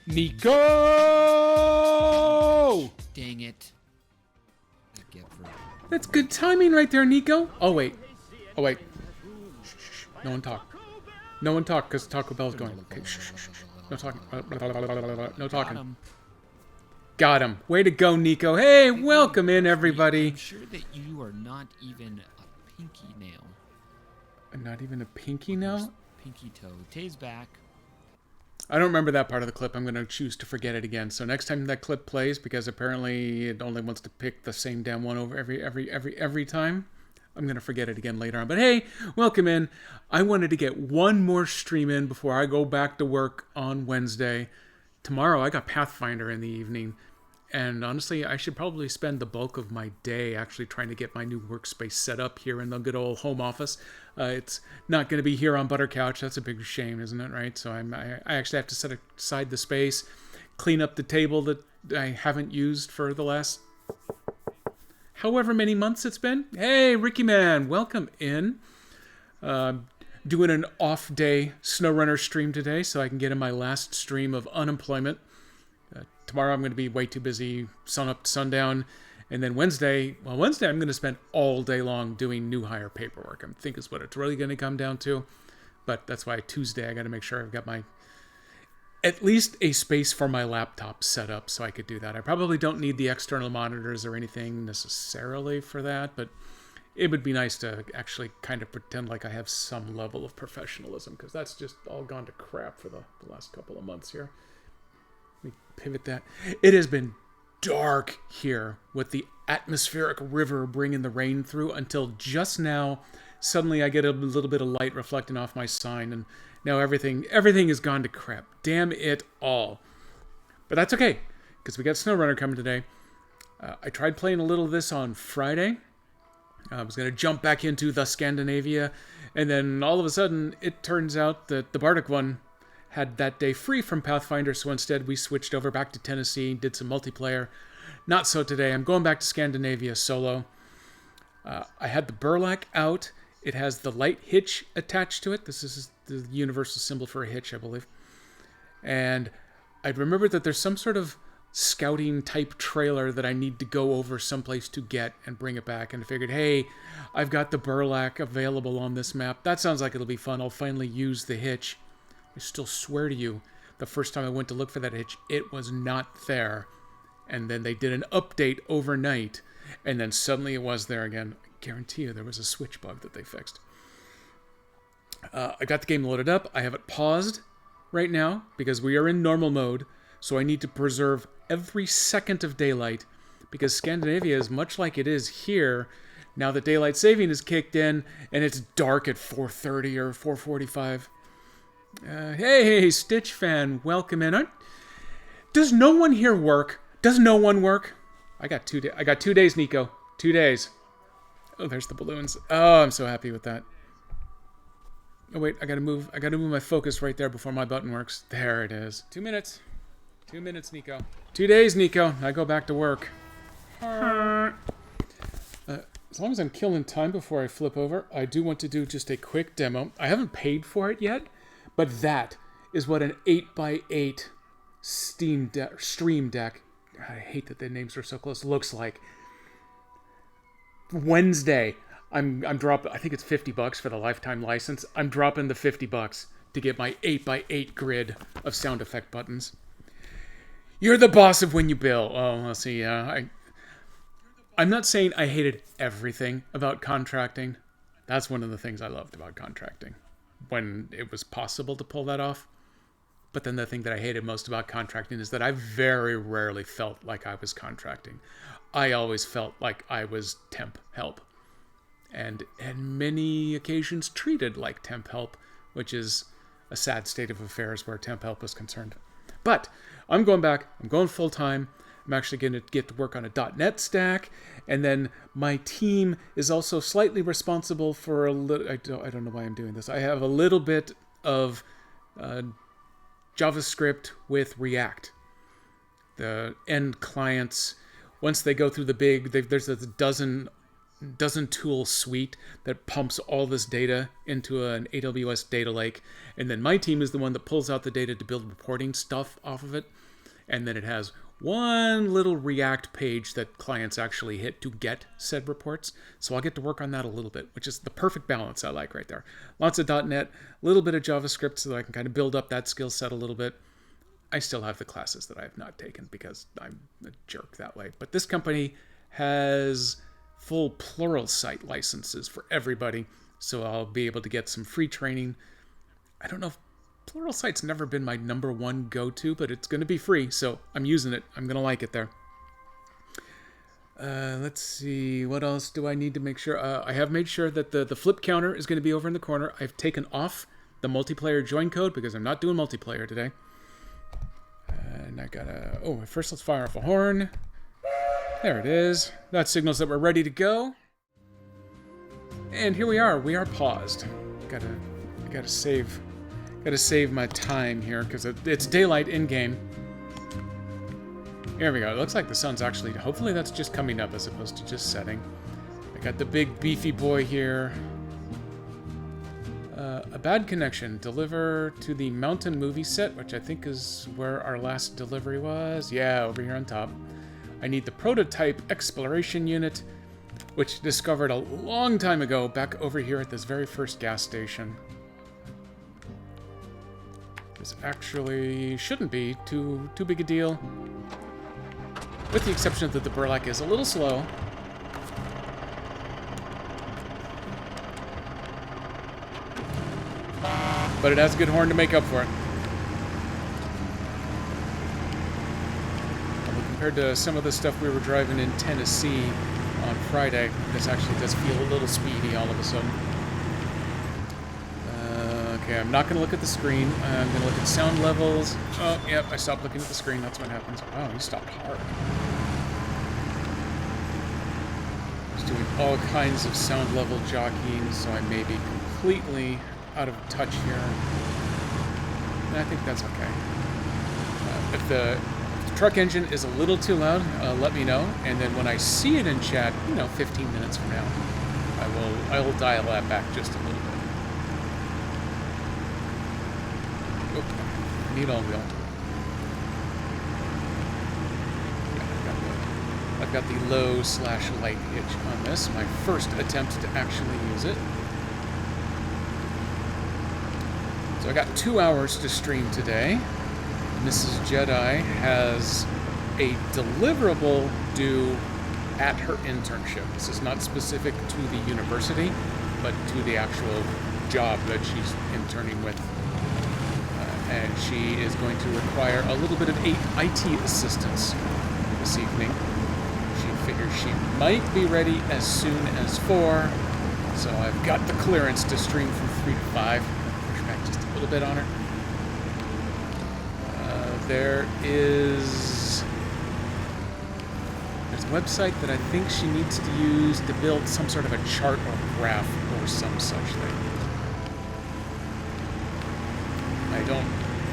Nico! Dang it. That's good timing right there, Nico. Oh, wait. Oh, wait. Shh, shh, shh. No one talk. No one talk, because Taco Bell's going. Okay, shh, shh, shh. No talking. No talking. Got him. Way to go, Nico. Hey, welcome in, everybody. I'm sure that you are not even a pinky nail. Not even a pinky nail? Pinky toe. Tay's back. I don't remember that part of the clip. I'm going to choose to forget it again. So next time that clip plays, because apparently it only wants to pick the same damn one over every time, I'm going to forget it again later on. But hey, welcome in. I wanted to get one more stream in before I go back to work on Wednesday. Tomorrow I got Pathfinder in the evening. And honestly, I should probably spend the bulk of my day actually trying to get my new workspace set up here in the good old home office. It's not going to be here on Buttercouch. That's a big shame, isn't it, right? So I actually have to set aside the space, clean up the table that I haven't used for the last however many months it's been. Hey, Ricky Man, welcome in. Doing an off-day SnowRunner stream today so I can get in my last stream of unemployment. Tomorrow I'm going to be way too busy, sun up to sundown. And then Wednesday I'm going to spend all day long doing new hire paperwork. I think is what it's really going to come down to. But that's why Tuesday I got to make sure I've got at least a space for my laptop set up so I could do that. I probably don't need the external monitors or anything necessarily for that, but it would be nice to actually kind of pretend like I have some level of professionalism, because that's just all gone to crap for the last couple of months here. Let me pivot that. It has been dark here with the atmospheric river bringing the rain through until just now Suddenly I get a little bit of light reflecting off my sign, and now everything has gone to crap. Damn it all. But that's okay, because we got SnowRunner coming today. I tried playing a little of this on Friday. I was going to jump back into the Scandinavia, and then all of a sudden it turns out that the Bardic one had that day free from Pathfinder, so instead we switched over back to Tennessee, did some multiplayer. Not so today. I'm going back to Scandinavia solo. I had the Burlak out. It has the light hitch attached to it. This is the universal symbol for a hitch, I believe. And I remembered that there's some sort of scouting type trailer that I need to go over someplace to get and bring it back. And I figured, hey, I've got the Burlak available on this map. That sounds like it'll be fun. I'll finally use the hitch. I still swear to you, the first time I went to look for that hitch, it was not there. And then they did an update overnight, and then suddenly it was there again. I guarantee you there was a switch bug that they fixed. I got the game loaded up. I have it paused right now because we are in normal mode, so I need to preserve every second of daylight because Scandinavia is much like it is here now that daylight saving is kicked in and it's dark at 4:30 or 4:45. Hey, Stitch fan, welcome in. Does no one here work? Does no one work? I got 2 days, Nico. 2 days. Oh, there's the balloons. Oh, I'm so happy with that. Oh wait, I gotta move my focus right there before my button works. There it is. 2 minutes. 2 minutes, Nico. 2 days, Nico. I go back to work. As long as I'm killing time before I flip over, I do want to do just a quick demo. I haven't paid for it yet, but that is what an 8x8 stream deck, I hate that the names are so close, looks like. Wednesday, I'm dropping, I think it's $50 for the lifetime license. I'm dropping the $50 to get my 8x8 grid of sound effect buttons. You're the boss of when you bill. Oh, let's see. I'm not saying I hated everything about contracting. That's one of the things I loved about contracting, when it was possible to pull that off. But then the thing that I hated most about contracting is that I very rarely felt like I was contracting. I always felt like I was temp help. And on many occasions treated like temp help, which is a sad state of affairs where temp help is concerned. But I'm going back. I'm going full time. I'm actually going to get to work on a .NET stack, and then my team is also slightly responsible for a little. I don't know why I'm doing this. I have a little bit of JavaScript with React. The end clients, once they go through the big, there's a dozen tool suite that pumps all this data into an AWS data lake, and then my team is the one that pulls out the data to build reporting stuff off of it, and then it has one little React page that clients actually hit to get said reports. So I'll get to work on that a little bit, which is the perfect balance I like right there. Lots of .NET, a little bit of JavaScript so that I can kind of build up that skill set a little bit. I still have the classes that I have not taken because I'm a jerk that way. But this company has full Pluralsight licenses for everybody, so I'll be able to get some free training. I don't know if Pluralsight's never been my number one go-to, but it's going to be free, so I'm using it. I'm going to like it there. Let's see. What else do I need to make sure? I have made sure that the flip counter is going to be over in the corner. I've taken off the multiplayer join code because I'm not doing multiplayer today. And I gotta... Oh, first let's fire off a horn. There it is. That signals that we're ready to go. And here we are. We are paused. I gotta save my time here because it's daylight in game. Here we go. It looks like the sun's actually, hopefully that's just coming up as opposed to just setting. I got the big beefy boy here. A bad connection. Deliver to the mountain movie set, which I think is where our last delivery was. Yeah, over here on top. I need the prototype exploration unit, which discovered a long time ago back over here at this very first gas station. This actually shouldn't be too big a deal, with the exception that the Burlak is a little slow. But it has a good horn to make up for it. Although compared to some of the stuff we were driving in Tennessee on Friday, this actually does feel a little speedy all of a sudden. Okay, I'm not going to look at the screen. I'm going to look at sound levels. Oh, yep, I stopped looking at the screen. That's what happens. Wow, he stopped hard. He's doing all kinds of sound level jockeying, so I may be completely out of touch here. And I think that's okay. If the truck engine is a little too loud, let me know. And then when I see it in chat, 15 minutes from now, I will dial that back just a little bit. Need all wheel. Yeah, I've got the low/light hitch on this. My first attempt to actually use it. So I got 2 hours to stream today. Mrs. Jedi has a deliverable due at her internship. This is not specific to the university, but to the actual job that she's interning with. And she is going to require a little bit of IT assistance this evening. She figures she might be ready as soon as 4, so I've got the clearance to stream from 3 to 5. Push back just a little bit on her. There's a website that I think she needs to use to build some sort of a chart or graph or some such thing.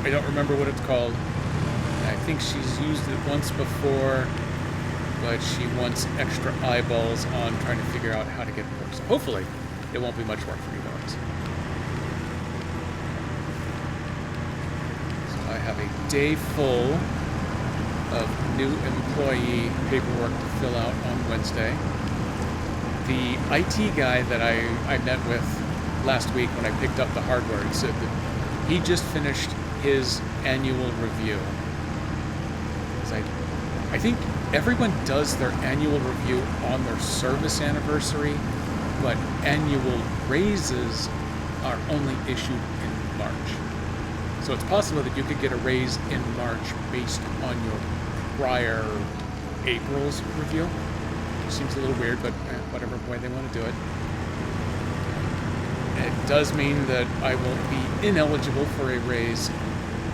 I don't remember what it's called. I think she's used it once before, but she wants extra eyeballs on trying to figure out how to get it work. So hopefully it won't be much work for you guys. So I have a day full of new employee paperwork to fill out on Wednesday. The IT guy that I met with last week when I picked up the hardware said that he just finished his annual review. I think everyone does their annual review on their service anniversary, but annual raises are only issued in March. So it's possible that you could get a raise in March based on your prior April's review. Seems a little weird, but whatever way they want to do it. It does mean that I will be ineligible for a raise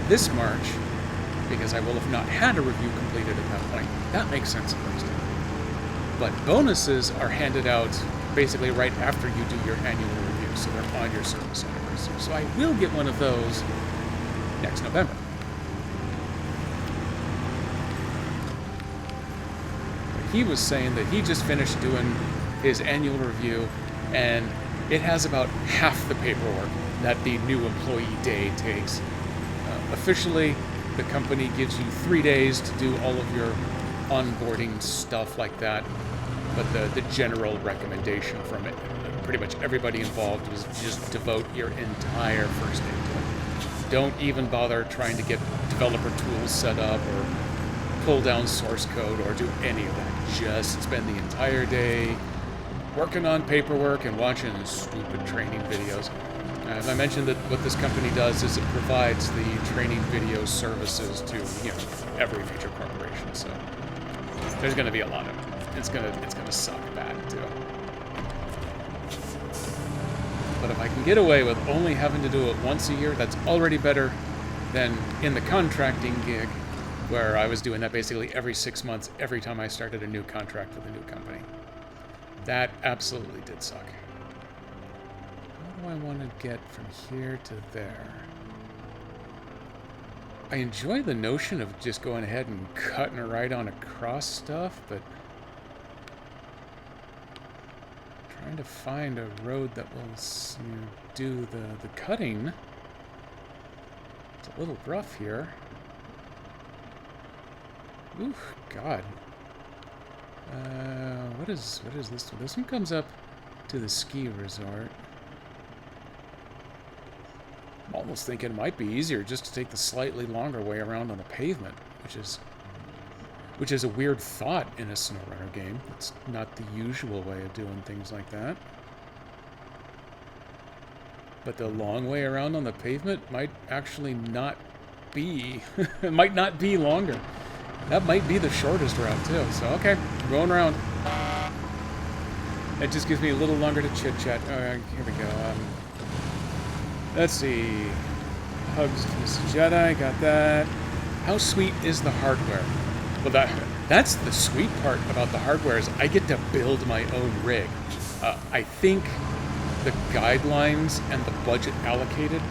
this March because I will have not had a review completed at that point. That makes sense at least. But bonuses are handed out basically right after you do your annual review, so they're on your service anniversary. So I will get one of those next November. But he was saying that he just finished doing his annual review, and it has about half the paperwork that the new employee day takes. Officially, the company gives you 3 days to do all of your onboarding stuff like that, but the general recommendation from it, pretty much everybody involved, was just devote your entire first day to it. Don't even bother trying to get developer tools set up or pull down source code or do any of that. Just spend the entire day working on paperwork and watching stupid training videos. As I mentioned, that what this company does is it provides the training video services to every major corporation. So there's going to be a lot of it. It's gonna suck bad too. But if I can get away with only having to do it once a year, that's already better than in the contracting gig, where I was doing that basically every 6 months, every time I started a new contract with a new company. That absolutely did suck. What do I want to get from here to there? I enjoy the notion of just going ahead and cutting right on across stuff, but trying to find a road that will do the cutting. It's a little rough here. Ooh, God. What is this one? This one comes up to the ski resort. I'm almost thinking it might be easier just to take the slightly longer way around on the pavement, which is a weird thought in a SnowRunner game. It's not the usual way of doing things like that. But the long way around on the pavement might actually not be, it might not be longer. That might be the shortest route too. So okay, going around. It just gives me a little longer to chit-chat. Here we go. Let's see. Hugs to Miss Jedi, got that. How sweet is the hardware? Well, that's the sweet part about the hardware is I get to build my own rig. I think the guidelines and the budget allocated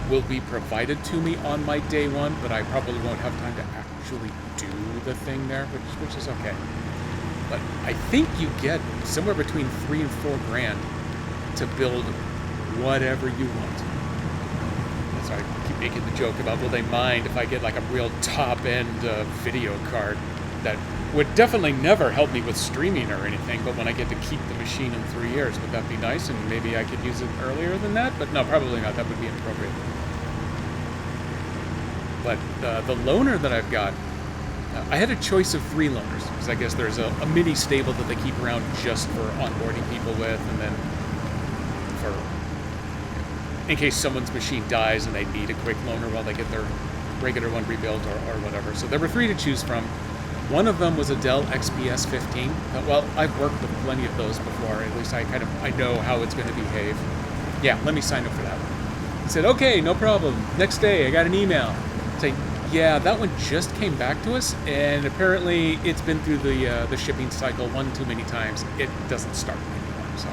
will be provided to me on my day one, but I probably won't have time to actually do the thing there, which is okay. But I think you get somewhere between $3,000 and $4,000 to build whatever you want. So I keep making the joke about, will they mind if I get like a real top-end video card that would definitely never help me with streaming or anything, but when I get to keep the machine in 3 years, would that be nice? And maybe I could use it earlier than that? But no, probably not. That would be inappropriate. But the loaner that I've got, I had a choice of 3 loaners, because I guess there's a mini stable that they keep around just for onboarding people with, and then for in case someone's machine dies and they need a quick loaner while they get their regular one rebuilt or whatever. So there were 3 to choose from. One of them was a Dell XPS 15. Well, I've worked with plenty of those before. At least I know how it's going to behave. Yeah, let me sign up for that one. He said, okay, no problem. Next day, I got an email saying, yeah, that one just came back to us, and apparently it's been through the shipping cycle one too many times. It doesn't start anymore. So,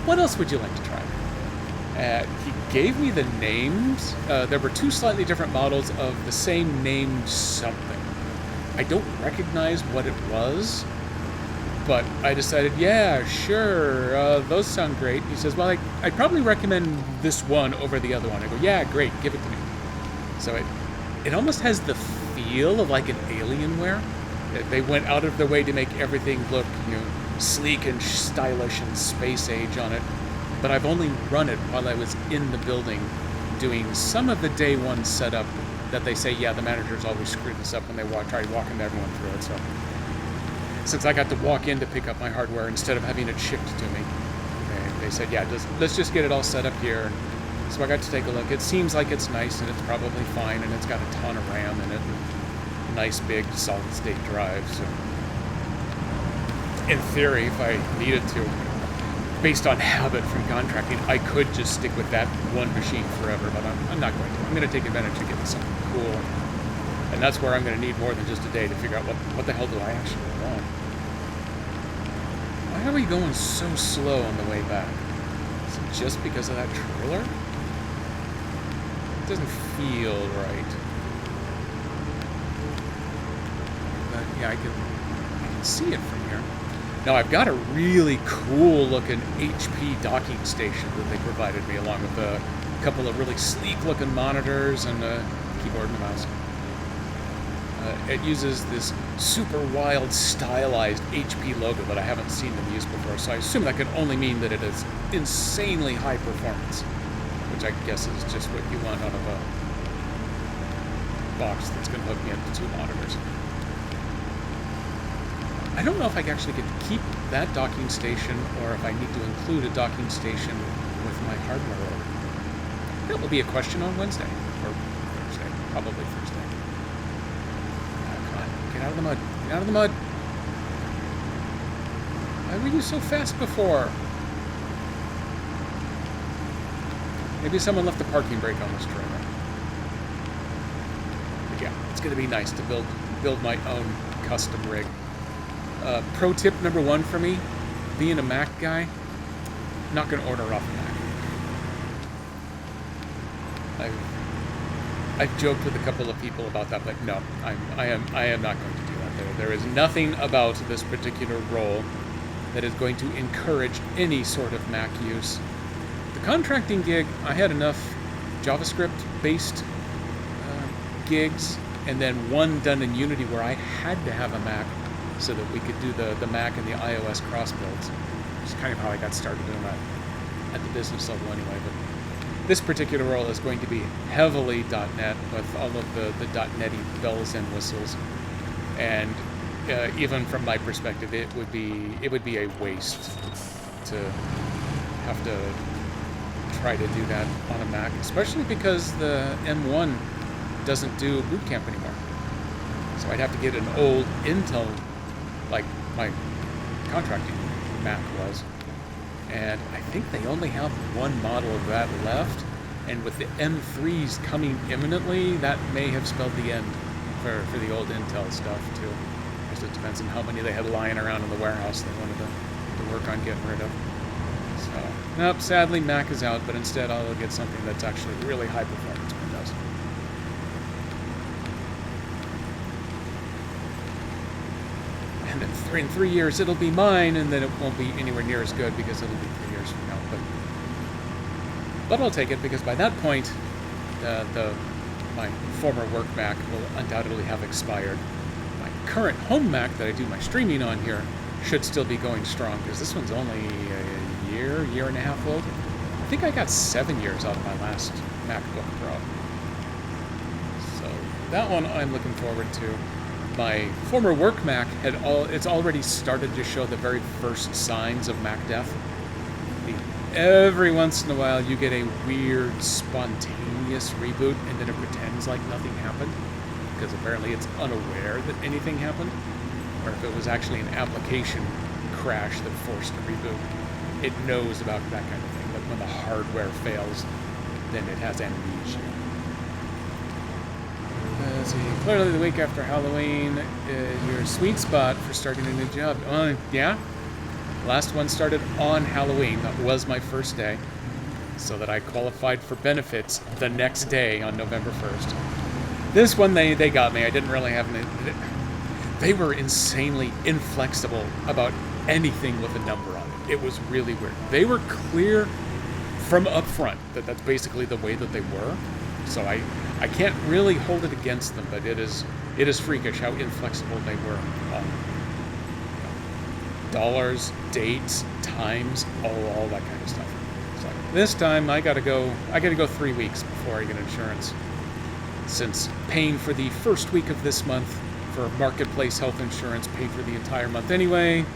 what else would you like to try? He gave me the names. There were 2 slightly different models of the same named something. I don't recognize what it was, but I decided, yeah, sure, those sound great. He says, well, I'd probably recommend this one over the other one. I go, yeah, great, give it to me. So it almost has the feel of like an Alienware. They went out of their way to make everything look, sleek and stylish and space age on it. But I've only run it while I was in the building doing some of the day one setup that they say, yeah, the managers always screw this up when they try walking everyone through it. So since I got to walk in to pick up my hardware instead of having it shipped to me, they said, yeah, let's just get it all set up here. So I got to take a look. It seems like it's nice and it's probably fine, and it's got a ton of RAM in it, and nice big solid state drive. So in theory, if I needed to, based on habit from contracting, I could just stick with that one machine forever, but I'm not going to. I'm going to take advantage of getting something cool. And that's where I'm going to need more than just a day to figure out what the hell do I actually want. Why are we going so slow on the way back? Is it just because of that trailer? It doesn't feel right. But yeah, I can see it from here. Now, I've got a really cool-looking HP docking station that they provided me, along with a couple of really sleek-looking monitors and a keyboard and a mouse. It uses this super wild, stylized HP logo that I haven't seen them use before, so I assume that could only mean that it is insanely high performance, which I guess is just what you want out of a box that's going to hook me up to 2 monitors. I don't know if I actually get to keep that docking station or if I need to include a docking station with my hardware order. That will be a question on Wednesday, or Thursday, probably Thursday. Oh, come on, get out of the mud, get out of the mud. Why were you so fast before? Maybe someone left a parking brake on this trailer. But yeah, it's going to be nice to build my own custom rig. Pro tip number 1 for me, being a Mac guy, not going to order off a Mac. I've joked with a couple of people about that, but no, I am not going to do that. There is nothing about this particular role that is going to encourage any sort of Mac use. The contracting gig, I had enough JavaScript-based gigs, and then one done in Unity where I had to have a Mac so that we could do the Mac and the iOS cross builds. Which is kind of how I got started doing that at the business level anyway. But this particular role is going to be heavily .NET with all of the .NET-y bells and whistles. And even from my perspective, it would be a waste to have to try to do that on a Mac, especially because the M1 doesn't do Boot Camp anymore. So I'd have to get an old Intel, like my contracting Mac was. And I think they only have one model of that left. And with the M3s coming imminently, that may have spelled the end for the old Intel stuff too. Because it depends on how many they had lying around in the warehouse they wanted to work on getting rid of. So, nope, sadly Mac is out, but instead I'll get something that's actually really high performance Windows. And then in 3 years it'll be mine, and then it won't be anywhere near as good because it'll be 3 years from now. But I'll take it, because by that point, my former work Mac will undoubtedly have expired. My current home Mac that I do my streaming on here should still be going strong, because this one's only a year and a half old. I think I got 7 years out of my last MacBook Pro. So that one I'm looking forward to. My former work Mac it's already started to show the very first signs of Mac death. Every once in a while you get a weird spontaneous reboot, and then it pretends like nothing happened, because apparently it's unaware that anything happened. Or if it was actually an application crash that forced a reboot, it knows about that kind of thing. But when the hardware fails, then it has amnesia. Let's see. Clearly the week after Halloween is your sweet spot for starting a new job. Yeah? Last one started on Halloween. That was my first day, so that I qualified for benefits the next day on November 1st. This one, they got me. I didn't really have any... They were insanely inflexible about anything with a number on it. It was really weird. They were clear from up front that that's basically the way that they were. So I can't really hold it against them, but it is freakish how inflexible they were on dollars, dates, times, all that kind of stuff. So this time I gotta go 3 weeks before I get insurance, since paying for the first week of this month for Marketplace health insurance paid for the entire month anyway.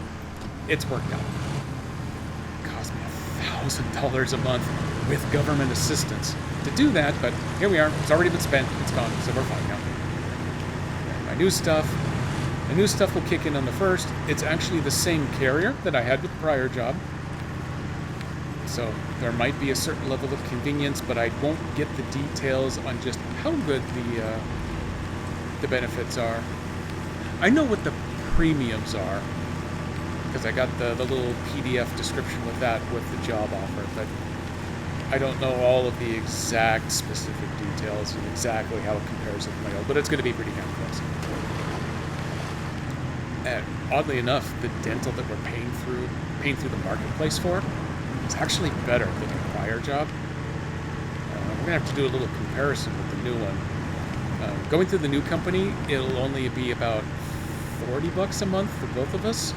It's worked out. It cost me $1,000 a month with government assistance to do that, but here we are. It's already been spent. It's gone, so we're fine now. And my new stuff will kick in on the 1st. It's actually the same carrier that I had with the prior job. So there might be a certain level of convenience, but I won't get the details on just how good the benefits are. I know what the premiums are, because I got the little PDF description with that with the job offer, but I don't know all of the exact specific details and exactly how it compares with my old, but it's going to be pretty damn close. And oddly enough, the dental that we're paying through the Marketplace for is actually better than the prior job. We're going to have to do a little comparison with the new one. Going through the new company, it'll only be about $40 a month for both of us,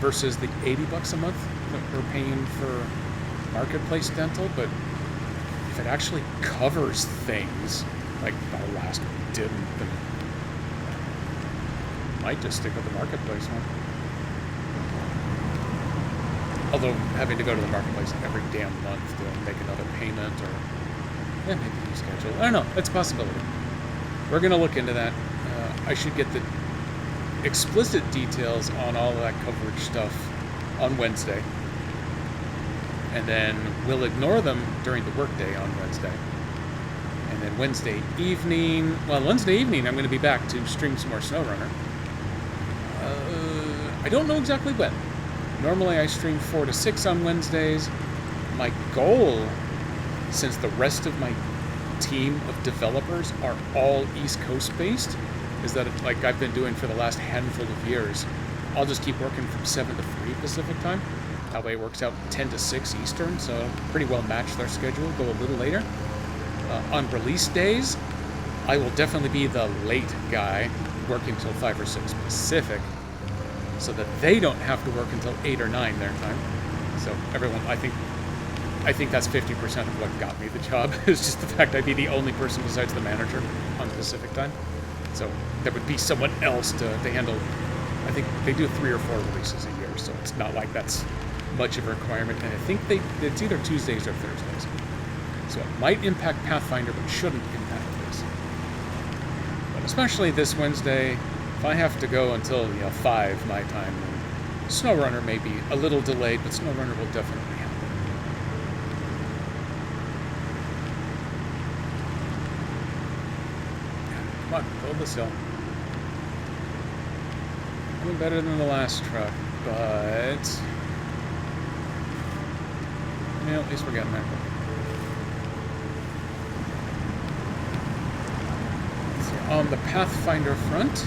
versus the $80 a month that we're paying for Marketplace dental. But if it actually covers things like our last one didn't, then might just stick with the Marketplace one. Although having to go to the Marketplace every damn month to make another payment, or maybe reschedule. I don't know. It's a possibility. We're going to look into that. I should get the explicit details on all of that coverage stuff on Wednesday. And then we'll ignore them during the workday on Wednesday. And then Wednesday evening I'm going to be back to stream some more SnowRunner. I don't know exactly when. Normally I stream 4 to 6 on Wednesdays. My goal, since the rest of my team of developers are all East Coast based, is that like I've been doing for the last handful of years, I'll just keep working from 7 to 3 Pacific time. That way it works out 10 to 6 Eastern, so pretty well match their schedule, go a little later. On release days, I will definitely be the late guy, working till 5 or 6 Pacific, so that they don't have to work until 8 or 9 their time. So everyone, I think that's 50% of what got me the job, is just the fact I'd be the only person besides the manager on Pacific time. So there would be someone else to handle. I think they do 3 or 4 releases a year, so it's not like that's much of a requirement. And I think it's either Tuesdays or Thursdays. So it might impact Pathfinder, but shouldn't impact this. But especially this Wednesday, if I have to go until 5 my time, then SnowRunner may be a little delayed, but SnowRunner will definitely happen. Come on, build this hill. Doing better than the last truck, but... yeah, at least we're getting there. So on the Pathfinder front,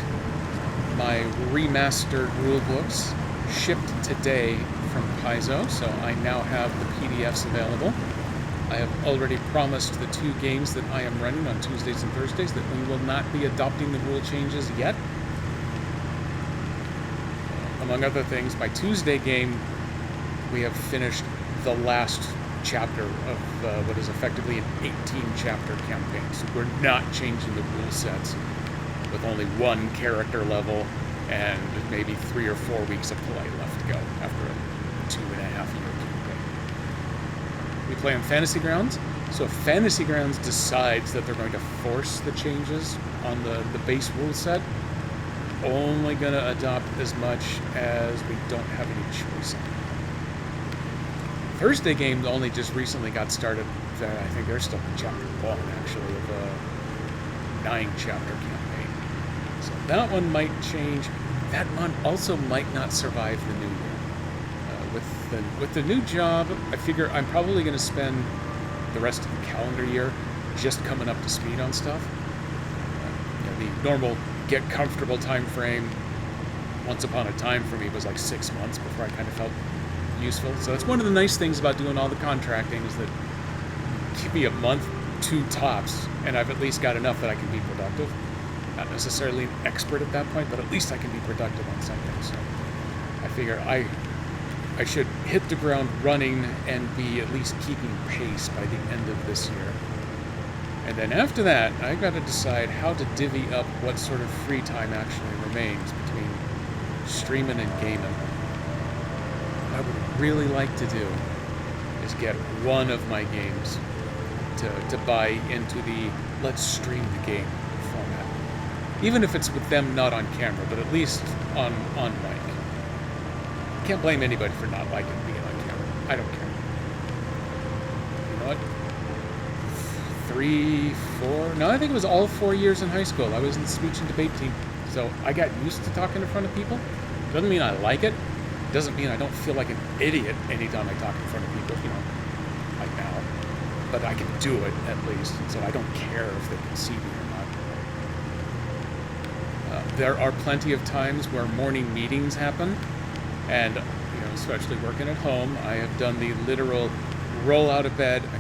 my remastered rulebooks shipped today from Paizo, so I now have the PDFs available. I have already promised the 2 games that I am running on Tuesdays and Thursdays that we will not be adopting the rule changes yet. Among other things, my Tuesday game, we have finished the last chapter of what is effectively an 18-chapter campaign. So we're not changing the rule sets with only 1 character level and maybe 3 or 4 weeks of play left to go after a 2.5-year campaign. We play on Fantasy Grounds, so if Fantasy Grounds decides that they're going to force the changes on the base rule set, only going to adopt as much as we don't have any choice on. Thursday game only just recently got started. I think they're still in chapter 1, actually, of a 9-chapter campaign. So that one might change. That one also might not survive the new year. With the new job, I figure I'm probably going to spend the rest of the calendar year just coming up to speed on stuff. The normal get comfortable time frame once upon a time for me was like 6 months before I kind of felt useful. So that's one of the nice things about doing all the contracting is that give me a month, 2 tops, and I've at least got enough that I can be productive. Not necessarily an expert at that point, but at least I can be productive on something. So I figure I should hit the ground running and be at least keeping pace by the end of this year. And then after that, I got to decide how to divvy up what sort of free time actually remains between streaming and gaming. What I would really like to do is get one of my games to buy into the let's stream the game format. Even if it's with them not on camera, but at least on mic. Can't blame anybody for not liking being on camera. I don't care. You know what? 3, 4... No, I think it was all 4 years in high school. I was in the speech and debate team. So I got used to talking in front of people. Doesn't mean I like it. Doesn't mean I don't feel like an idiot anytime I talk in front of people, like now. But I can do it, at least. So I don't care if they can see me or not. There are plenty of times where morning meetings happen. And, especially working at home, I have done the literal roll out of bed. I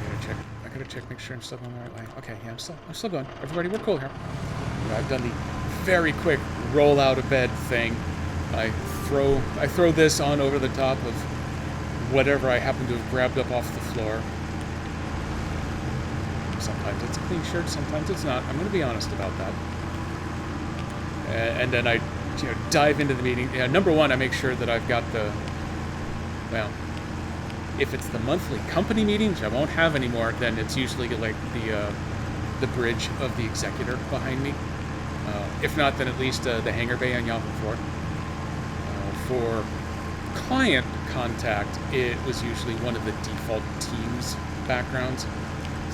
gotta check, make sure I'm still going the right way. Okay, yeah, I'm still going. Everybody, we're cool here. I've done the very quick roll out of bed thing. I throw this on over the top of whatever I happen to have grabbed up off the floor. Sometimes it's a clean shirt, sometimes it's not. I'm going to be honest about that. And then I dive into the meeting. Number one, I make sure that I've got if it's the monthly company meeting, which I won't have anymore, then it's usually like the bridge of the executor behind me. If not, then at least the hangar bay on Yavin 4. For client contact, it was usually one of the default Teams backgrounds.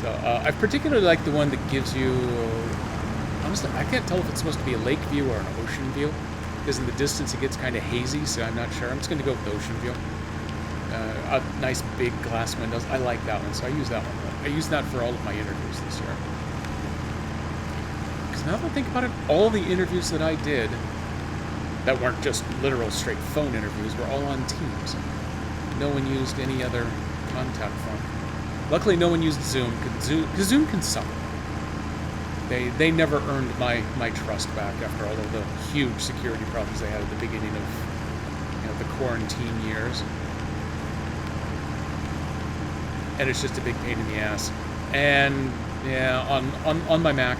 So I particularly like the one that gives you, honestly, I can't tell if it's supposed to be a lake view or an ocean view, because in the distance it gets kind of hazy, so I'm not sure. I'm just going to go with ocean view. Nice big glass windows. I like that one, so I use that one. I use that for all of my interviews this year. Because now that I think about it, all the interviews that I did that weren't just literal straight phone interviews were all on Teams. No one used any other contact form. Luckily, no one used Zoom, because Zoom can suck. They never earned my trust back after all of the huge security problems they had at the beginning of the quarantine years. And it's just a big pain in the ass. And yeah, on my Mac,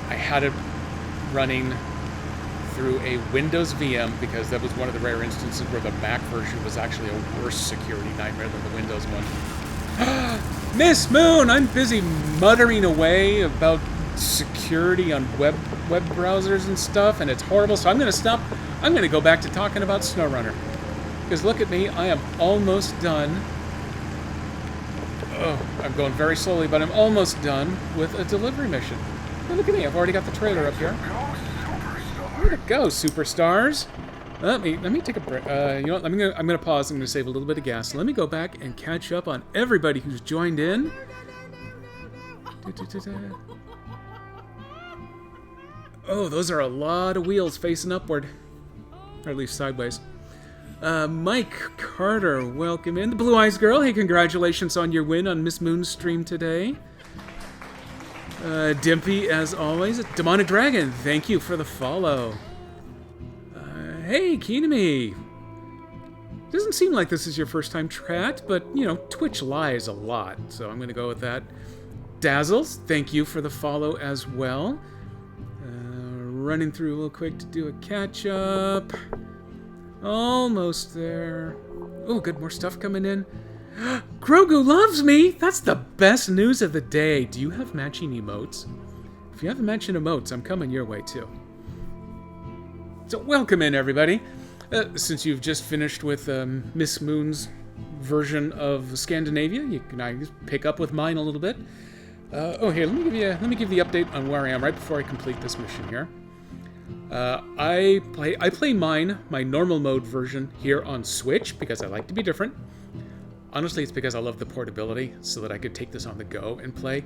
I had it running through a Windows VM, because that was one of the rare instances where the Mac version was actually a worse security nightmare than the Windows one. Miss Moon, I'm busy muttering away about security on web browsers and stuff, and it's horrible, so I'm going to stop. I'm going to go back to talking about SnowRunner. Because look at me, I am almost done. Oh, I'm going very slowly, but I'm almost done with a delivery mission. Oh, look at me, I've already got the trailer up here. Way to go, superstars. Let me take a break. You know what? I'm gonna pause. I'm gonna save a little bit of gas. Let me go back and catch up on everybody who's joined in. Oh, those are a lot of wheels facing upward, or at least sideways. Mike Carter, welcome in. The Blue Eyes Girl, hey, congratulations on your win on Miss Moon's stream today. Dimpy, as always. Demonic Dragon, thank you for the follow. Hey, Keenamy. Doesn't seem like this is your first time chat, but, you know, Twitch lies a lot, so I'm going to go with that. Dazzles, thank you for the follow as well. Running through real quick to do a catch-up. Almost there. Oh, good, more stuff coming in. Grogu loves me! That's the best news of the day. Do you have matching emotes? If you have matching emotes, I'm coming your way too. So welcome in, everybody. Since you've just finished with Miss Moon's version of Scandinavia, you can just pick up with mine a little bit. Oh, here, let me give the update on where I am right before I complete this mission here. I play my normal mode version here on Switch because I like to be different. Honestly, it's because I love the portability, so that I could take this on the go and play.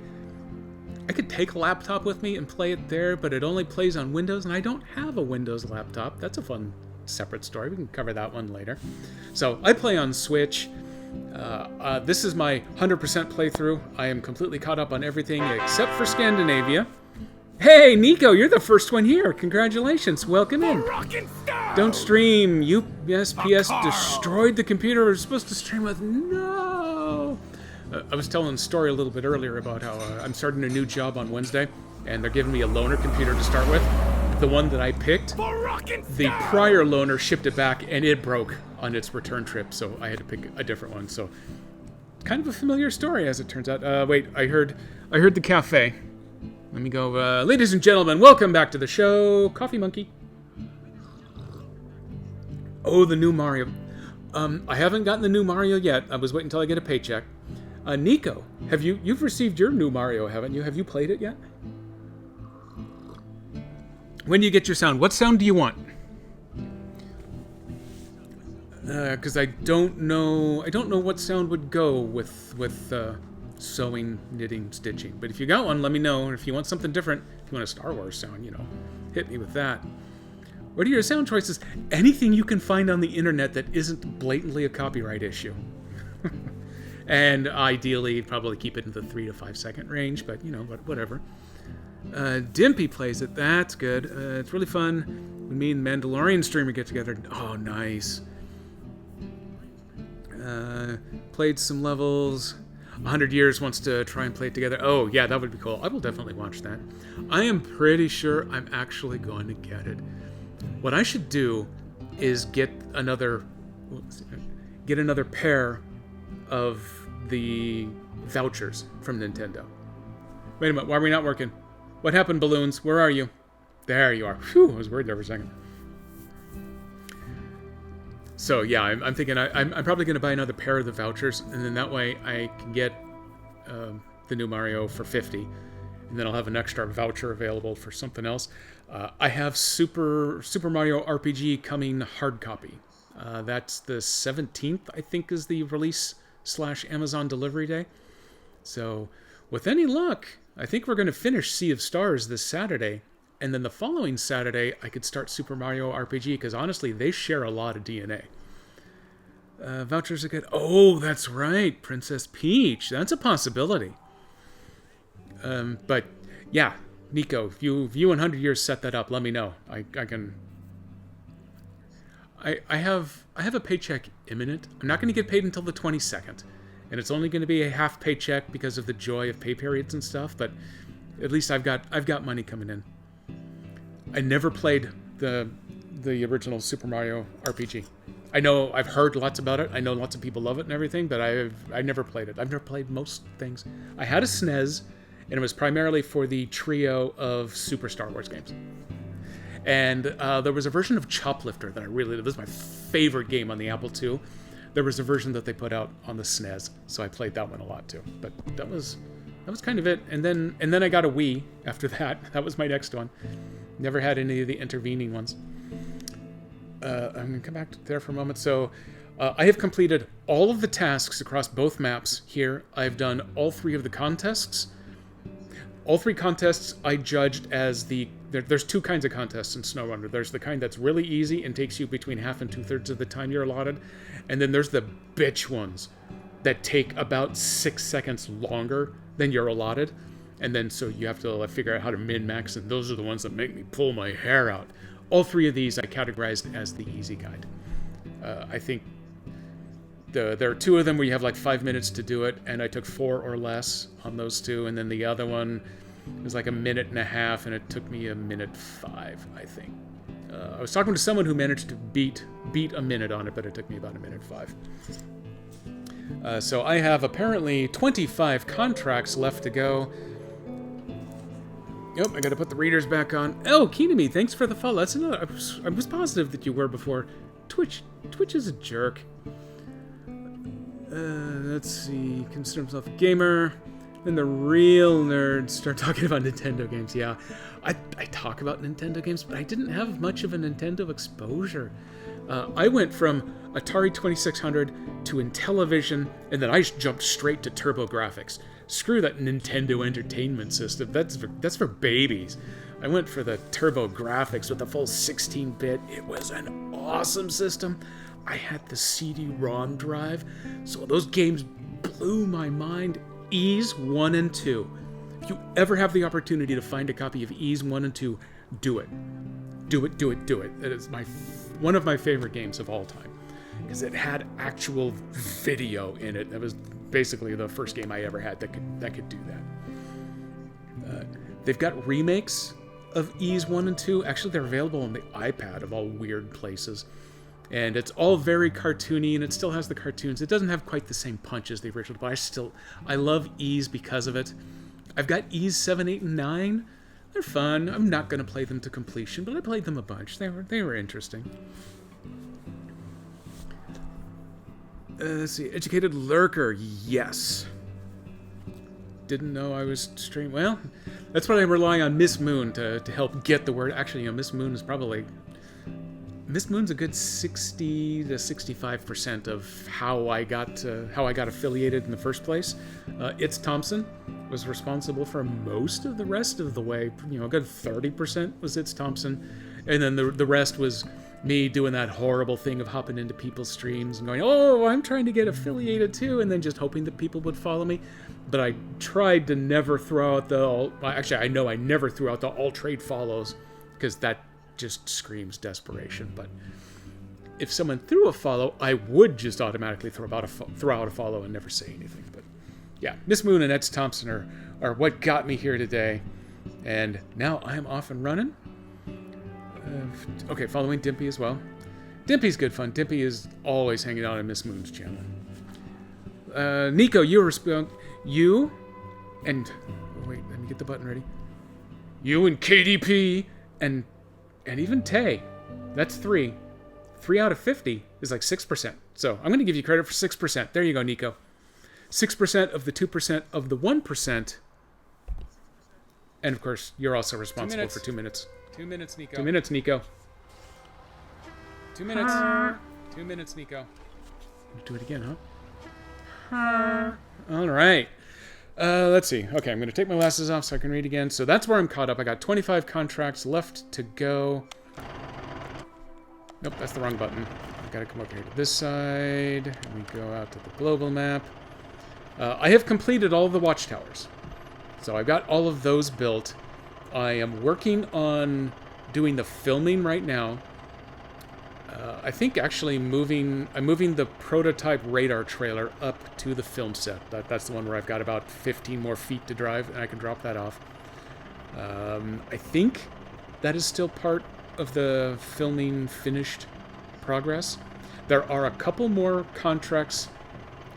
I could take a laptop with me and play it there, but it only plays on Windows, and I don't have a Windows laptop. That's a fun, separate story. We can cover that one later. So, I play on Switch. This is my 100% playthrough. I am completely caught up on everything except for Scandinavia. Hey, Nico, you're the first one here. Congratulations. Welcome in. Don't stream. USPS destroyed the computer I was supposed to stream with. No. I was telling a story a little bit earlier about how I'm starting a new job on Wednesday, and they're giving me a loaner computer to start with. The one that I picked, the prior loaner shipped it back, and it broke on its return trip, so I had to pick a different one. So, kind of a familiar story, as it turns out. Wait, I heard the cafe. Let me go. Ladies and gentlemen, welcome back to the show. Coffee Monkey. Oh, the new Mario. I haven't gotten the new Mario yet. I was waiting until I get a paycheck. Nico, you've received your new Mario, haven't you? Have you played it yet? When do you get your sound? What sound do you want? Because I don't know what sound would go with sewing, knitting, stitching. But if you got one, let me know. Or if you want something different, if you want a Star Wars sound, hit me with that. What are your sound choices? Anything you can find on the internet that isn't blatantly a copyright issue. And ideally, probably keep it in the 3 to 5 second range, but whatever. Dimpy plays it. That's good. It's really fun when me and Mandalorian streamer get together. Oh, nice. Played some levels. 100 Years wants to try and play it together. Oh, yeah, that would be cool. I will definitely watch that. I am pretty sure I'm actually going to get it. What I should do is get another pair of the vouchers from Nintendo. Wait a minute, why are we not working? What happened, balloons? Where are you? There you are. Phew, I was worried there for a second. So yeah, I'm thinking I'm probably going to buy another pair of the vouchers, and then that way I can get the new Mario for $50, and then I'll have an extra voucher available for something else. I have Super Mario RPG coming hard copy. That's the 17th, I think, is the release / Amazon delivery day. So with any luck, I think we're going to finish Sea of Stars this Saturday. And then the following Saturday, I could start Super Mario RPG, because honestly, they share a lot of DNA. Vouchers are good. Oh, that's right. Princess Peach. That's a possibility. But, yeah, Nico, if you in 100 Years set that up, let me know. I can... I have a paycheck imminent. I'm not going to get paid until the 22nd. And it's only going to be a half paycheck because of the joy of pay periods and stuff, but at least I've got money coming in. I never played the original Super Mario RPG. I know I've heard lots about it. I know lots of people love it and everything, but I never played it. I've never played most things. I had a SNES, and it was primarily for the trio of Super Star Wars games. And there was a version of Choplifter that this was my favorite game on the Apple II. There was a version that they put out on the SNES, so I played that one a lot too. But that was that was kind of it. And then I got a Wii after that. That was my next one. Never had any of the intervening ones. I'm going to come back there for a moment. So I have completed all of the tasks across both maps here. I've done all 3 of the contests. All 3 contests I judged as there's 2 kinds of contests in SnowRunner. There's the kind that's really easy and takes you between half and 2/3 of the time you're allotted. And then there's the bitch ones that take about 6 seconds longer than you're allotted. And then so you have to figure out how to min-max, and those are the ones that make me pull my hair out. All 3 of these I categorized as the easy guide. I think there are 2 of them where you have like 5 minutes to do it, and I took 4 or less on those 2, and then the other one was like a minute and a half, and it took me a minute 5, I think. I was talking to someone who managed to beat a minute on it, but it took me about a minute 5. So I have apparently 25 contracts left to go. Yep, I gotta put the readers back on. Oh, Keenamy, thanks for the follow. That's another. I was positive that you were before. Twitch is a jerk. Let's see. Consider himself a gamer. Then the real nerds start talking about Nintendo games. Yeah, I talk about Nintendo games, but I didn't have much of a Nintendo exposure. I went from Atari 2600 to Intellivision, and then I jumped straight to TurboGrafx. Screw that Nintendo Entertainment System. That's for babies. I went for the TurboGrafx with the full 16-bit. It was an awesome system. I had the CD-ROM drive, so those games blew my mind. Ys 1 and 2. If you ever have the opportunity to find a copy of Ys 1 and 2, do it. Do it. It is one of my favorite games of all time, because it had actual video in it. That was basically the first game I ever had that could do that. They've got remakes of Ys 1 and 2. Actually, they're available on the iPad of all weird places. And it's all very cartoony, and it still has the cartoons. It doesn't have quite the same punch as the original, but I love Ys because of it. I've got Ys 7, 8, and 9. They're fun. I'm not going to play them to completion, but I played them a bunch. They were interesting. Let's see. Educated Lurker. Yes. Didn't know I was streaming. Well, that's what I'm relying on Miss Moon to help get the word. Actually, Miss Moon is probably... Miss Moon's a good 60 to 65% of how I got affiliated in the first place. It's Thompson was responsible for most of the rest of the way. A good 30% was It's Thompson, and then the rest was me doing that horrible thing of hopping into people's streams and going, "Oh, I'm trying to get affiliated too," and then just hoping that people would follow me. But I tried to never throw out I know I never threw out the all trade follows, because that just screams desperation. But if someone threw a follow, I would just automatically throw out a follow and never say anything. But yeah, Miss Moon and It's Thompson are what got me here today, and now I am off and running. Okay, following Dimpy as well. Dimpy's good fun. Dimpy is always hanging out on Miss Moon's channel. Nico, you and wait, let me get the button ready. You and KDP and even Tay. That's 3. 3 out of 50 is like 6%. So I'm going to give you credit for 6%. There you go, Nico. 6% of the 2% of the 1%. And of course, you're also responsible for 2 minutes. 2 minutes, Nico. 2 minutes, Nico. 2 minutes. 2 minutes, Nico. Do it again, huh? All right. Let's see. Okay, I'm going to take my glasses off so I can read again. So that's where I'm caught up. I got 25 contracts left to go. Nope, that's the wrong button. I've got to come over here to this side. And we go out to the global map. I have completed all of the watchtowers. So I've got all of those built. I am working on doing the filming right now. I think actually I'm moving the prototype radar trailer up to the film set. That's the one where I've got about 15 more feet to drive, and I can drop that off. I think that is still part of the filming finished progress. There are a couple more contracts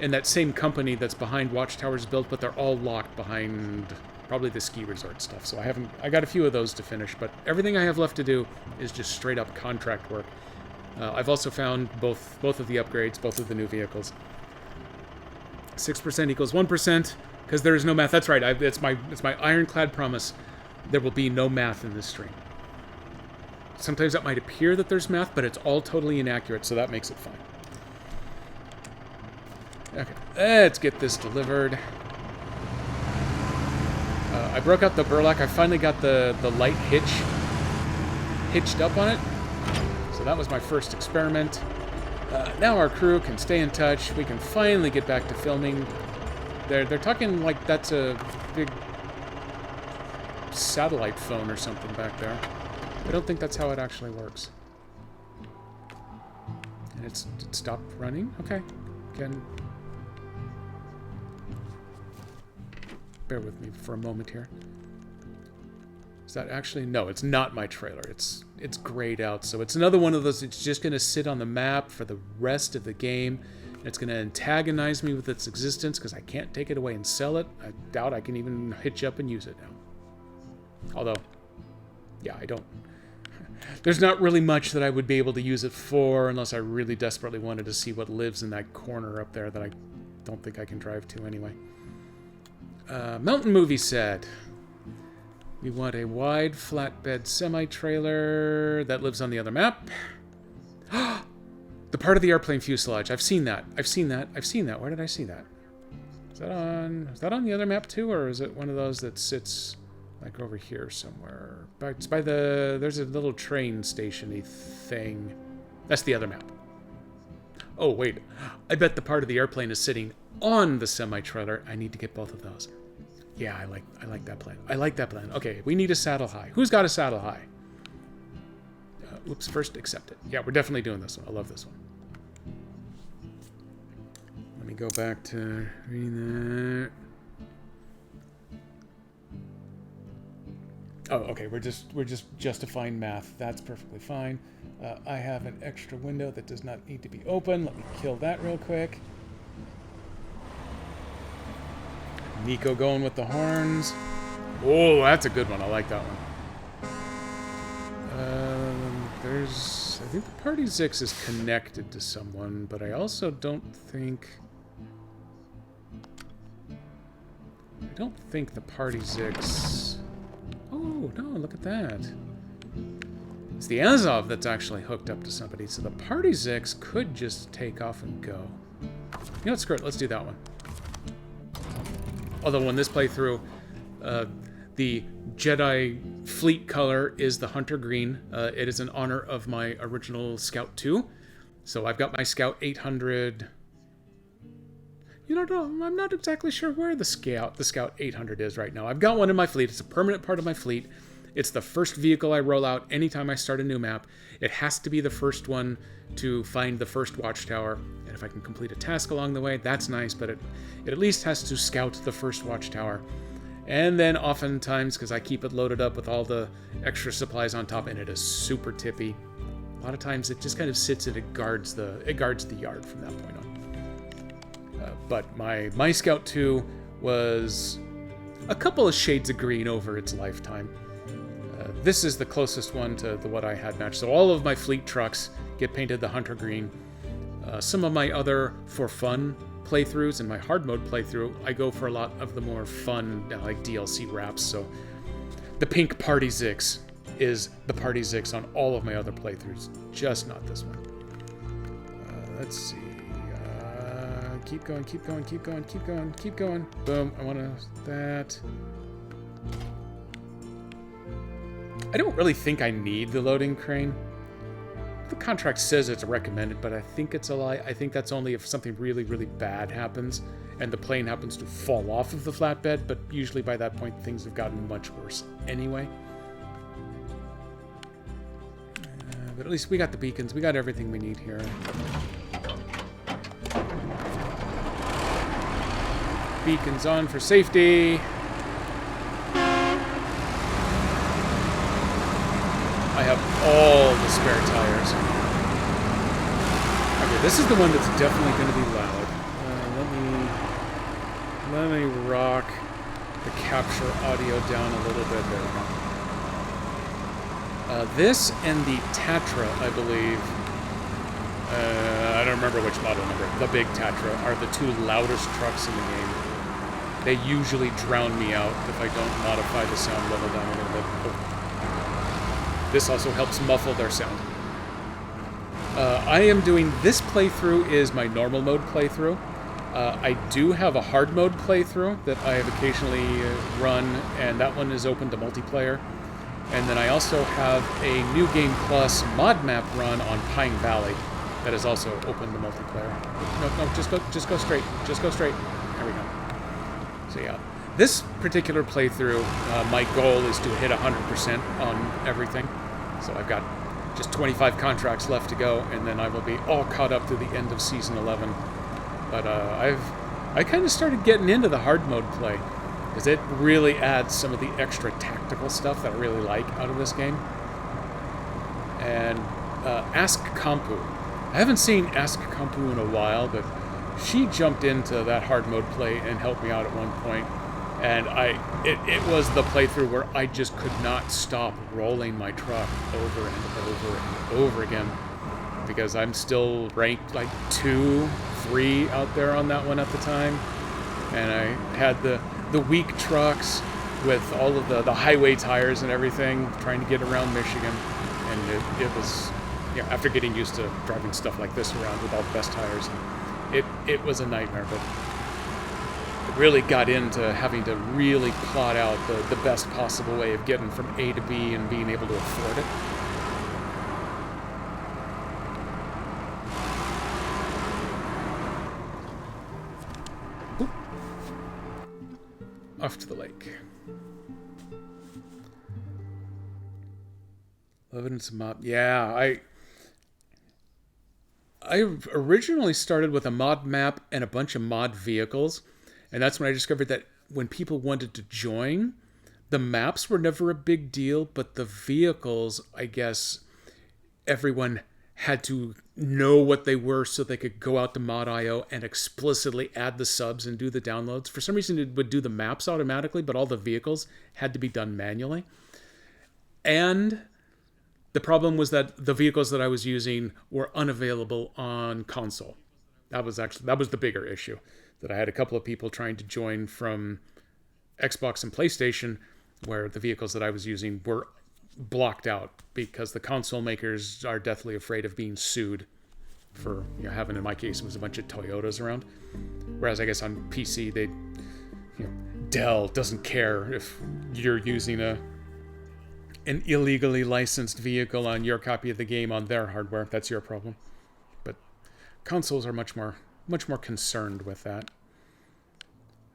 in that same company that's behind Watchtowers built, but they're all locked behind probably the ski resort stuff. So I got a few of those to finish, but everything I have left to do is just straight up contract work. I've also found both of the upgrades, both of the new vehicles. 6% equals 1%. Because there is no math. That's right. It's my ironclad promise. There will be no math in this stream. Sometimes it might appear that there's math, but it's all totally inaccurate, so that makes it fine. Okay, let's get this delivered. I broke out the burlap. I finally got the light hitched up on it. So that was my first experiment. Now our crew can stay in touch. We can finally get back to filming. They're talking like that's a big satellite phone or something back there. I don't think that's how it actually works. And it stopped running? Okay. Bear with me for a moment here. Is that actually... No, it's not my trailer. It's grayed out, so it's another one of those. It's just going to sit on the map for the rest of the game. And it's going to antagonize me with its existence because I can't take it away and sell it. I doubt I can even hitch up and use it now. Although, yeah, I don't... There's not really much that I would be able to use it for unless I really desperately wanted to see what lives in that corner up there that I don't think I can drive to anyway. Mountain Movie said, we want a wide flatbed semi-trailer that lives on the other map. The part of the airplane fuselage. I've seen that. Where did I see that? Is that on the other map too, or is it one of those that sits like over here somewhere? It's by there's a little train station-y thing. That's the other map. Oh, wait. I bet the part of the airplane is sitting on the semi-trailer. I need to get both of those. Yeah, I like that plan. I like that plan. Okay, we need a saddle high. Who's got a saddle high? Oops, first accept it. Yeah, we're definitely doing this one. I love this one. Let me go back to reading that. Oh, okay, we're just justifying math. That's perfectly fine. I have an extra window that does not need to be open. Let me kill that real quick. Nico going with the horns. Oh, that's a good one. I like that one. I think the Party Zix is connected to someone, but I also don't think the Party Zix... Oh, no, look at that. It's the Azov that's actually hooked up to somebody, so the Party Zix could just take off and go. You know what, screw it, let's do that one. Although on this playthrough, the Jedi fleet color is the Hunter Green. It is in honor of my original Scout 2. So I've got my Scout 800... You know, I'm not exactly sure where the Scout 800 is right now. I've got one in my fleet. It's a permanent part of my fleet. It's the first vehicle I roll out anytime I start a new map. It has to be the first one to find the first watchtower. And if I can complete a task along the way, that's nice, but it at least has to scout the first watchtower. And then oftentimes, because I keep it loaded up with all the extra supplies on top, and it is super tippy, a lot of times it just kind of sits and it guards the yard from that point on. But my Scout 2 was a couple of shades of green over its lifetime. This is the closest one to what I had matched. So all of my fleet trucks get painted the Hunter Green. Some of my other for fun playthroughs and my hard mode playthrough, I go for a lot of the more fun like DLC wraps. So the pink Party Zix is the Party Zix on all of my other playthroughs, just not this one. Let's see. Keep going. Boom. I want that. I don't really think I need the loading crane. The contract says it's recommended, but I think it's a lie. I think that's only if something really, really bad happens and the plane happens to fall off of the flatbed, but usually by that point things have gotten much worse anyway. But at least we got the beacons. We got everything we need here. Beacons on for safety. I have all the spare tires. Okay, this is the one that's definitely going to be loud. Let me rock the capture audio down a little bit. There we go. This and the Tatra, I believe. I don't remember which model number. The big Tatra are the two loudest trucks in the game. they usually drown me out if I don't modify the sound level down a little bit. Oh. This also helps muffle their sound. I am doing this playthrough is my normal mode playthrough. I do have a hard mode playthrough that I have occasionally run, and that one is open to multiplayer. And then I also have a New Game Plus mod map run on Pine Valley that is also open to multiplayer. No, just go straight. Just go straight. There we go. So yeah, this particular playthrough, my goal is to hit 100% on everything. So I've got just 25 contracts left to go, and then I will be all caught up to the end of Season 11. But I kind of started getting into the hard mode play, because it really adds some of the extra tactical stuff that I really like out of this game. And Ask Kampu. I haven't seen Ask Kampu in a while, but she jumped into that hard mode play and helped me out at one point. And it was the playthrough where I just could not stop rolling my truck over and over and over again, because I'm still ranked like 2, 3 out there on that one at the time. And I had the weak trucks with all of the highway tires and everything, trying to get around Michigan. And it was, after getting used to driving stuff like this around with all the best tires, it was a nightmare. But it really got into having to really plot out the best possible way of getting from A to B and being able to afford it. Oop. Off to the lake. Evidence mob. Yeah, I originally started with a mod map and a bunch of mod vehicles, and that's when I discovered that when people wanted to join, the maps were never a big deal, but the vehicles, I guess, everyone had to know what they were so they could go out to Mod.io and explicitly add the subs and do the downloads. For some reason, it would do the maps automatically, but all the vehicles had to be done manually. And the problem was that the vehicles that I was using were unavailable on console. That was the bigger issue, that I had a couple of people trying to join from Xbox and PlayStation, where the vehicles that I was using were blocked out because the console makers are deathly afraid of being sued for having, in my case, it was a bunch of Toyotas around. Whereas I guess on PC, Dell doesn't care if you're using an illegally licensed vehicle on your copy of the game on their hardware. That's your problem. But consoles are much more concerned with that.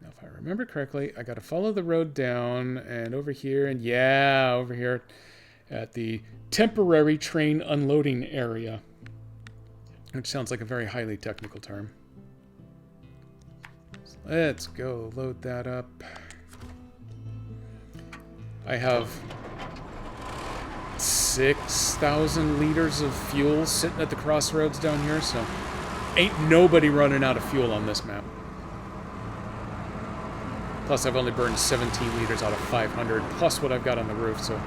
Now, if I remember correctly, I got to follow the road down and over here, and over here at the temporary train unloading area, which sounds like a very highly technical term. So let's go load that up. I have 6,000 liters of fuel sitting at the crossroads down here, so ain't nobody running out of fuel on this map. Plus, I've only burned 17 liters out of 500, plus what I've got on the roof, so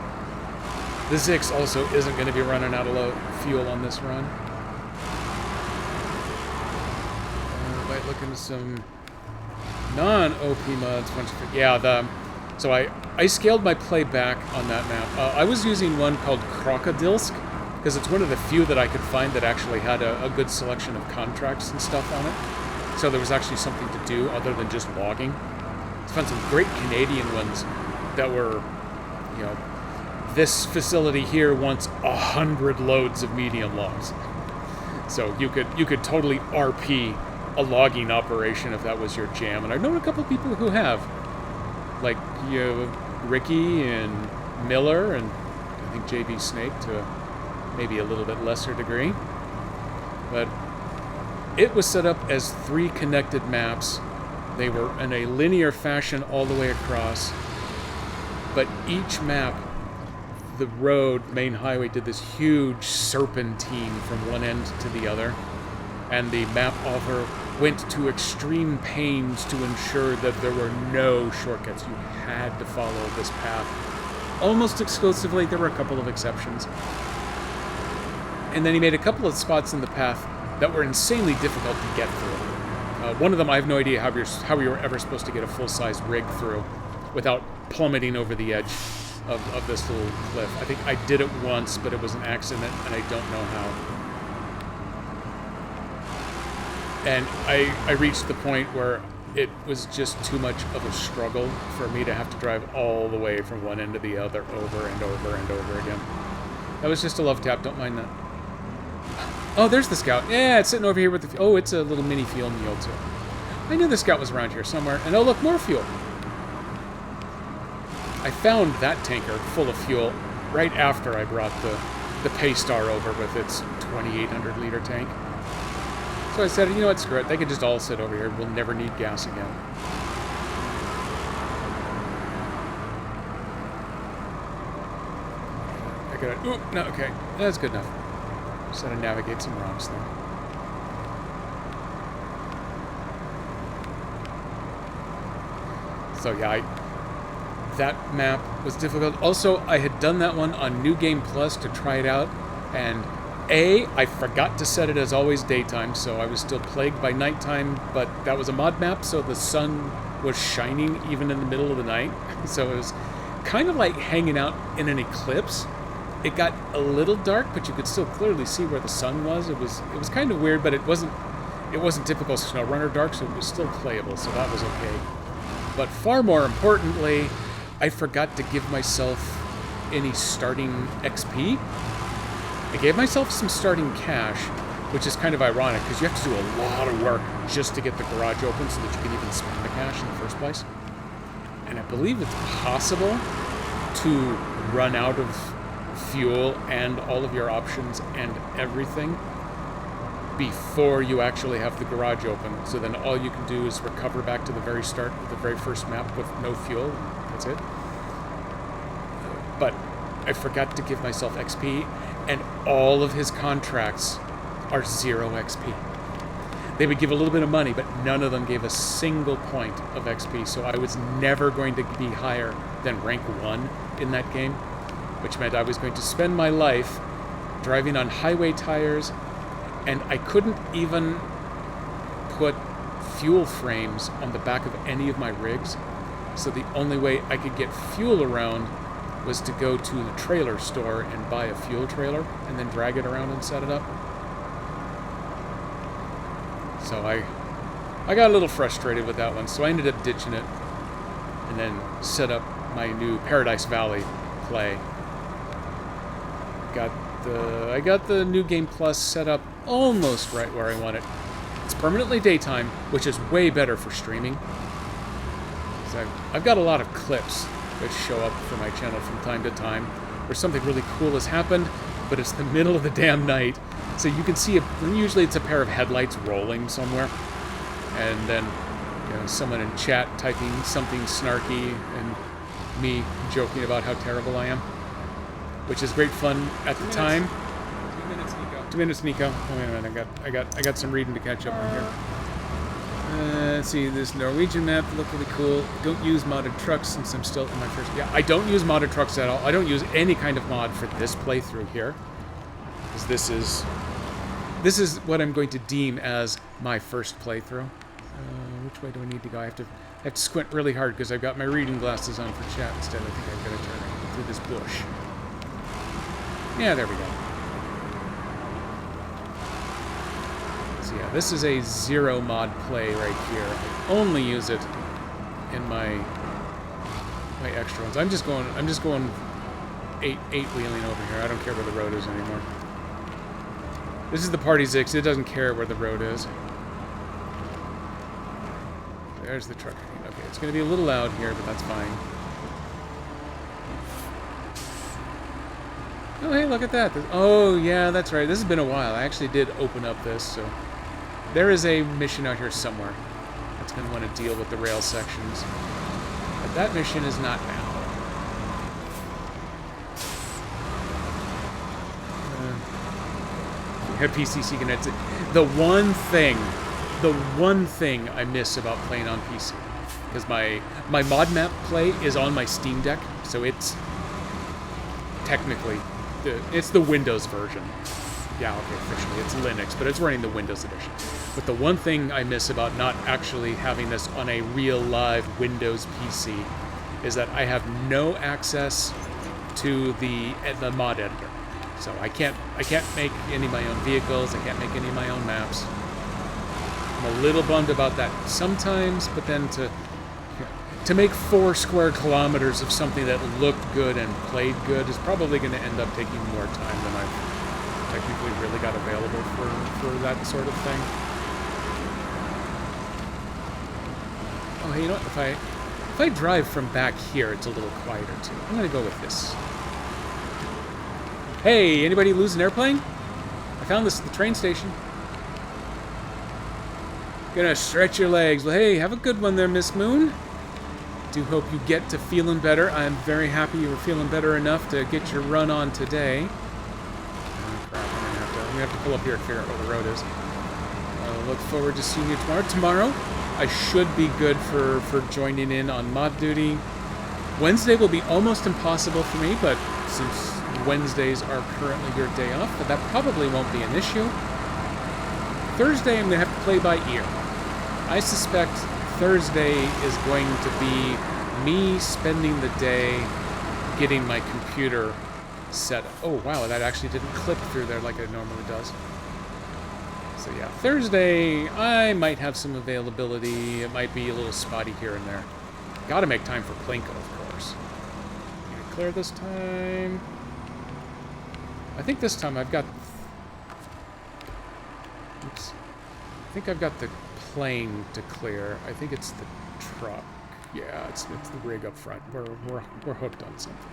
the Zix also isn't going to be running out of fuel on this run. Might look into some non-OP mods. So I scaled my play back on that map. I was using one called Krokodilsk, because it's one of the few that I could find that actually had a good selection of contracts and stuff on it. So there was actually something to do other than just logging. I found some great Canadian ones that were, this facility here wants 100 loads of medium logs. So you could totally RP a logging operation if that was your jam. And I've known a couple people who have, like Ricky and Miller, and I think JB Snake to maybe a little bit lesser degree. But it was set up as 3 connected maps. They were in a linear fashion all the way across, but each map, the road, main highway, did this huge serpentine from one end to the other, and the map author went to extreme pains to ensure that there were no shortcuts. You had to follow this path almost exclusively. There were a couple of exceptions. And then he made a couple of spots in the path that were insanely difficult to get through. One of them, I have no idea how you're ever supposed to get a full-size rig through without plummeting over the edge of this little cliff. I think I did it once, but it was an accident, and I don't know how. And I reached the point where it was just too much of a struggle for me to have to drive all the way from one end to the other over and over and over again. That was just a love tap, don't mind that. Oh, there's the scout. Yeah, it's sitting over here with the... Oh, it's a little mini fuel mule, too. I knew the scout was around here somewhere. And oh, look, more fuel. I found that tanker full of fuel right after I brought the Paystar over with its 2,800-liter tank. So I said, you know what, screw it. They can just all sit over here. We'll never need gas again. I gotta... Ooh, no, okay. That's good enough. Just gotta navigate some rocks there. So yeah, that map was difficult. Also, I had done that one on New Game Plus to try it out, and I forgot to set it as always daytime, so I was still plagued by nighttime, but that was a mod map, so the sun was shining even in the middle of the night. So it was kind of like hanging out in an eclipse. It got a little dark, but you could still clearly see where the sun was. It was kind of weird, but it wasn't typical SnowRunner dark, so it was still playable, so that was okay. But far more importantly, I forgot to give myself any starting XP. I gave myself some starting cash, which is kind of ironic, because you have to do a lot of work just to get the garage open so that you can even spend the cash in the first place. And I believe it's possible to run out of fuel and all of your options and everything before you actually have the garage open. So then all you can do is recover back to the very start of the very first map with no fuel. That's it. But I forgot to give myself XP, and all of his contracts are 0 XP. They would give a little bit of money, but none of them gave a single point of XP, so I was never going to be higher than rank 1 in that game, which meant I was going to spend my life driving on highway tires, and I couldn't even put fuel frames on the back of any of my rigs, so the only way I could get fuel around was to go to the trailer store and buy a fuel trailer and then drag it around and set it up. So I got a little frustrated with that one, so I ended up ditching it and then set up my new Paradise Valley play. I got the New Game Plus set up almost right where I want it. It's permanently daytime, which is way better for streaming. So I've got a lot of clips that show up for my channel from time to time where something really cool has happened, but it's the middle of the damn night. So you can see, usually it's a pair of headlights rolling somewhere, and then someone in chat typing something snarky and me joking about how terrible I am, which is great fun at the time. 2 minutes, Nico. 2 minutes, Nico. Oh, wait a minute, I got some reading to catch up on here. Let's see, this Norwegian map looked really cool. Don't use modded trucks since I'm still in my first... Yeah, I don't use modded trucks at all. I don't use any kind of mod for this playthrough here, because this is what I'm going to deem as my first playthrough. Which way do I need to go? I have to squint really hard because I've got my reading glasses on for chat instead. I think I've got to turn through this bush. Yeah, there we go. So yeah, this is a 0 mod play right here. I only use it in my extra ones. I'm just going eight wheeling over here. I don't care where the road is anymore. This is the Party Zix. It doesn't care where the road is. There's the truck. Okay, it's going to be a little loud here, but that's fine. Oh, hey, look at that. Oh, yeah, that's right. This has been a while. I actually did open up this, so... There is a mission out here somewhere that's going to want to deal with the rail sections. But that mission is not now. PCC connected. The one thing I miss about playing on PC, because my mod map play is on my Steam Deck, so it's technically it's the Windows version. Yeah, okay, officially it's Linux, but it's running the Windows edition. But the one thing I miss about not actually having this on a real live Windows PC is that I have no access to the mod editor. So I can't make any of my own vehicles, I can't make any of my own maps. I'm a little bummed about that sometimes, but then to make 4 square kilometers of something that looked good and played good is probably going to end up taking more time than I've technically really got available for that sort of thing. Oh, hey, you know what? If I drive from back here, it's a little quieter too. I'm going to go with this. Hey, anybody lose an airplane? I found this at the train station. Gonna stretch your legs. Well, hey, have a good one there, Miss Moon. Do hope you get to feeling better. I'm very happy you were feeling better enough to get your run on today. Oh, crap. I'm gonna have to pull up here and figure out where the road is. Look forward to seeing you tomorrow. Tomorrow, I should be good for joining in on mod duty. Wednesday will be almost impossible for me, but since Wednesdays are currently your day off, but that probably won't be an issue. Thursday, I'm going to have to play by ear. I suspect Thursday is going to be me spending the day getting my computer set up. Oh, wow, that actually didn't clip through there like it normally does. So yeah, Thursday, I might have some availability. It might be a little spotty here and there. Gotta make time for Plinko, of course. Gonna clear this time. I think this time I've got... Oops. I think I've got the plane to clear. I think it's the truck. Yeah, it's the rig up front. We're hooked on something.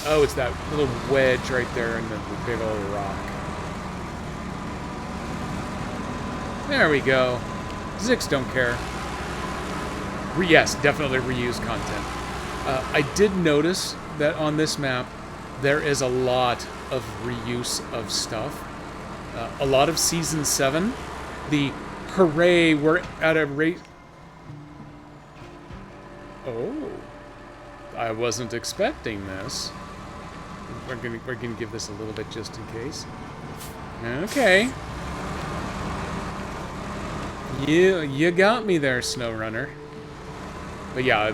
Oh, it's that little wedge right there in the big old rock. There we go. Zix don't care. Yes, definitely reuse content. I did notice that on this map, there is a lot of reuse of stuff. A lot of Season 7. The hooray, we're at a rate... Oh. I wasn't expecting this. We're gonna give this a little bit just in case. Okay. You got me there, SnowRunner. But yeah,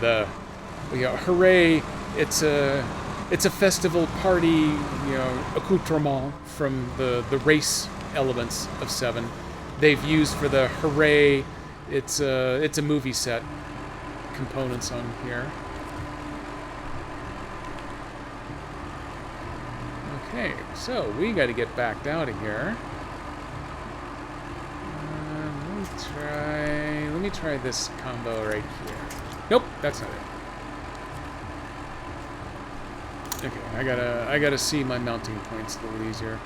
hooray! It's a festival party, you know, accoutrement from the race elements of 7. They've used for the hooray. It's a movie set components on here. Okay, so we got to get backed out of here. Let me try this combo right here. Nope, that's not it. Okay, I gotta see my mounting points a little easier.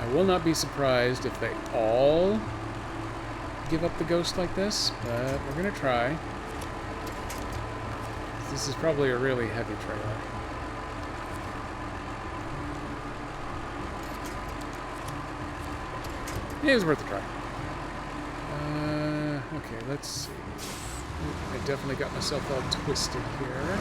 I will not be surprised if they all give up the ghost like this, but we're gonna try. This is probably a really heavy trailer. Yeah, it was worth a try. Okay, let's see. I definitely got myself all twisted here.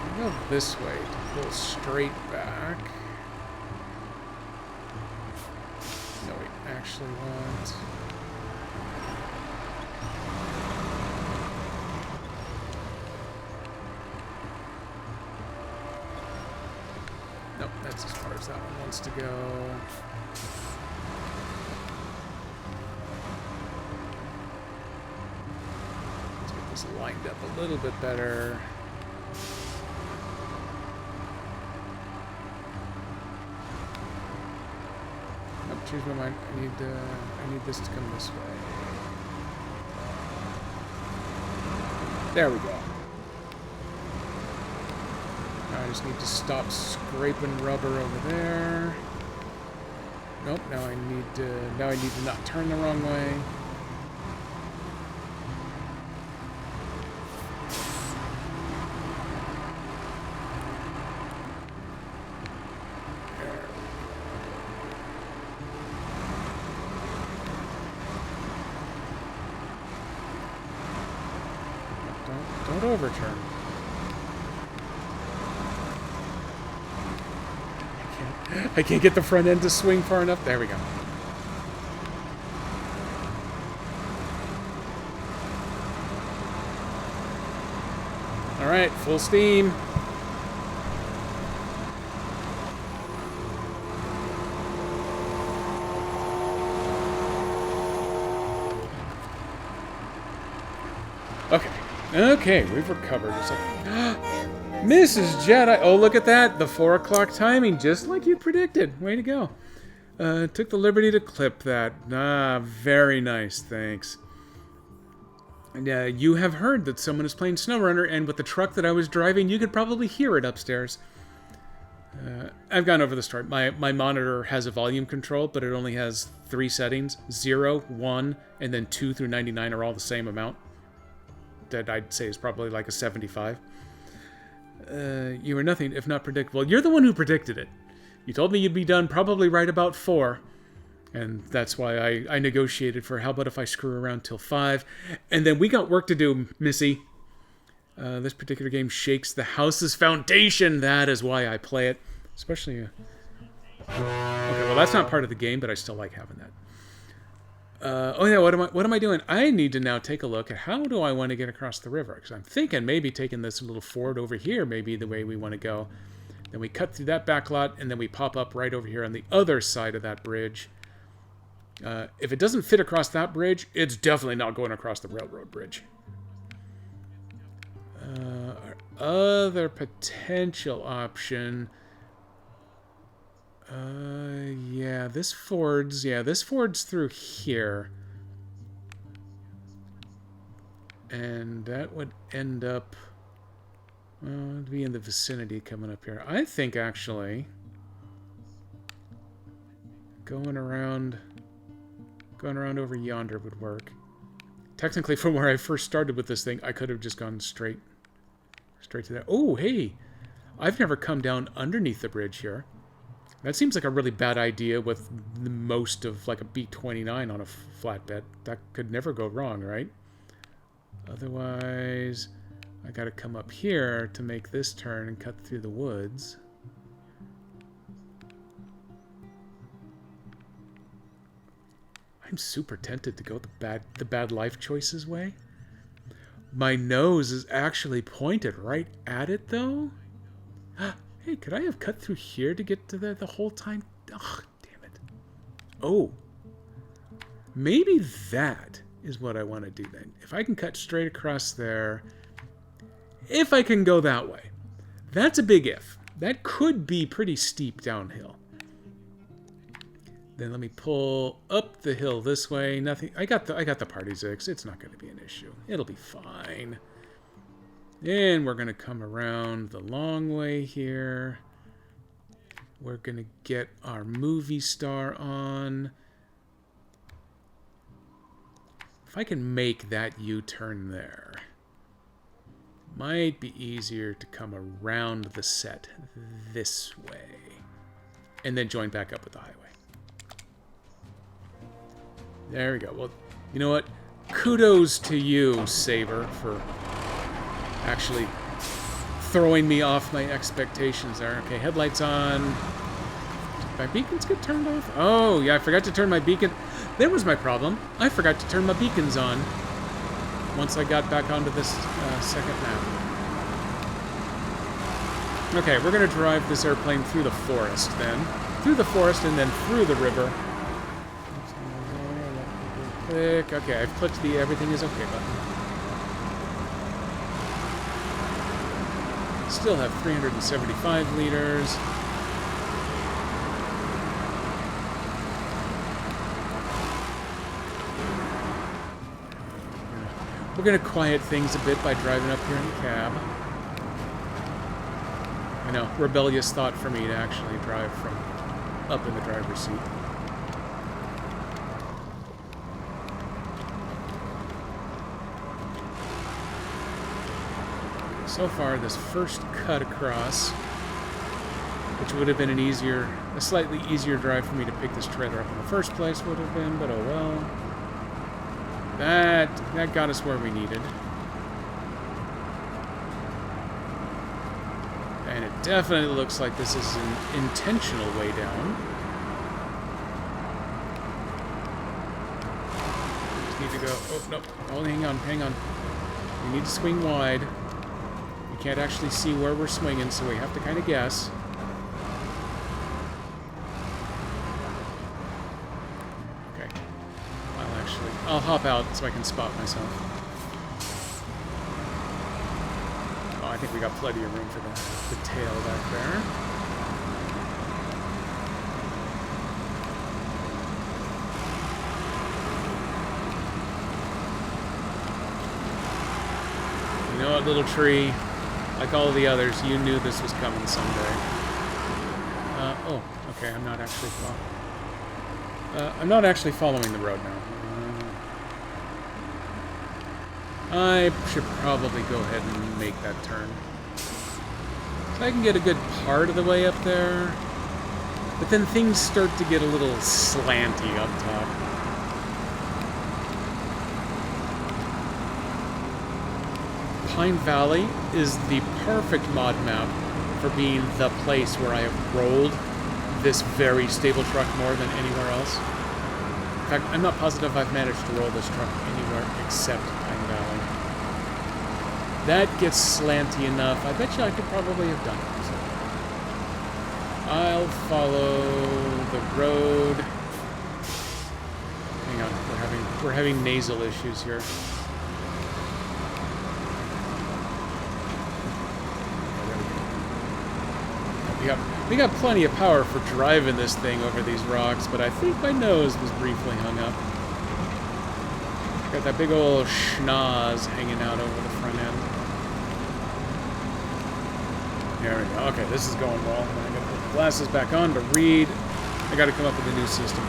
I'll go this way to pull straight back. No, we actually want... Nope, that's as far as that one wants to go. Let's get this lined up a little bit better. Nope, choose my mind. I need this to come this way. There we go. I just need to stop scraping rubber over there. Nope, now I need to not turn the wrong way. Don't overturn. I can't get the front end to swing far enough. There we go. All right, full steam. Okay. Okay, we've recovered. It's like, Mrs. Jedi. Oh, look at that. The 4 o'clock timing, just like you predicted. Way to go. Took the liberty to clip that. Ah, very nice. Thanks. And you have heard that someone is playing SnowRunner, and with the truck that I was driving, you could probably hear it upstairs. I've gone over the story. My monitor has a volume control, but it only has 3 settings. 0, 1, and then 2 through 99 are all the same amount. That I'd say is probably like a 75. You were nothing if not predictable. You're the one who predicted it. You told me you'd be done probably right about 4. And that's why I negotiated for how about if I screw around till 5. And then we got work to do, Missy. This particular game shakes the house's foundation. That is why I play it. Especially... Okay, well that's not part of the game, but I still like having that. Oh yeah, what am I doing? I need to now take a look at how do I want to get across the river. Because I'm thinking maybe taking this little ford over here may be the way we want to go. Then we cut through that back lot, and then we pop up right over here on the other side of that bridge. If it doesn't fit across that bridge, it's definitely not going across the railroad bridge. Our other potential option... yeah, this ford's through here. And that would end up, it'd be in the vicinity coming up here. I think, actually, going around over yonder would work. Technically, from where I first started with this thing, I could have just gone straight to that. Oh, hey! I've never come down underneath the bridge here. That seems like a really bad idea with the most of like a B-29 on a flatbed. That could never go wrong, right? Otherwise, I gotta come up here to make this turn and cut through the woods. I'm super tempted to go the bad life choices way. My nose is actually pointed right at it, though. Hey, could I have cut through here to get to the whole time? Ugh, damn it. Oh. Maybe that is what I want to do then. If I can cut straight across there, if I can go that way. That's a big if. That could be pretty steep downhill. Then let me pull up the hill this way. Nothing. I got the party Zix. It's not going to be an issue. It'll be fine. And we're going to come around the long way here. We're going to get our movie star on. If I can make that U-turn there, might be easier to come around the set this way. And then join back up with the highway. There we go. Well, you know what? Kudos to you, Saber, for actually throwing me off my expectations there. Okay, headlights on. Did my beacons get turned off? Oh, yeah, I forgot to turn my beacon. There was my problem. I forgot to turn my beacons on once I got back onto this second map. Okay, we're going to drive this airplane through the forest then. Through the forest and then through the river. Click. Okay, I've clicked the everything is okay button. Still have 375 liters. We're going to quiet things a bit by driving up here in the cab. I know, rebellious thought for me to actually drive from up in the driver's seat. So far, this first cut across, which would have been a slightly easier drive for me to pick this trailer up in the first place would have been, but oh well. That got us where we needed. And it definitely looks like this is an intentional way down. Just need to go... Oh, no. Oh, hang on, hang on. We need to swing wide. We can't actually see where we're swinging, so we have to kind of guess. Okay. I'll hop out so I can spot myself. Oh, I think we got plenty of room for the tail back there. You know what, little tree? Like all the others, you knew this was coming someday. Oh, okay, I'm not actually following the road now. I should probably go ahead and make that turn. So I can get a good part of the way up there. But then things start to get a little slanty up top. Pine Valley is the perfect mod map for being the place where I have rolled this very stable truck more than anywhere else. In fact, I'm not positive I've managed to roll this truck anywhere except Pine Valley. That gets slanty enough. I bet you I could probably have done it. So I'll follow the road. Hang on, we're having nasal issues here. We got plenty of power for driving this thing over these rocks, but I think my nose was briefly hung up. Got that big old schnoz hanging out over the front end. There we go. Okay, this is going well. I gotta put the glasses back on to read. I gotta come up with a new system.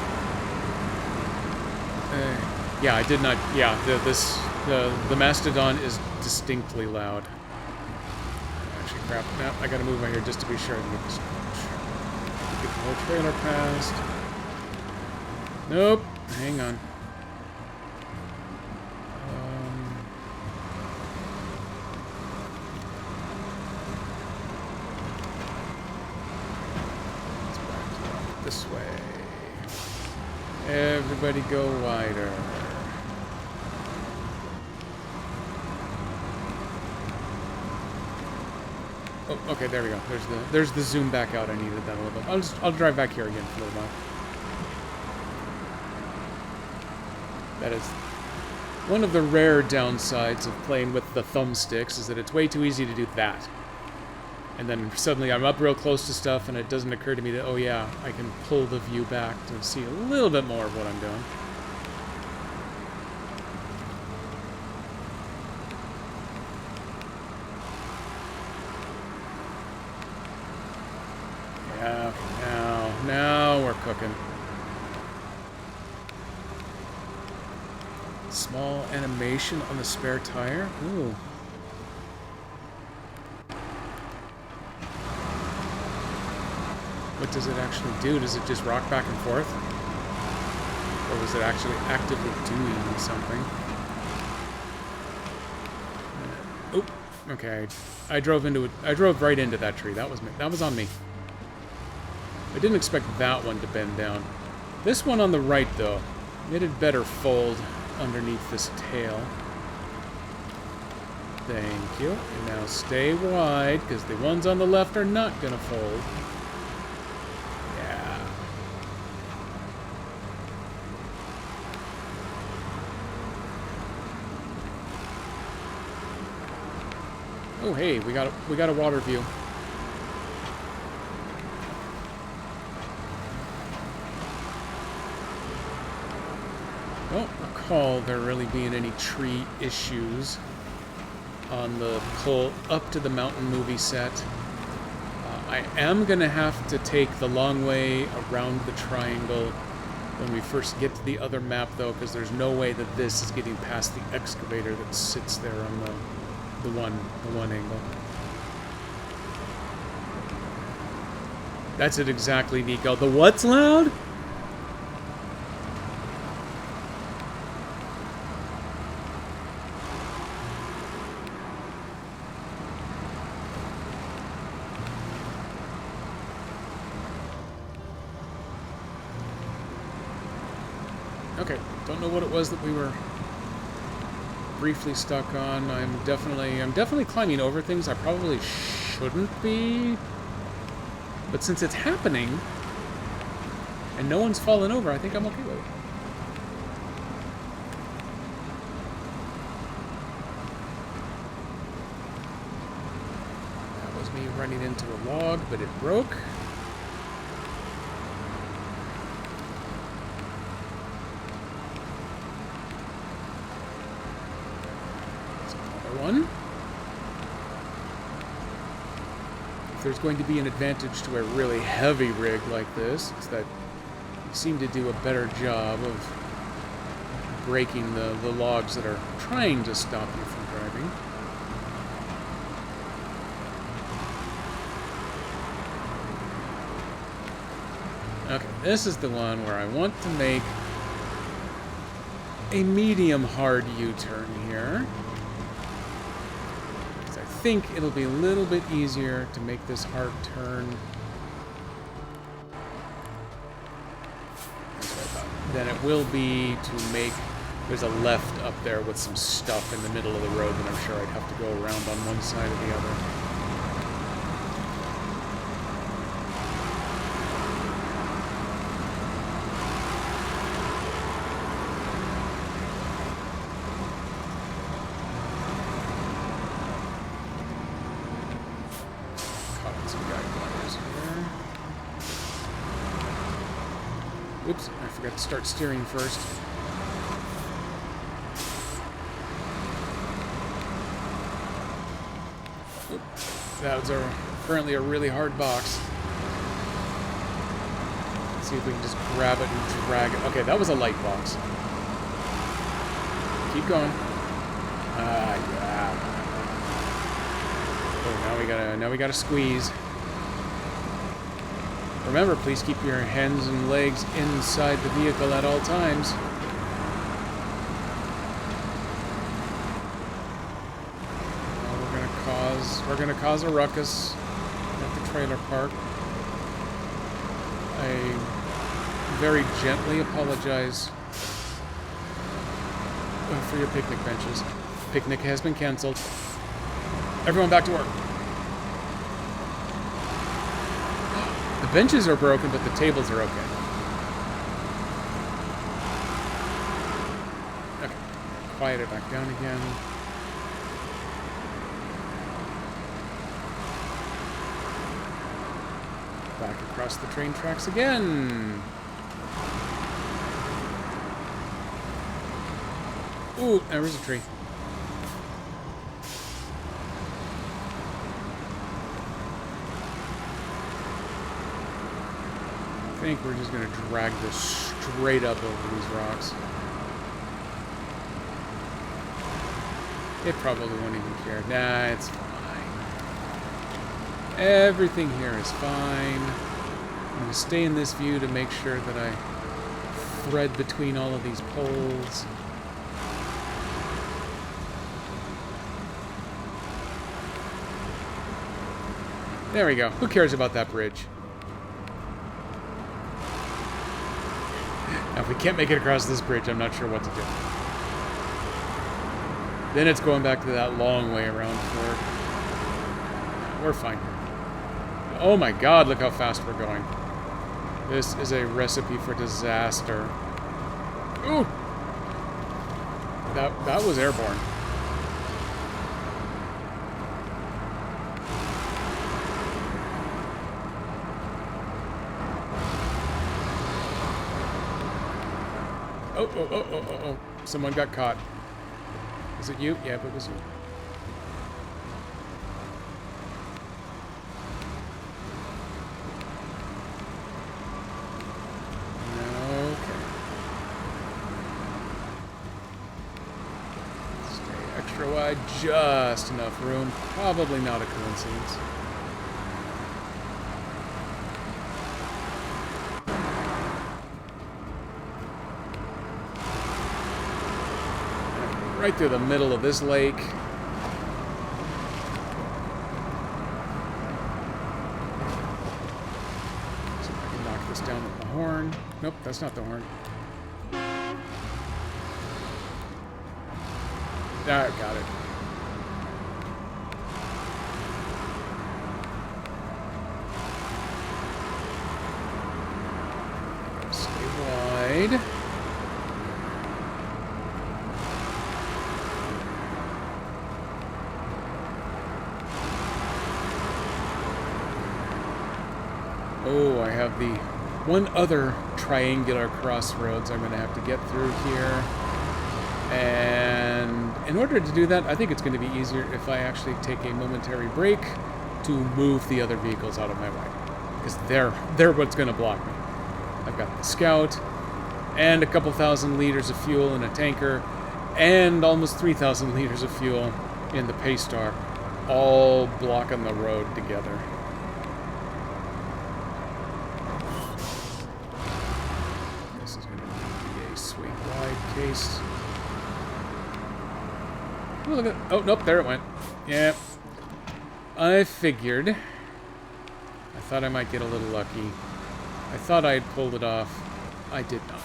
Yeah, I did not... Yeah, the Mastodon is distinctly loud. Actually, crap. No, I gotta move right here just to be sure to get this... Get the whole trailer past. Nope. Hang on. Let's back it up this way. Everybody go wider. Oh, okay, there we go. There's the zoom back out. I needed that a little bit. I'll drive back here again for a little while. That is one of the rare downsides of playing with the thumbsticks, is that it's way too easy to do that. And then suddenly I'm up real close to stuff and it doesn't occur to me that, oh yeah, I can pull the view back to see a little bit more of what I'm doing. Yeah, now we're cooking. Small animation on the spare tire. Ooh. What does it actually do? Does it just rock back and forth? Or was it actually actively doing something? Oop. Okay. I drove into it. I drove right into that tree. That was me. That was on me. I didn't expect that one to bend down. This one on the right, though, it had better fold underneath this tail. Thank you. And now stay wide, because the ones on the left are not going to fold. Yeah. Oh, hey, we got a water view. Don't recall there really being any tree issues on the pull up to the mountain movie set. I am going to have to take the long way around the triangle when we first get to the other map, though, because there's no way that this is getting past the excavator that sits there on the one angle. That's it exactly, Nico. The what's loud? Okay, don't know what it was that we were briefly stuck on. I'm definitely climbing over things I probably shouldn't be. But since it's happening, and no one's fallen over, I think I'm okay with it. That was me running into a log, but it broke. One. If there's going to be an advantage to a really heavy rig like this, it's that you seem to do a better job of breaking the logs that are trying to stop you from driving. Okay, this is the one where I want to make a medium hard U-turn here. I think it'll be a little bit easier to make this hard turn than it will be to make... There's a left up there with some stuff in the middle of the road that I'm sure I'd have to go around on one side or the other. Oops, I forgot to start steering first. Oop, that was apparently a really hard box. Let's see if we can just grab it and drag it. Okay, that was a light box. Keep going. Yeah. Oh, now we gotta squeeze. Remember, please keep your hands and legs inside the vehicle at all times. We're gonna cause a ruckus at the trailer park. I very gently apologize for your picnic benches. Picnic has been canceled. Everyone back to work. The benches are broken, but the tables are okay. Okay. Quiet it back down again. Back across the train tracks again. Ooh, there was a tree. I think we're just going to drag this straight up over these rocks. It probably won't even care. Nah, it's fine. Everything here is fine. I'm going to stay in this view to make sure that I thread between all of these poles. There we go. Who cares about that bridge? Now, if we can't make it across this bridge, I'm not sure what to do. Then it's going back to that long way around for... We're fine. Oh my god, look how fast we're going. This is a recipe for disaster. Ooh! That was airborne. Oh. Someone got caught. Is it you? Yeah, it was you. Okay. Stay extra wide, just enough room. Probably not a coincidence. Right through the middle of this lake. See if I can knock this down with the horn. Nope, that's not the horn. Ah, got it. Stay wide. Oh, I have the one other triangular crossroads I'm going to have to get through here. And in order to do that, I think it's going to be easier if I actually take a momentary break to move the other vehicles out of my way. Because they're what's going to block me. I've got the Scout, and a couple thousand liters of fuel in a tanker, and almost 3,000 liters of fuel in the Paystar, all blocking the road together. This is going to be a sweet wide case. Oh, look at, oh, nope, there it went. Yep. I figured. I thought I might get a little lucky. I thought I had pulled it off. I did not.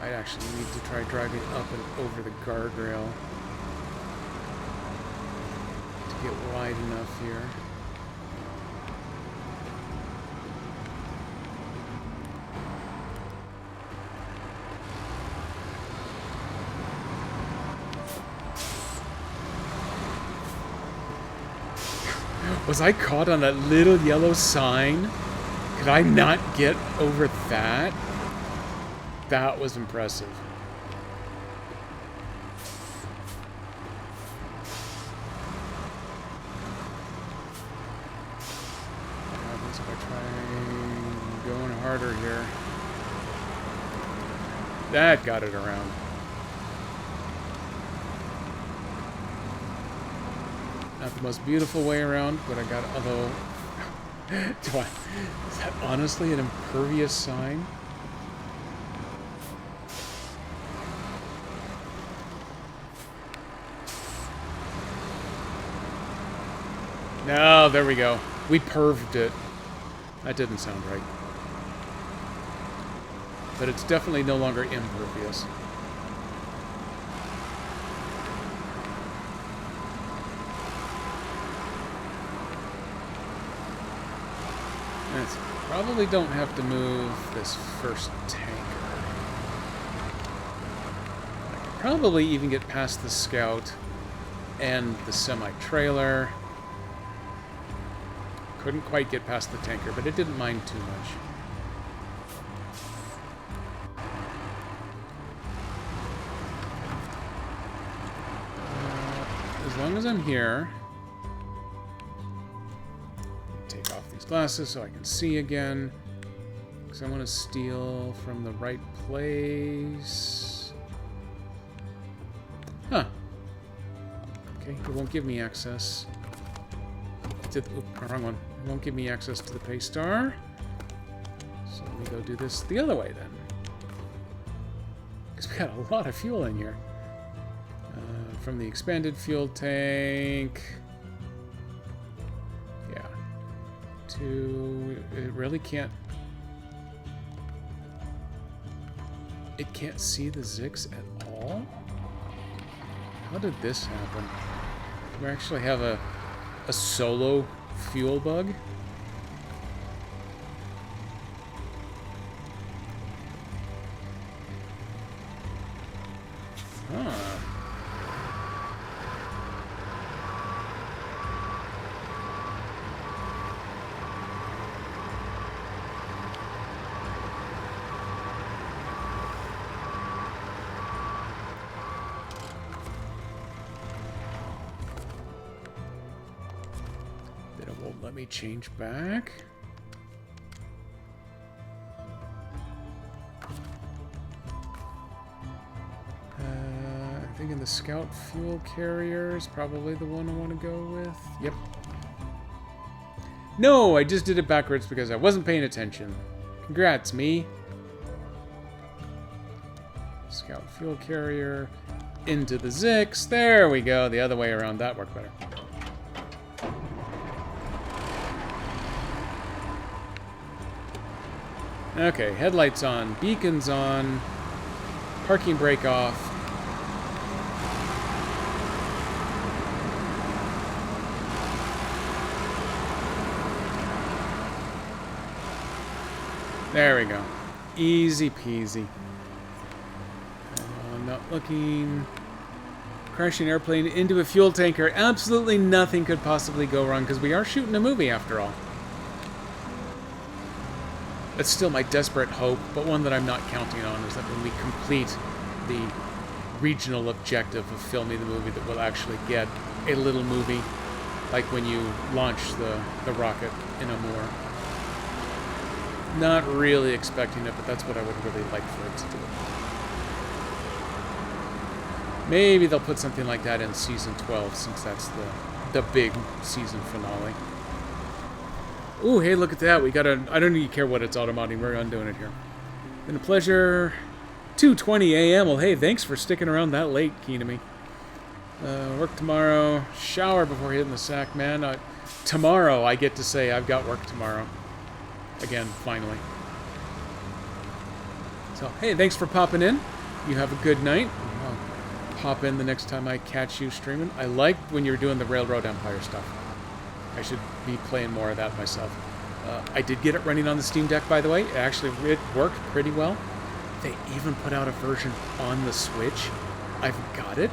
I actually need to try driving up and over the guardrail to get wide enough here. Was I caught on that little yellow sign? Could I not get over that? That was impressive. What happens if I try going harder here? That got it around. Not the most beautiful way around, but I got, although, is that honestly an impervious sign? No, there we go. We perved it. That didn't sound right. But it's definitely no longer impervious. Probably don't have to move this first tanker. I could probably even get past the Scout and the semi-trailer. Couldn't quite get past the tanker, but it didn't mind too much. As long as I'm here... glasses so I can see again, because I want to steal from the right place. Huh. Okay, it won't give me access to the, wrong one. It won't give me access to the Paystar. So let me go do this the other way then. Because we got a lot of fuel in here. From the expanded fuel tank. It really can't... It can't see the Zix at all? How did this happen? Do we actually have a solo fuel bug? Huh. Let me change back. I think in the Scout fuel carrier is probably the one I want to go with. Yep. No, I just did it backwards because I wasn't paying attention. Congrats, me. Scout fuel carrier into the Zix. There we go. The other way around. That worked better. Okay, headlights on, beacons on, parking brake off. There we go. Easy peasy. I'm not looking. Crashing airplane into a fuel tanker. Absolutely nothing could possibly go wrong because we are shooting a movie after all. That's still my desperate hope, but one that I'm not counting on is that when we complete the regional objective of filming the movie, that we'll actually get a little movie like when you launch the rocket in Amur. Not really expecting it, but that's what I would really like for it to do. Maybe they'll put something like that in Season 12, since that's the big season finale. Ooh, hey, look at that. We got a... I don't even care what it's automodding. We're undoing it here. Been a pleasure. 2:20 a.m. Well, hey, thanks for sticking around that late, key to me. Work tomorrow. Shower before hitting the sack, man. Tomorrow, I get to say I've got work tomorrow. Again, finally. So, hey, thanks for popping in. You have a good night. I'll pop in the next time I catch you streaming. I liked when you were doing the Railroad Empire stuff. I should be playing more of that myself. I did get it running on the Steam Deck, by the way. It worked pretty well. They even put out a version on the Switch. I've got it.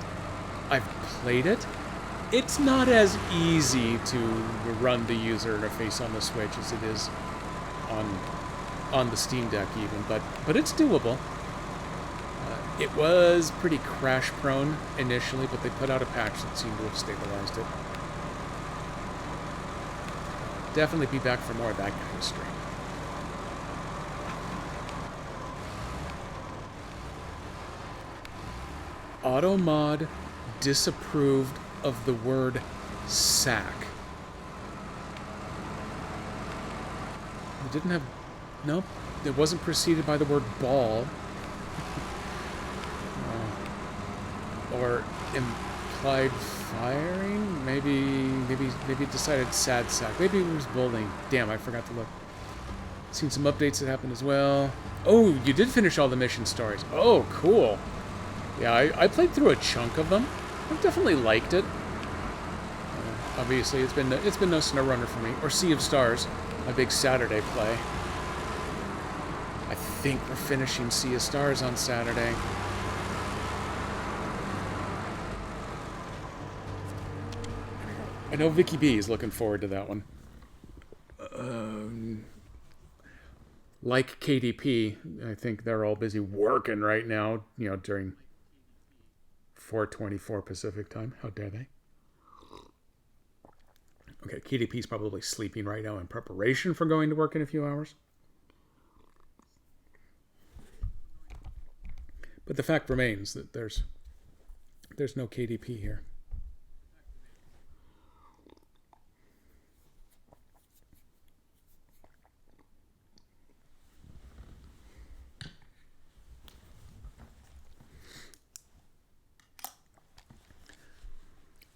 I've played it. It's not as easy to run the user interface on the Switch as it is on the Steam Deck even, but it's doable. It was pretty crash prone initially, but they put out a patch that seemed to have stabilized it. Definitely be back for more of that kind of stream. Automod disapproved of the word sack. It didn't have... Nope. It wasn't preceded by the word ball. Or implied firing? Maybe it decided sad sack. Maybe it was bullying. Damn, I forgot to look. Seen some updates that happened as well. Oh, you did finish all the mission stories. Oh, cool. Yeah, I played through a chunk of them. I've definitely liked it. Obviously, it's been no SnowRunner for me. Or Sea of Stars, my big Saturday play. I think we're finishing Sea of Stars on Saturday. I know Vicky B is looking forward to that one. Like KDP, I think they're all busy working right now, during 4:24 Pacific time. How dare they? Okay, KDP's probably sleeping right now in preparation for going to work in a few hours. But the fact remains that there's no KDP here.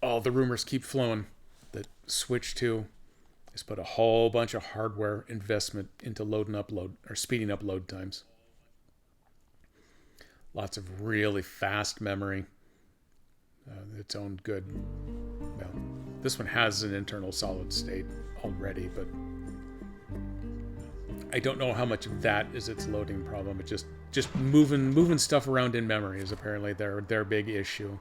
All the rumors keep flowing that Switch 2 has put a whole bunch of hardware investment into speeding up load times. Lots of really fast memory. Its own good. Well, this one has an internal solid state already, but I don't know how much of that is its loading problem. It just moving stuff around in memory is apparently their big issue.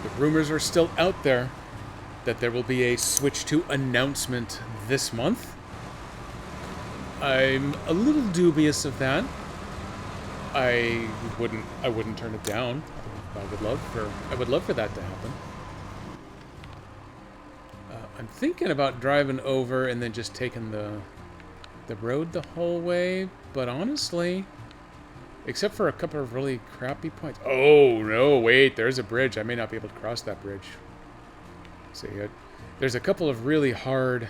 The rumors are still out there that there will be a Switch 2 announcement this month. I'm a little dubious of that. I wouldn't turn it down. I would love for that to happen. I'm thinking about driving over and then just taking the road the whole way, but honestly, except for a couple of really crappy points. Oh, no, wait, there's a bridge. I may not be able to cross that bridge. See, there's a couple of really hard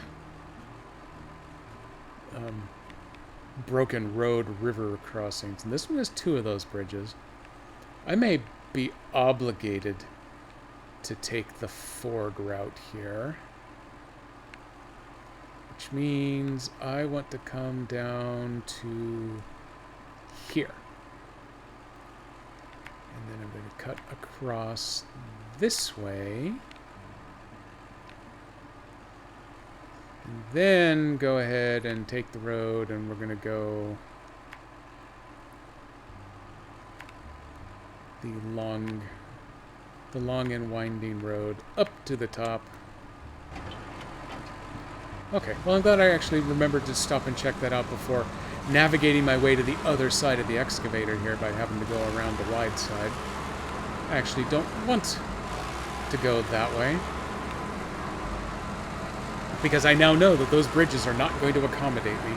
broken road river crossings, and this one has two of those bridges. I may be obligated to take the Ford route here. Which means I want to come down to here. And then I'm going to cut across this way. And then go ahead and take the road, and we're going to go the long and winding road up to the top. Okay, well, I'm glad I actually remembered to stop and check that out before navigating my way to the other side of the excavator here by having to go around the wide side. I actually don't want to go that way, because I now know that those bridges are not going to accommodate me,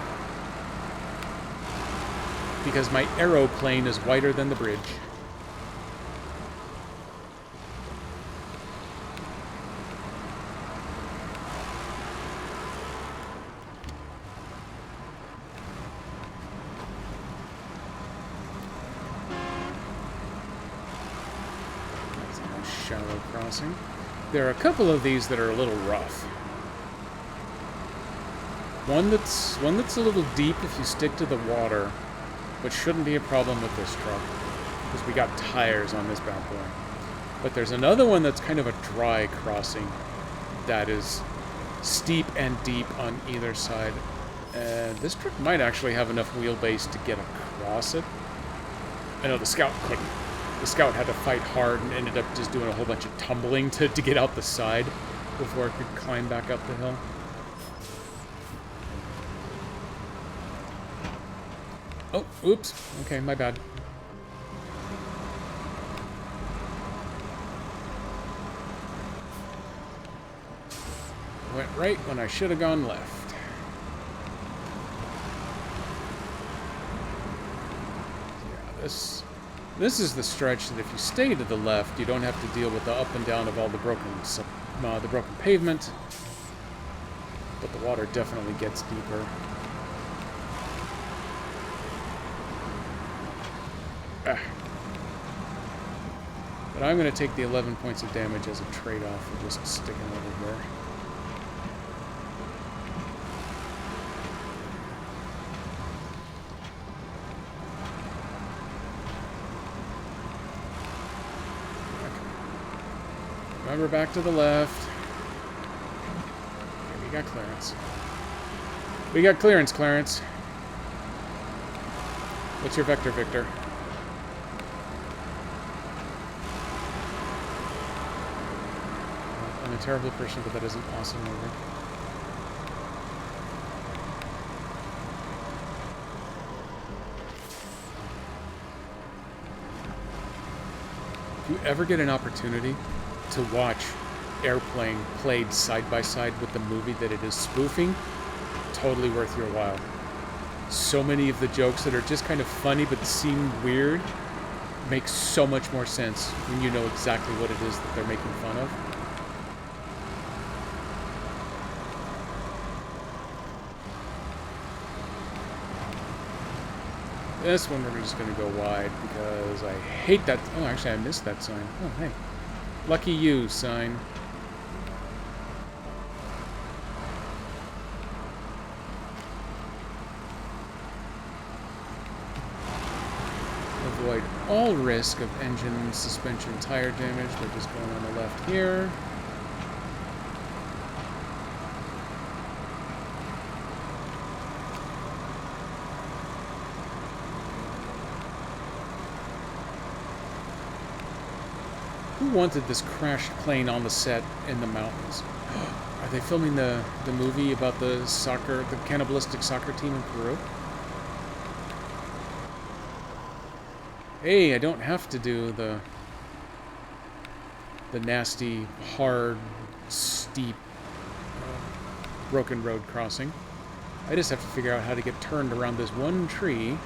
because my aeroplane is wider than the bridge. Shallow crossing. There are a couple of these that are a little rough. One that's a little deep if you stick to the water, which shouldn't be a problem with this truck, because we got tires on this bad boy. But there's another one that's kind of a dry crossing that is steep and deep on either side. This truck might actually have enough wheelbase to get across it. I know the Scout couldn't. The Scout had to fight hard and ended up just doing a whole bunch of tumbling to get out the side before it could climb back up the hill. Oh, oops. Okay, my bad. Went right when I should have gone left. Yeah, this is the stretch that if you stay to the left, you don't have to deal with the up and down of all the broken pavement. But the water definitely gets deeper. But I'm going to take the 11 points of damage as a trade-off for just sticking over here. Remember, back to the left. Okay, we got clearance. We got clearance, Clarence. What's your vector, Victor? I'm a terrible person, but that isn't awesome over. If you ever get an opportunity to watch Airplane played side by side with the movie that it is spoofing, totally worth your while. So many of the jokes that are just kind of funny but seem weird make so much more sense when you know exactly what it is that they're making fun of. This one we're just going to go wide because I hate that. Oh, actually, I missed that sign. Oh, hey. Lucky you, sign. Avoid all risk of engine, suspension, tire damage. We're just going on the left here. Who wanted this crashed plane on the set in the mountains? Are they filming the movie about the cannibalistic soccer team in Peru? Hey, I don't have to do the nasty, hard, steep, broken road crossing. I just have to figure out how to get turned around this one tree.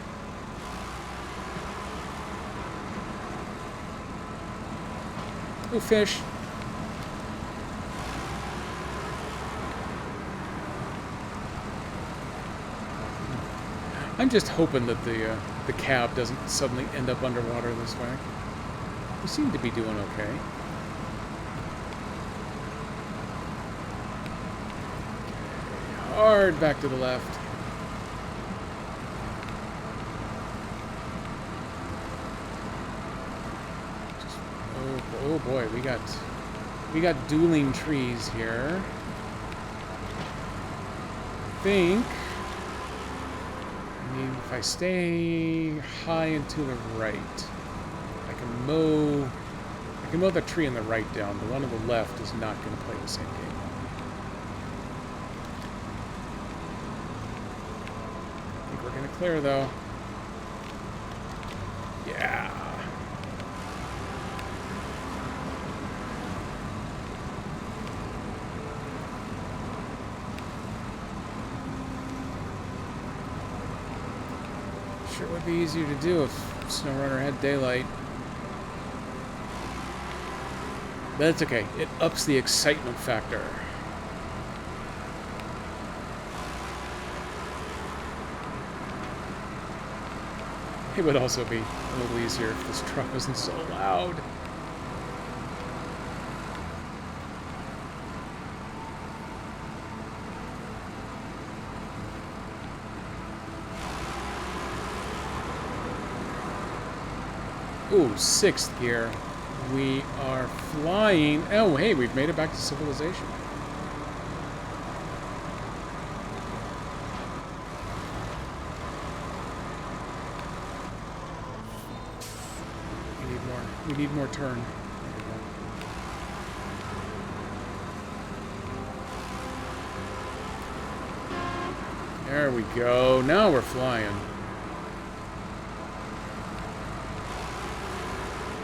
Ooh, fish. I'm just hoping that the cab doesn't suddenly end up underwater this way. We seem to be doing okay. Hard back to the left. Oh boy, we got dueling trees here. I think, I mean, if I stay high and to the right, I can mow the tree on the right down. The one on the left is not going to play the same game. I think we're going to clear though. Yeah. Sure would be easier to do if SnowRunner had daylight. But it's okay. It ups the excitement factor. It would also be a little easier if this truck wasn't so loud. Ooh, 6th gear. We are flying. Oh, hey, we've made it back to civilization. We need more turn. There we go. Now we're flying.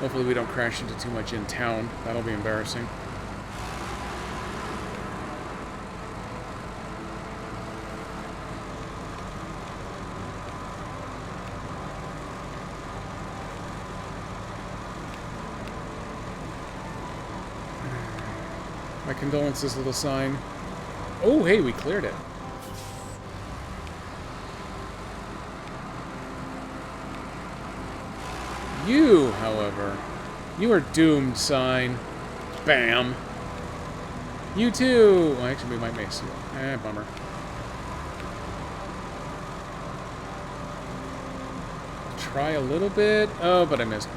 Hopefully we don't crash into too much in town. That'll be embarrassing. My condolences, little sign. Oh, hey, we cleared it. You, however, you are doomed, sign. Bam. You too. Well, actually, we might miss you. Bummer. Try a little bit. Oh, but I missed.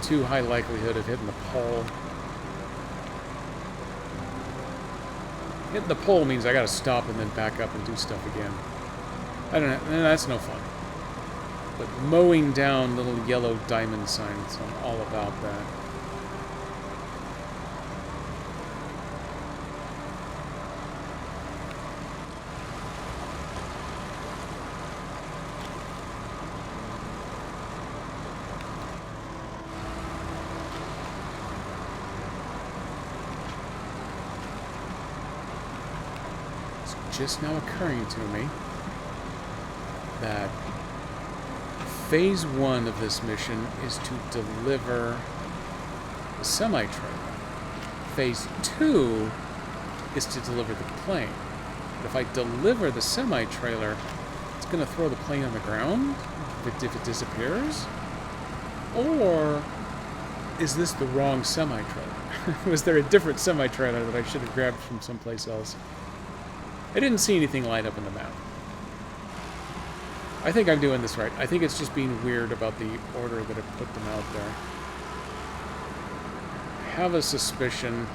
Too high likelihood of hitting the pole. Hitting the pole means I gotta stop and then back up and do stuff again. I don't know. That's no fun. But mowing down little yellow diamond signs, I'm all about that. It's just now occurring to me that Phase 1 of this mission is to deliver the semi-trailer. Phase 2 is to deliver the plane. But if I deliver the semi-trailer, it's going to throw the plane on the ground if it disappears? Or is this the wrong semi-trailer? Was there a different semi-trailer that I should have grabbed from someplace else? I didn't see anything light up in the map. I think I'm doing this right. I think it's just being weird about the order that I put them out there. I have a suspicion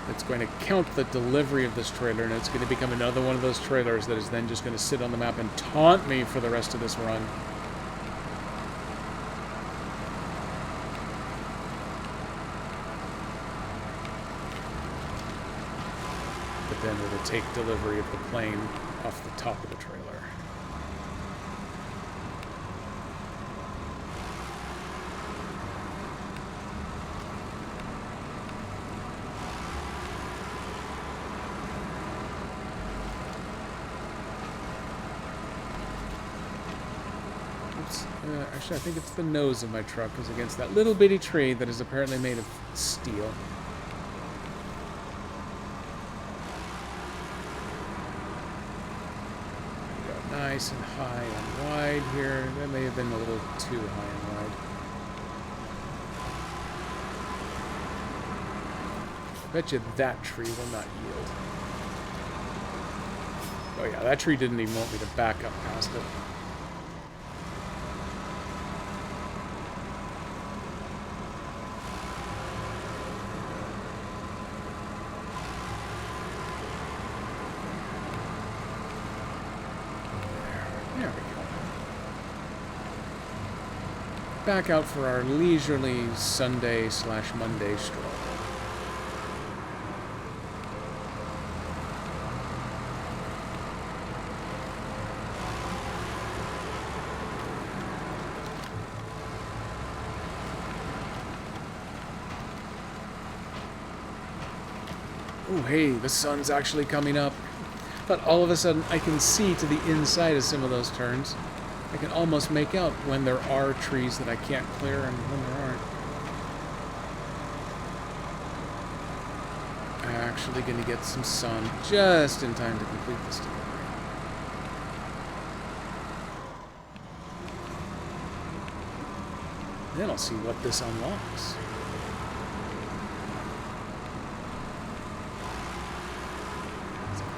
that's going to count the delivery of this trailer, and it's going to become another one of those trailers that is then just going to sit on the map and taunt me for the rest of this run. But then it'll take delivery of the plane off the top of the trailer. Actually, I think it's the nose of my truck is against that little bitty tree that is apparently made of steel. Go nice and high and wide here. That may have been a little too high and wide. Bet you that tree will not yield. Oh yeah, that tree didn't even want me to back up past it. There we go. Back out for our leisurely Sunday/Monday stroll. Oh, hey, the sun's actually coming up. But all of a sudden, I can see to the inside of some of those turns. I can almost make out when there are trees that I can't clear and when there aren't. I'm actually going to get some sun just in time to complete this delivery. Then I'll see what this unlocks.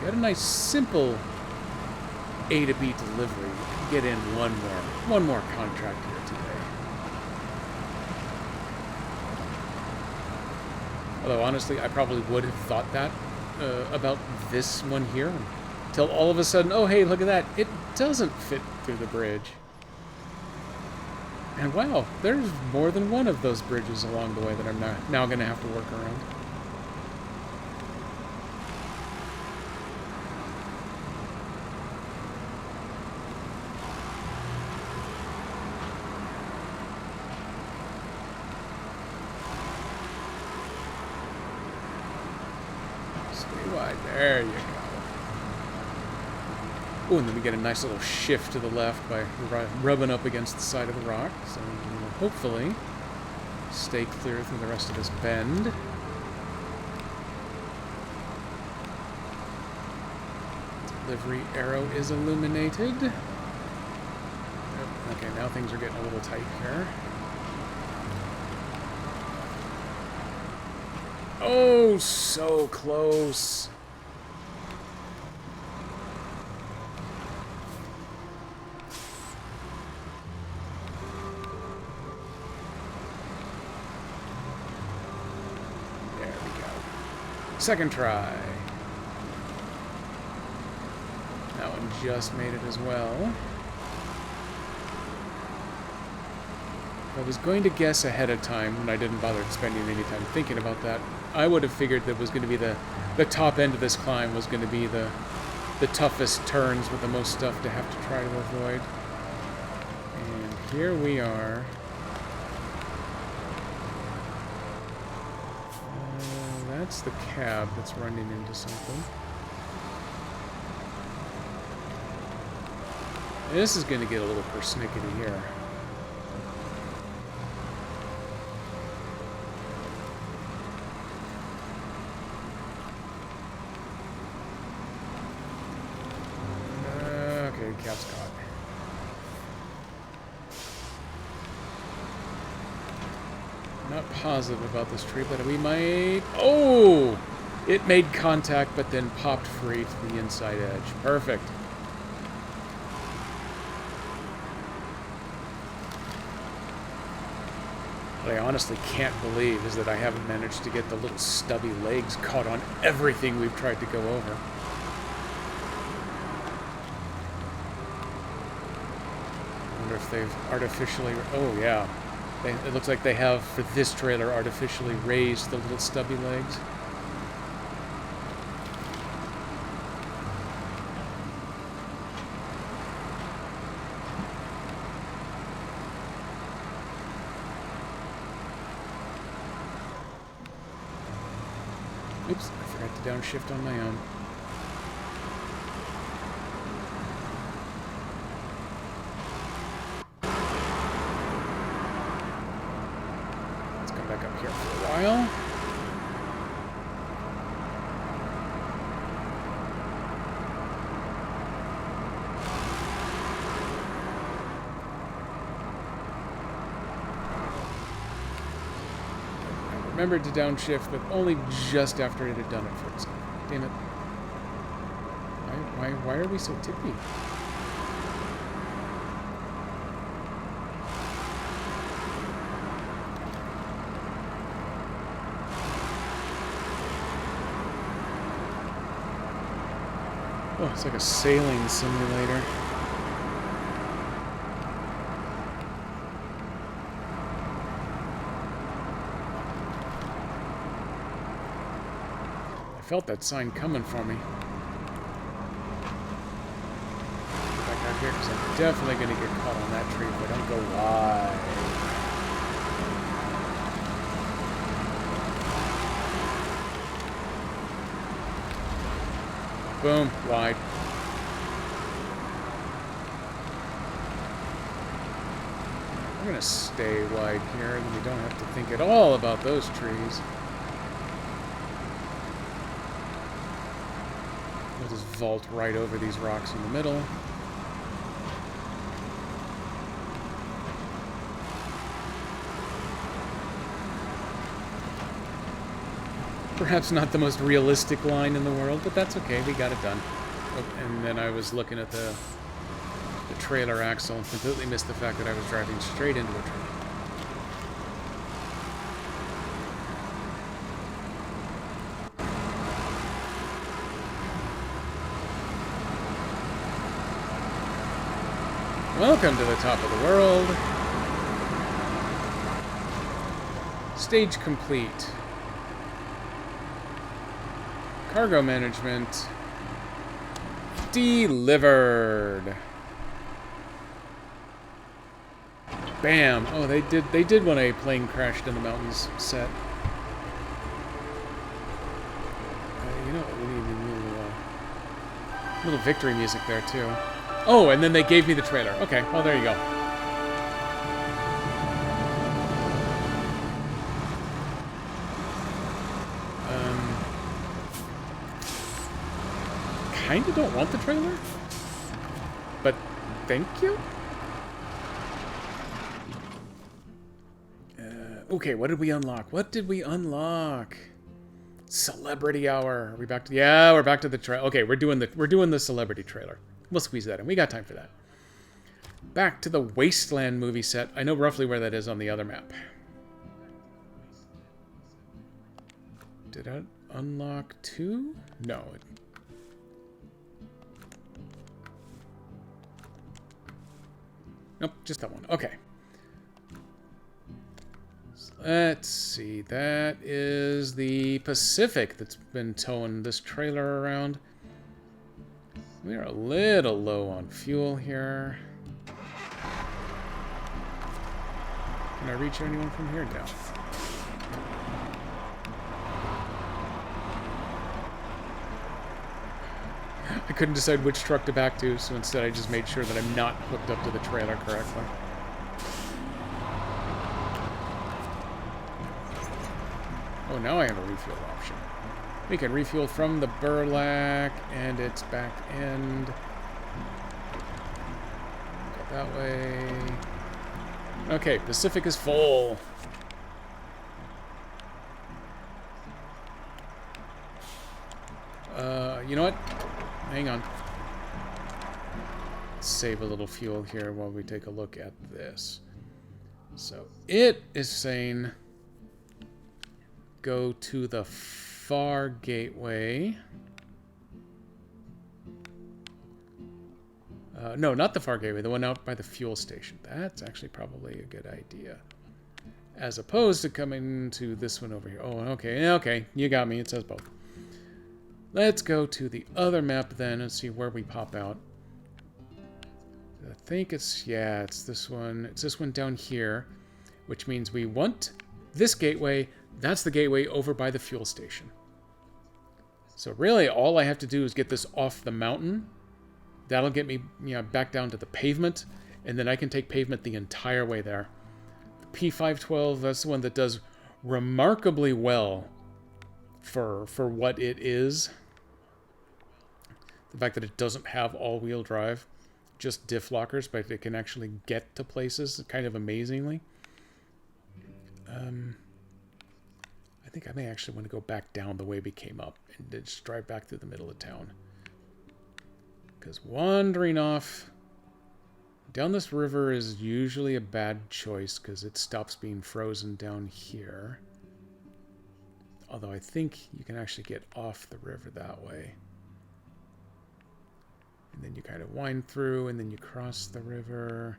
Got a nice, simple A to B delivery. Get in one more contract here today. Although honestly, I probably would have thought that about this one here until all of a sudden, oh hey, look at that! It doesn't fit through the bridge. And wow, there's more than one of those bridges along the way that I'm now going to have to work around. There you go. Oh, and then we get a nice little shift to the left by rubbing up against the side of the rock. So we'll hopefully stay clear through the rest of this bend. Delivery arrow is illuminated. Oh, okay, now things are getting a little tight here. Oh, so close. Second try. That one just made it as well. I was going to guess ahead of time when I didn't bother spending any time thinking about that. I would have figured that was going to be the top end of this climb was going to be the toughest turns with the most stuff to have to try to avoid. And here we are. That's the cab that's running into something. This is going to get a little persnickety here. Okay, cab's caught. Not positive about this tree, but we might... Oh! It made contact, but then popped free to the inside edge. Perfect. What I honestly can't believe is that I haven't managed to get the little stubby legs caught on everything we've tried to go over. I wonder if they've artificially... Oh, yeah. It looks like they have, for this trailer, artificially raised the little stubby legs. Oops, I forgot to downshift on my own. Back up here for a while. remembered to downshift, but only just after it had done it for itself. Damn it. Why are we so tippy? Oh, it's like a sailing simulator. I felt that sign coming for me. Get back out here because I'm definitely going to get caught on that tree if I don't go wide. Boom, wide. We're going to stay wide here, and we don't have to think at all about those trees. We'll just vault right over these rocks in the middle. Perhaps not the most realistic line in the world, but that's okay. We got it done. Oh, and then I was looking at the trailer axle and completely missed the fact that I was driving straight into a tree. Welcome to the top of the world. Stage complete. Cargo management delivered. Bam! Oh, they did when a plane crashed in the mountains set. You know what? We need a little victory music there too. Oh, and then they gave me the trailer. Okay, well there you go. Kinda don't want the trailer, but thank you. Okay, what did we unlock? What did we unlock? Celebrity hour. Are we back to? Yeah, we're back to the trailer. Okay, we're doing the celebrity trailer. We'll squeeze that in. We got time for that. Back to the Wasteland movie set. I know roughly where that is on the other map. Did I unlock 2? No. Nope, just that one. Okay. So let's see. That is the Pacific that's been towing this trailer around. We are a little low on fuel here. Can I reach anyone from here? No. I couldn't decide which truck to back to, so instead I just made sure that I'm not hooked up to the trailer correctly. Oh, now I have a refuel option. We can refuel from the Burlack and its back end. Go that way. Okay, Pacific is full. You know what? Hang on. Let's save a little fuel here while we take a look at this. So it is saying go to the far gateway. No, not the far gateway, the one out by the fuel station. That's actually probably a good idea. As opposed to coming to this one over here. Oh, okay, okay, you got me. It says both. Let's go to the other map then and see where we pop out. I think it's, yeah, it's this one. It's this one down here, which means we want this gateway. That's the gateway over by the fuel station. So really, all I have to do is get this off the mountain. That'll get me, back down to the pavement, and then I can take pavement the entire way there. The P512, that's the one that does remarkably well for what it is. The fact that it doesn't have all-wheel drive, just diff lockers, but it can actually get to places kind of amazingly. think I may actually want to go back down the way we came up and just drive back through the middle of town. Because wandering off down this river is usually a bad choice because it stops being frozen down here. Although I think you can actually get off the river that way. And then you kind of wind through and then you cross the river.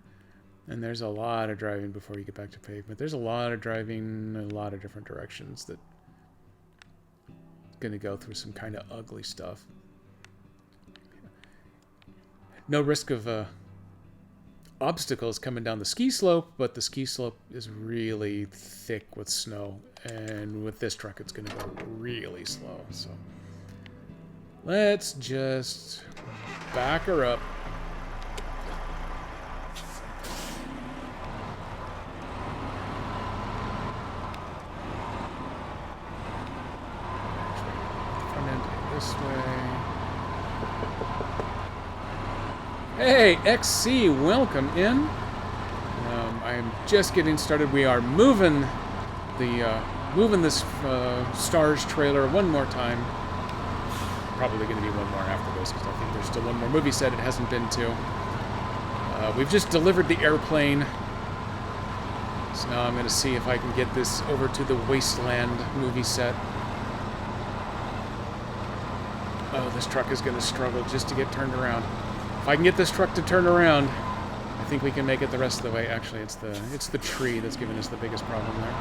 And there's a lot of driving before you get back to pavement. There's a lot of driving in a lot of different directions that going to go through some kind of ugly stuff. No risk of obstacles coming down the ski slope, but the ski slope is really thick with snow. And with this truck, it's going to go really slow. So let's just back her up. Front end this way. Hey, XC, welcome in. I'm just getting started. We are moving this Stars trailer one more time. Probably going to be one more after this because I think there's still one more movie set it hasn't been to. We've just delivered the airplane. So now I'm going to see if I can get this over to the Wasteland movie set. Oh, this truck is going to struggle just to get turned around. If I can get this truck to turn around, I think we can make it the rest of the way. Actually, it's the tree that's giving us the biggest problem there.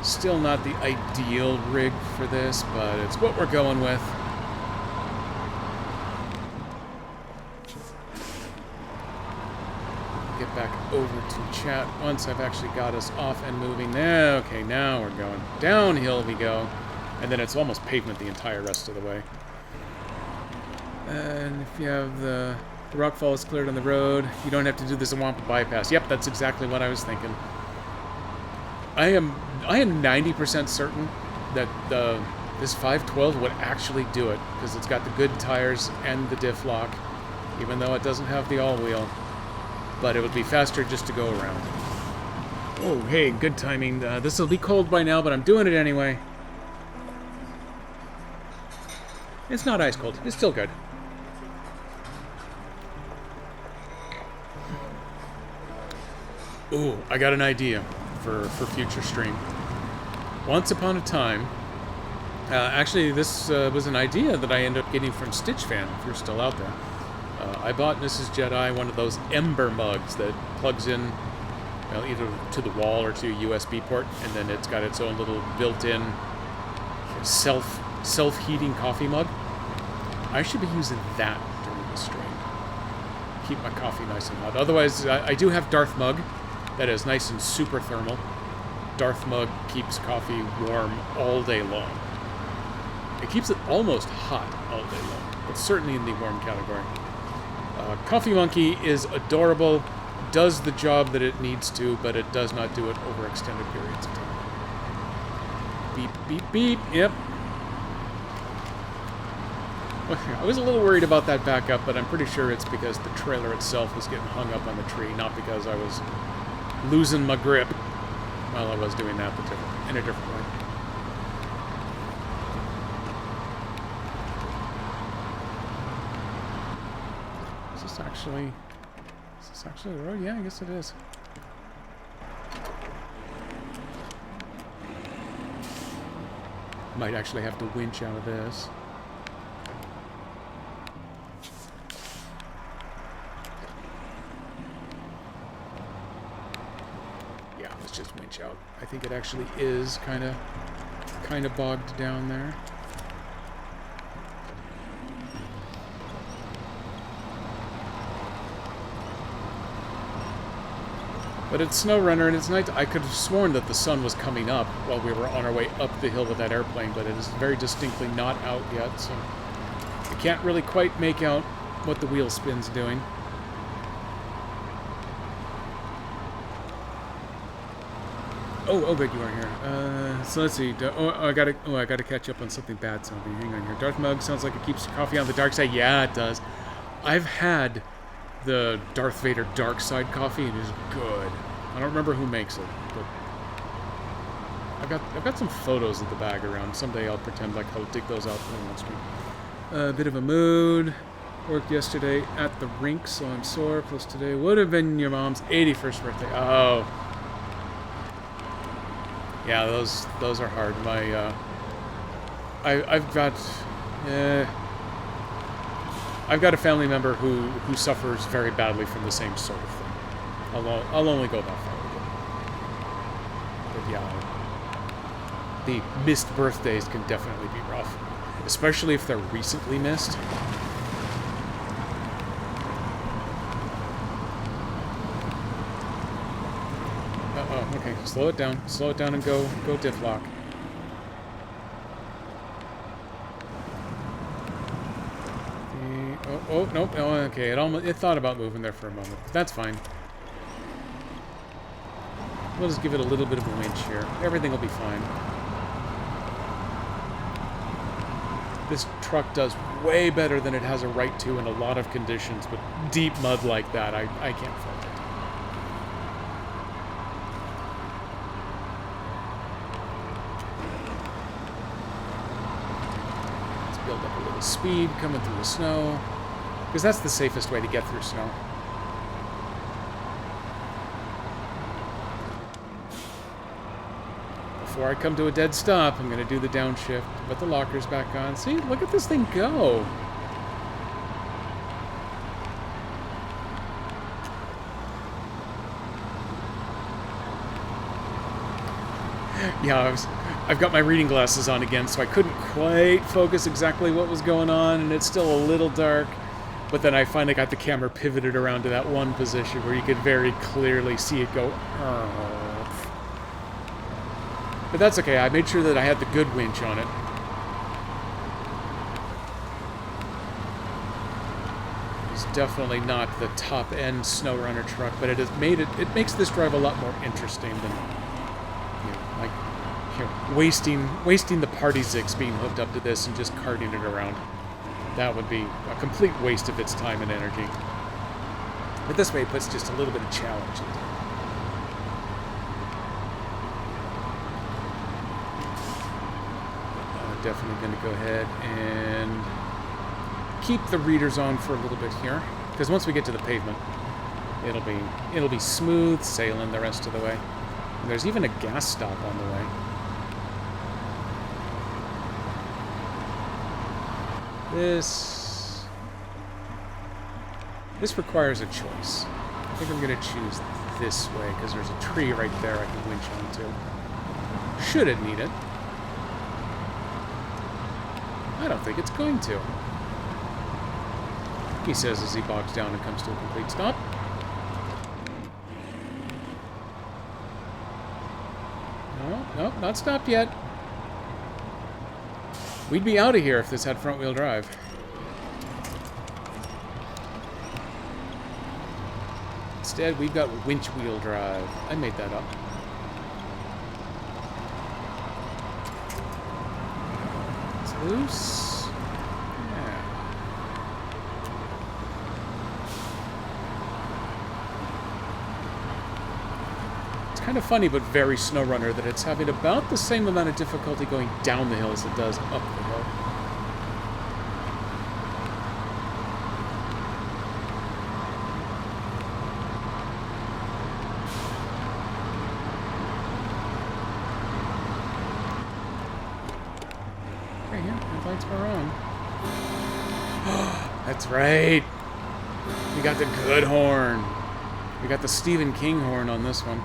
Still not the ideal rig for this, but it's what we're going with. Get back over to chat once I've actually got us off and moving. Okay, now we're going. Downhill we go. And then it's almost pavement the entire rest of the way. And if you have the rockfall is cleared on the road, you don't have to do the Zawampa bypass. Yep, that's exactly what I was thinking. I am 90% certain that this 512 would actually do it because it's got the good tires and the diff lock, even though it doesn't have the all-wheel. But it would be faster just to go around. Oh, hey, good timing. This will be cold by now, but I'm doing it anyway. It's not ice cold. It's still good. Ooh, I got an idea for future stream. Once upon a time, actually this was an idea that I ended up getting from Stitch Fan, if you're still out there. I bought Mrs. Jedi one of those Ember mugs that plugs in, well, either to the wall or to a USB port, and then it's got its own little built-in self-heating coffee mug. I should be using that during the stream. Keep my coffee nice and hot. Otherwise, I do have Darth Mug that is nice and super thermal. Darth Mug keeps coffee warm all day long. It keeps it almost hot all day long, but certainly in the warm category. Coffee Monkey is adorable, does the job that it needs to, but it does not do it over extended periods of time. Beep, beep, beep. Yep. I was a little worried about that backup, but I'm pretty sure it's because the trailer itself was getting hung up on the tree, not because I was losing my grip while I was doing that in a different way. Is this actually the road? Yeah, I guess it is. Might actually have to winch out of this. Just winch out. I think it actually is kind of bogged down there. But it's SnowRunner and it's night. I could have sworn that the sun was coming up while we were on our way up the hill with that airplane, but it is very distinctly not out yet, so I can't really quite make out what the wheel spin's doing. Oh, good, you are here. So let's see. I gotta catch up on something bad. So hang on here. Darth Mug sounds like it keeps coffee on the dark side. Yeah, it does. I've had the Darth Vader dark side coffee. It is good. I don't remember who makes it, but I've got some photos of the bag around. Someday I'll pretend like I'll dig those out for the stream. A bit of a mood. Worked yesterday at the rink, so I'm sore. Plus today would have been your mom's 81st birthday. Oh. Yeah, those are hard. My I've got a family member who suffers very badly from the same sort of thing. I'll only go that far with it. But yeah, the missed birthdays can definitely be rough, especially if they're recently missed. Okay, slow it down and go diff lock. Oh, nope. Oh, okay. It thought about moving there for a moment. But that's fine. We'll just give it a little bit of a winch here. Everything will be fine. This truck does way better than it has a right to in a lot of conditions, but deep mud like that, I can't fault it. Let's build up a little speed coming through the snow. Because that's the safest way to get through snow. Before I come to a dead stop, I'm going to do the downshift, put the lockers back on. See, look at this thing go. Yeah, I've got my reading glasses on again, so I couldn't quite focus exactly what was going on, and it's still a little dark. But then I finally got the camera pivoted around to that one position where you could very clearly see it go. But that's okay, I made sure that I had the good winch on it. It's definitely not the top-end SnowRunner truck, but it makes this drive a lot more interesting than, wasting the party Zix being hooked up to this and just carting it around. That would be a complete waste of its time and energy. But this way it puts just a little bit of challenge into it. Definitely going to go ahead and keep the readers on for a little bit here, because once we get to the pavement, it'll be smooth sailing the rest of the way. And there's even a gas stop on the way. This requires a choice. I think I'm going to choose this way because there's a tree right there I can winch onto. Should it need it? I don't think it's going to. He says as he bogs down and comes to a complete stop. No, not stopped yet. We'd be out of here if this had front-wheel drive. Instead, we've got winch-wheel drive. I made that up. It's loose. Yeah. It's kind of funny, but very SnowRunner, that it's having about the same amount of difficulty going down the hill as it does up the hill. Right here, the lights were on. That's right. We got the good horn. We got the Stephen King horn on this one.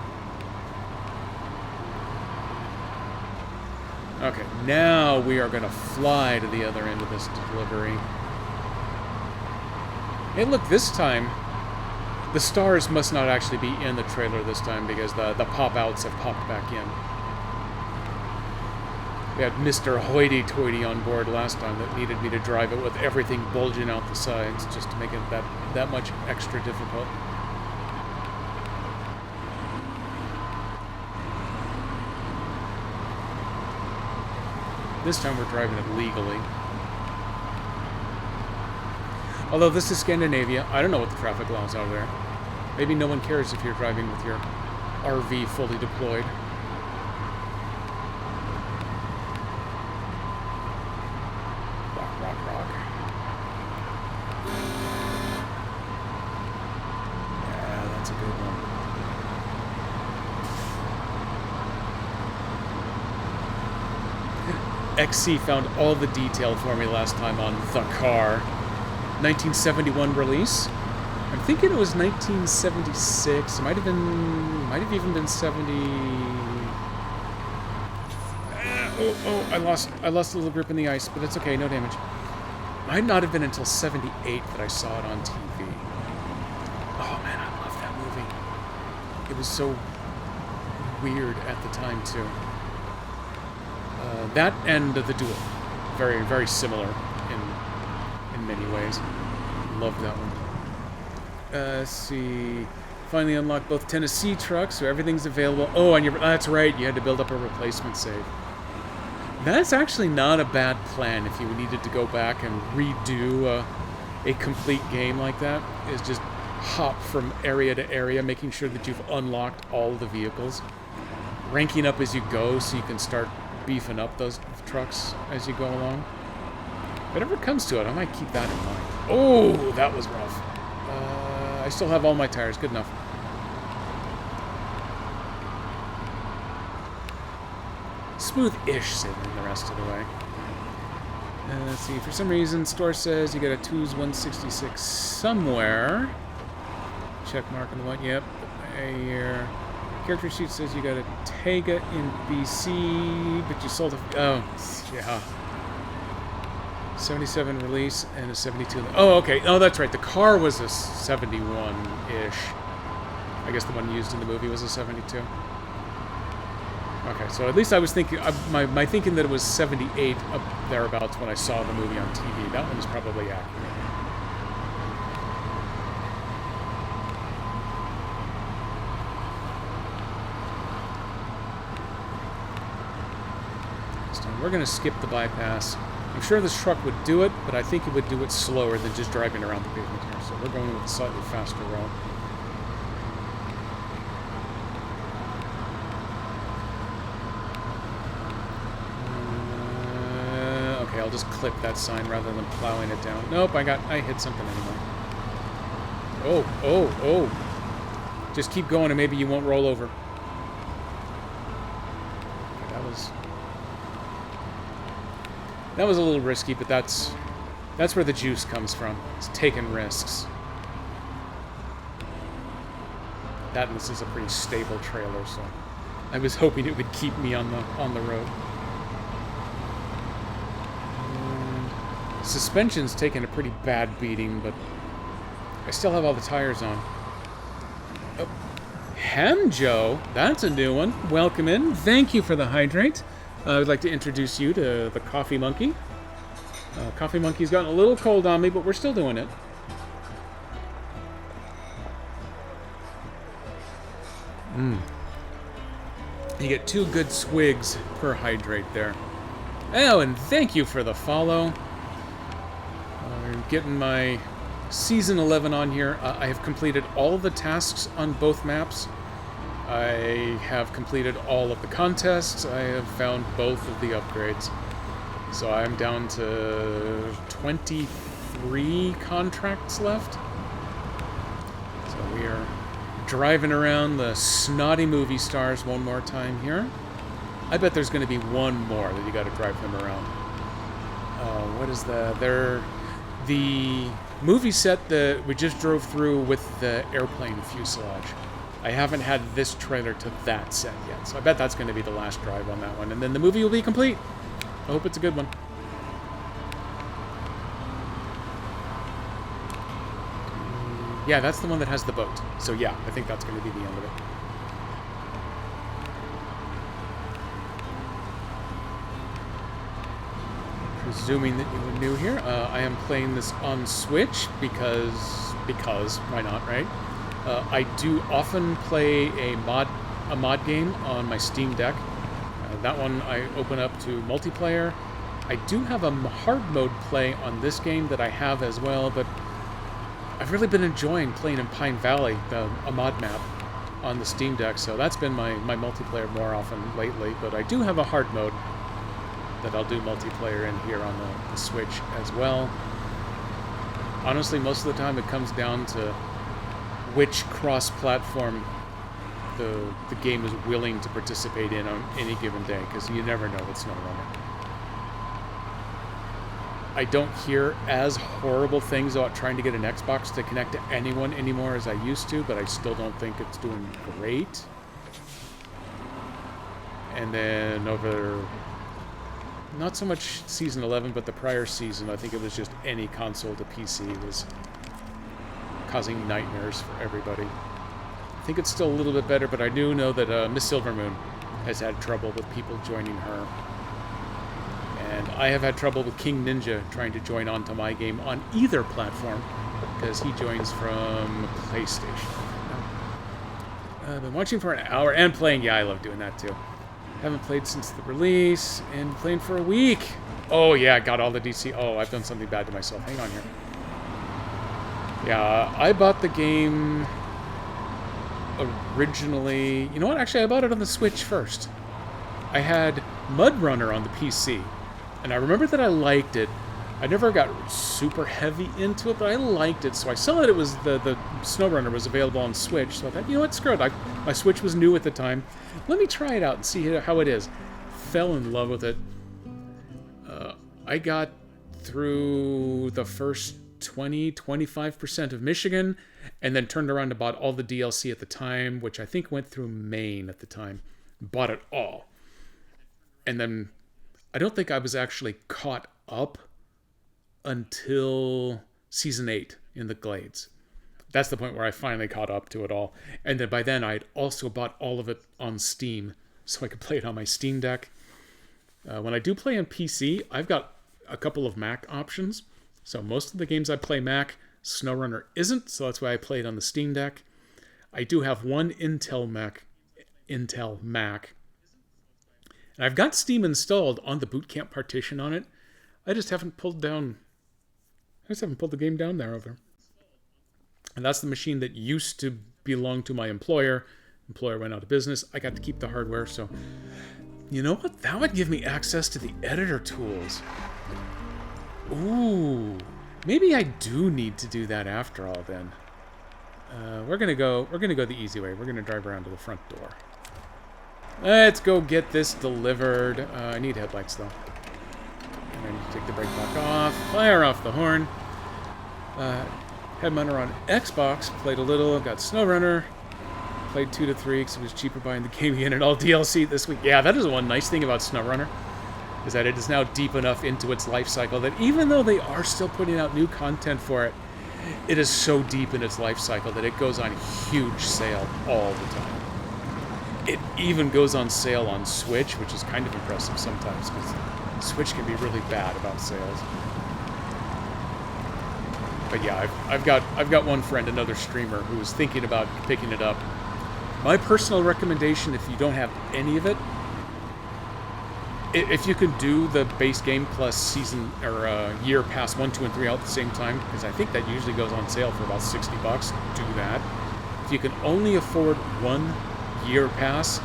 Okay, now we are going to fly to the other end of this delivery. Hey, look, this time, the stars must not actually be in the trailer this time because the pop-outs have popped back in. We had Mr. Hoity-Toity on board last time that needed me to drive it with everything bulging out the sides just to make it that much extra difficult. This time we're driving it legally. Although this is Scandinavia, I don't know what the traffic laws are there. Maybe no one cares if you're driving with your RV fully deployed. Rock, rock, rock. Yeah, that's a good one. XC found all the detail for me last time on The Car. 1971 release. I'm thinking it was 1976. It might have even been 70. I lost a little grip in the ice, but it's okay, no damage. Might not have been until 78 that I saw it on TV. Oh man, I love that movie. It was so weird at the time too. That and The Duel, very, very similar in many ways. Love that one. Let's see. Finally unlocked both Tennessee trucks, so everything's available. Oh, and that's right, you had to build up a replacement save. That's actually not a bad plan if you needed to go back and redo a complete game like that. Is just hop from area to area, making sure that you've unlocked all of the vehicles. Ranking up as you go so you can start beefing up those trucks as you go along. If it ever comes to it, I might keep that in mind. Oh, that was rough. I still have all my tires. Good enough. Smooth-ish sailing the rest of the way. Let's see. For some reason, store says you got a TOOS 166 somewhere. Check mark on the one. Yep. Here. Character sheet says you got a Tega in BC, but you sold a... Oh, yeah. 77 release and a 72. Oh, okay. Oh, that's right. The car was a 71-ish. I guess the one used in the movie was a 72. Okay, so at least I was thinking... my thinking that it was 78 up thereabouts when I saw the movie on TV. That one is probably accurate. We're going to skip the bypass. I'm sure this truck would do it, but I think it would do it slower than just driving around the pavement here. So we're going with a slightly faster route. Okay, I'll just clip that sign rather than plowing it down. Nope, I hit something anyway. Oh. Just keep going and maybe you won't roll over. That was a little risky, but that's where the juice comes from. It's taking risks. That and this is a pretty stable trailer, so I was hoping it would keep me on the road. And suspension's taken a pretty bad beating, but I still have all the tires on. Oh, Hamjo, that's a new one. Welcome in. Thank you for the hydrate. I would like to introduce you to the Coffee Monkey. Coffee Monkey's gotten a little cold on me, but we're still doing it. You get 2 good swigs per hydrate there. Oh, and thank you for the follow. Getting my Season 11 on here. I have completed all the tasks on both maps. I have completed all of the contests. I have found both of the upgrades. So I'm down to 23 contracts left. So we are driving around the snotty movie stars one more time here. I bet there's going to be one more that you got to drive them around. What is the movie set that we just drove through with the airplane fuselage? I haven't had this trailer to that set yet, so I bet that's going to be the last drive on that one, and then the movie will be complete. I hope it's a good one. Yeah, that's the one that has the boat. So yeah, I think that's going to be the end of it. Presuming that you are new here, I am playing this on Switch because why not, right? I do often play a mod game on my Steam Deck. That one I open up to multiplayer. I do have a hard mode play on this game that I have as well, but I've really been enjoying playing in Pine Valley, a mod map. on the Steam Deck, so that's been my multiplayer more often lately. But I do have a hard mode that I'll do multiplayer in here on the Switch as well. Honestly, most of the time it comes down to which cross-platform the game is willing to participate in on any given day, because you never know with SnowRunner. I don't hear as horrible things about trying to get an Xbox to connect to anyone anymore as I used to, but I still don't think it's doing great. And then over, not so much Season 11, but the prior season, I think it was just any console to PC was causing nightmares for everybody. I think it's still a little bit better, but I do know that Miss Silvermoon has had trouble with people joining her. And I have had trouble with King Ninja trying to join onto my game on either platform, because he joins from PlayStation. I've been watching for an hour and playing. Yeah, I love doing that too. Haven't played since the release and playing for a week. Oh yeah, got all the DC. Oh, I've done something bad to myself. Hang on here. Yeah, I bought the game originally. You know what? Actually, I bought it on the Switch first. I had Mud Runner on the PC. And I remember that I liked it. I never got super heavy into it, but I liked it. So I saw that it was the SnowRunner was available on Switch. So I thought, you know what, screw it. My Switch was new at the time. Let me try it out and see how it is. Fell in love with it. I got through the first 20-25% of Michigan, and then turned around and bought all the DLC at the time, which I think went through Maine at the time. Bought it all. And then I don't think I was actually caught up until Season 8 in the Glades. That's the point where I finally caught up to it all. And then by then I had also bought all of it on Steam, so I could play it on my Steam Deck. When I do play on PC, I've got a couple of Mac options. So most of the games I play Mac, SnowRunner isn't, so that's why I play it on the Steam Deck. I do have one Intel Mac. And I've got Steam installed on the Boot Camp partition on it. I just haven't pulled the game down there over. And that's the machine that used to belong to my employer. Employer went out of business. I got to keep the hardware, so you know what? That would give me access to the editor tools. Ooh, maybe I do need to do that after all then. We're gonna go the easy way. We're gonna drive around to the front door. Let's go get this delivered. I need headlights, though. And I need to take the brake back off. Fire off the horn. Headmunter on Xbox. Played a little. Got SnowRunner. Played 2 to 3 because it was cheaper buying the game and all DLC this week. Yeah, that is one nice thing about SnowRunner, is that it is now deep enough into its life cycle that even though they are still putting out new content for it, it is so deep in its life cycle that it goes on huge sale all the time. It even goes on sale on Switch, which is kind of impressive sometimes, because Switch can be really bad about sales. But yeah, I've got one friend, another streamer, who is thinking about picking it up. My personal recommendation, if you don't have any of it, if you can do the base game plus season or year pass 1, 2, and 3 out at the same time, because I think that usually goes on sale for about $60, do that. If you can only afford 1 year pass,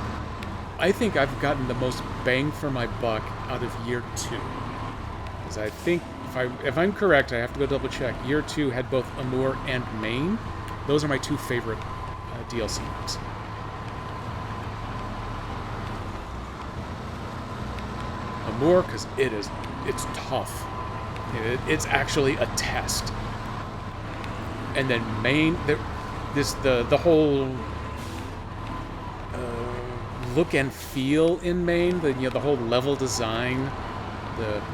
I think I've gotten the most bang for my buck out of year 2. Because I think, if I'm correct, I have to go double check. Year 2 had both Amour and Maine. Those are my 2 favorite DLC maps. Amour, because it's tough. It's actually a test. And then Maine, the whole look and feel in Maine, the whole level design,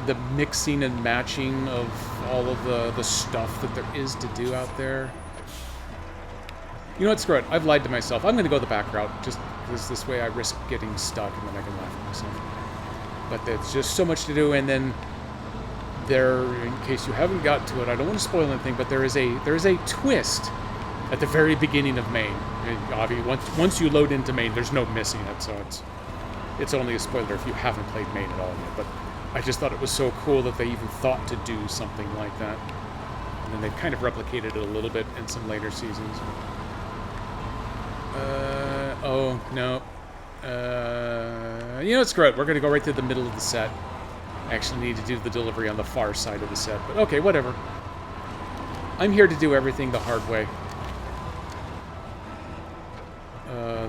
the mixing and matching of all of the stuff that there is to do out there. You know what, screw it. I've lied to myself. I'm going to go the back route, just because this way I risk getting stuck and then I can laugh at myself. But there's just so much to do, and then there, in case you haven't got to it, I don't want to spoil anything, but there is a twist at the very beginning of Maine. Obviously, once you load into Maine, there's no missing it, so it's only a spoiler if you haven't played Maine at all yet. But I just thought it was so cool that they even thought to do something like that. And then they've kind of replicated it a little bit in some later seasons. Oh, no. You know what, screw it. We're going to go right to the middle of the set. I actually need to do the delivery on the far side of the set, but okay, whatever. I'm here to do everything the hard way.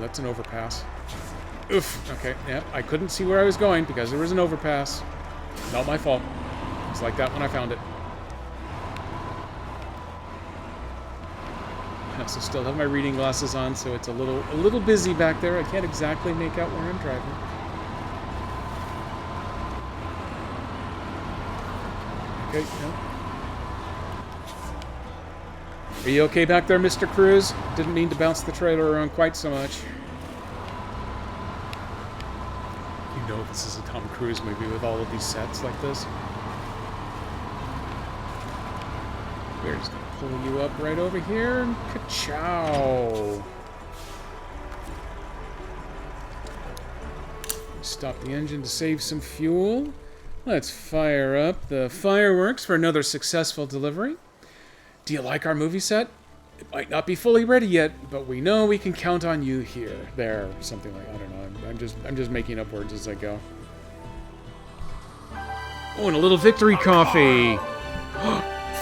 That's an overpass. Oof, okay, yeah, I couldn't see where I was going because there was an overpass. Not my fault. It's like that when I found it. I also still have my reading glasses on, so it's a little busy back there. I can't exactly make out where I'm driving. Okay, no. Are you okay back there, Mr. Cruz? Didn't mean to bounce the trailer around quite so much. You know this is a Tom Cruise movie with all of these sets like this. We're just gonna pull you up right over here and ka-chow. Stop the engine to save some fuel. Let's fire up the fireworks for another successful delivery. Do you like our movie set? It might not be fully ready yet, but we know we can count on you here, there, something like, I don't know. I'm just making up words as I go. Oh, and a little victory coffee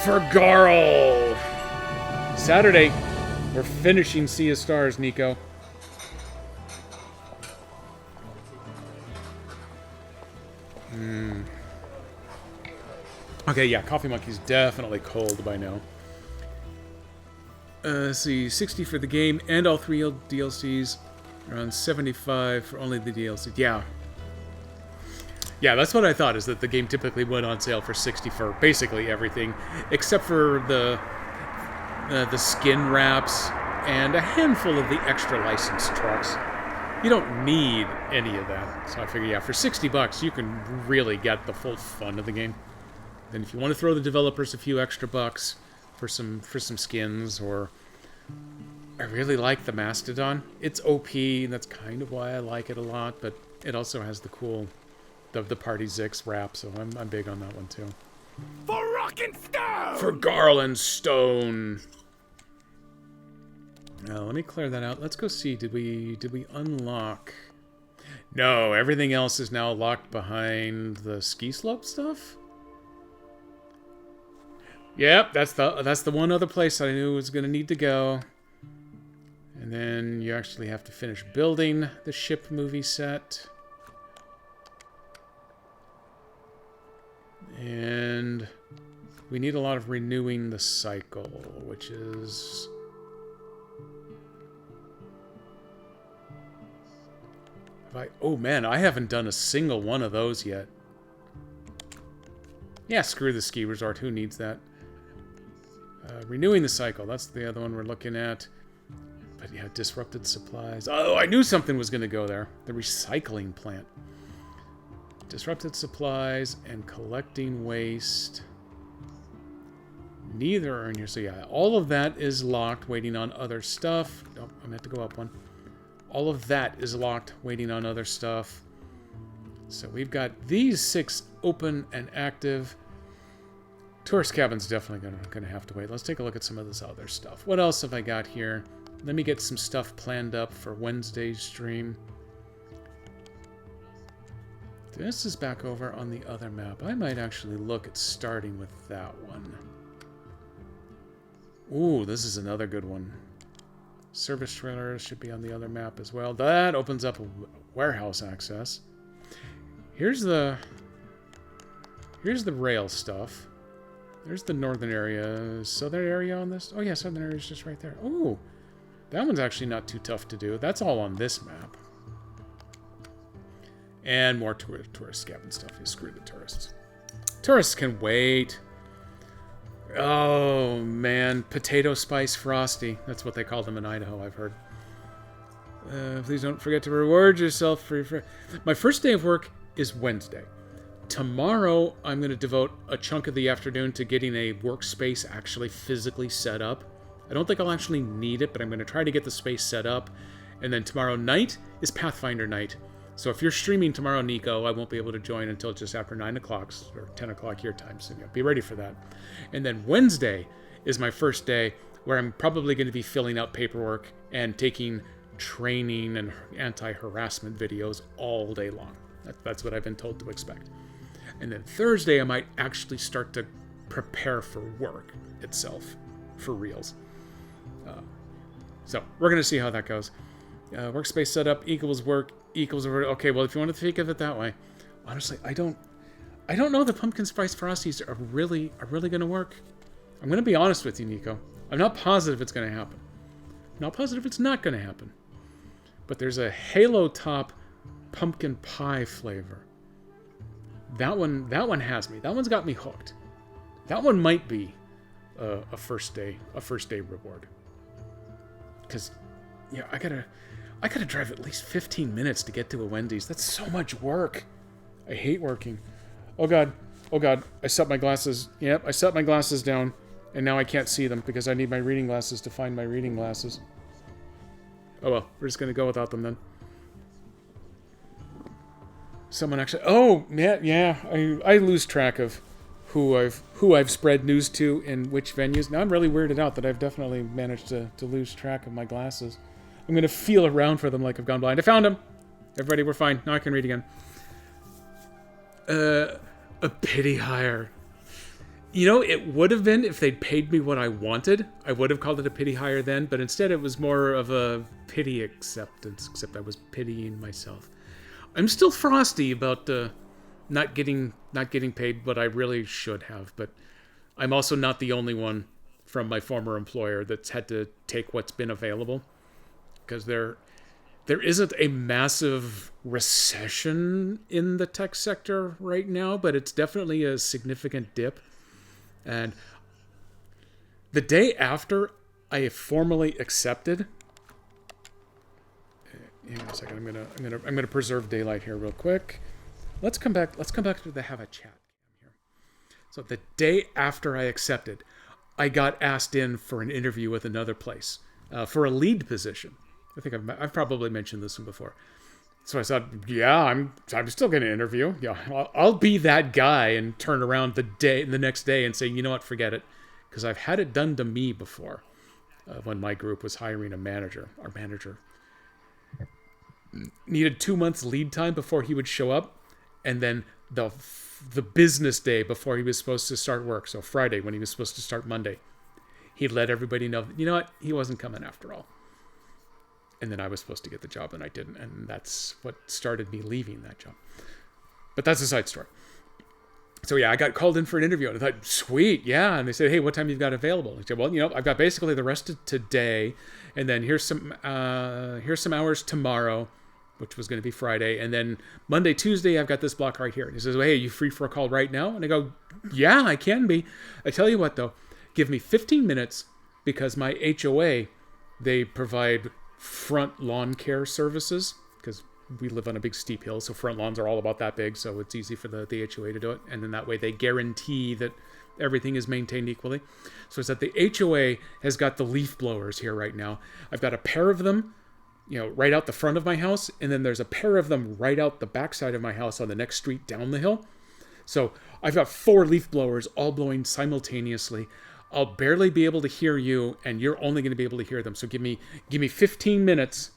for Garl. Saturday, we're finishing Sea of Stars, Nico. Okay, yeah, Coffee Monkey's definitely cold by now. Let's see, 60 for the game and all 3 DLCs. Around 75 for only the DLC. Yeah. Yeah, that's what I thought, is that the game typically went on sale for 60 for basically everything, except for the skin wraps and a handful of the extra licensed trucks. You don't need any of that. So I figure, yeah, for 60 bucks, you can really get the full fun of the game. Then if you want to throw the developers a few extra bucks for some skins, or I really like the Mastodon. It's OP, and that's kind of why I like it a lot, but it also has the cool the Party Zix wrap, so I'm big on that one too. For Rockin' Stone! For Garland Stone. Now, let me clear that out. Let's go see. Did we unlock? No, everything else is now locked behind the ski slope stuff. Yep, that's the one other place I knew was going to need to go. And then you actually have to finish building the ship movie set. And we need a lot of renewing the cycle, which is... Oh man, I haven't done a single one of those yet. Yeah, screw the ski resort. Who needs that? Renewing the cycle. That's the other one we're looking at. But yeah, disrupted supplies. Oh, I knew something was going to go there. The recycling plant. Disrupted supplies and collecting waste. Neither are in here. So yeah, all of that is locked, waiting on other stuff. Oh, I meant to go up one. All of that is locked, waiting on other stuff. So we've got these 6 open and active. Tourist cabin's definitely gonna have to wait. Let's take a look at some of this other stuff. What else have I got here? Let me get some stuff planned up for Wednesday's stream. This is back over on the other map. I might actually look at starting with that one. Ooh, this is another good one. Service trailers should be on the other map as well. That opens up a warehouse access. Here's the rail stuff. There's the northern area. Southern area on this? Oh yeah, southern area is just right there. Oh, that one's actually not too tough to do. That's all on this map. And more tourist cabin stuff. You screw the tourists. Tourists can wait. Oh man, potato spice frosty. That's what they call them in Idaho, I've heard. Please don't forget to reward yourself for your... My first day of work is Wednesday. Tomorrow, I'm going to devote a chunk of the afternoon to getting a workspace actually physically set up. I don't think I'll actually need it, but I'm going to try to get the space set up. And then tomorrow night is Pathfinder night. So if you're streaming tomorrow, Nico, I won't be able to join until just after 9 o'clock or 10 o'clock your time. So yeah, be ready for that. And then Wednesday is my first day where I'm probably going to be filling out paperwork and taking training and anti-harassment videos all day long. That's what I've been told to expect. And then Thursday, I might actually start to prepare for work itself, for reals. So we're going to see how that goes. Workspace setup equals work equals... Okay, well, if you want to think of it that way. Honestly, I don't know the pumpkin spice frosties are really going to work. I'm going to be honest with you, Nico. I'm not positive it's going to happen. I'm not positive it's not going to happen. But there's a Halo Top pumpkin pie flavor. That one has me. That one's got me hooked. That one might be a first day reward. Because, yeah, I gotta drive at least 15 minutes to get to a Wendy's. That's so much work. I hate working. Oh god. I set my glasses. Yep, I set my glasses down, and now I can't see them because I need my reading glasses to find my reading glasses. Oh well, we're just gonna go without them then. Someone actually... Oh, yeah. I lose track of who I've spread news to in which venues. Now I'm really weirded out that I've definitely managed to lose track of my glasses. I'm going to feel around for them like I've gone blind. I found them! Everybody, we're fine. Now I can read again. A pity hire. You know, it would have been if they'd paid me what I wanted. I would have called it a pity hire then, but instead it was more of a pity acceptance, except I was pitying myself. I'm still frosty about not getting paid what I really should have, but I'm also not the only one from my former employer that's had to take what's been available, because there isn't a massive recession in the tech sector right now, but it's definitely a significant dip. And the day after I formally accepted... Hang on a second. I'm gonna preserve daylight here real quick. Let's come back to the have a chat here. So the day after I accepted, I got asked in for an interview with another place for a lead position. I think I've probably mentioned this one before. So I said, yeah, I'm still gonna interview. Yeah, I'll be that guy and turn around the next day and say, you know what, forget it, because I've had it done to me before when my group was hiring a manager. Our manager needed 2 months lead time before he would show up, and then the business day before he was supposed to start work, so Friday when he was supposed to start Monday, he'd let everybody know that, you know what, he wasn't coming after all. And then I was supposed to get the job and I didn't, and that's what started me leaving that job. But that's a side story. So yeah, I got called in for an interview and I thought, sweet, yeah. And they said, hey, what time you've got available? I said, well, you know, I've got basically the rest of today, and then here's some hours tomorrow, which was going to be Friday, and then Monday, Tuesday, I've got this block right here. And he says, well, hey, are you free for a call right now? And I go, yeah, I can be. I tell you what, though, give me 15 minutes, because my HOA, they provide front lawn care services, because we live on a big steep hill, so front lawns are all about that big, so it's easy for the HOA to do it, and then that way they guarantee that everything is maintained equally. So it's that the HOA has got the leaf blowers here right now. I've got a pair of them, you know, right out the front of my house, and then there's a pair of them right out the backside of my house on the next street down the hill. So I've got 4 leaf blowers all blowing simultaneously. I'll barely be able to hear you, and you're only going to be able to hear them. So give me 15 minutes.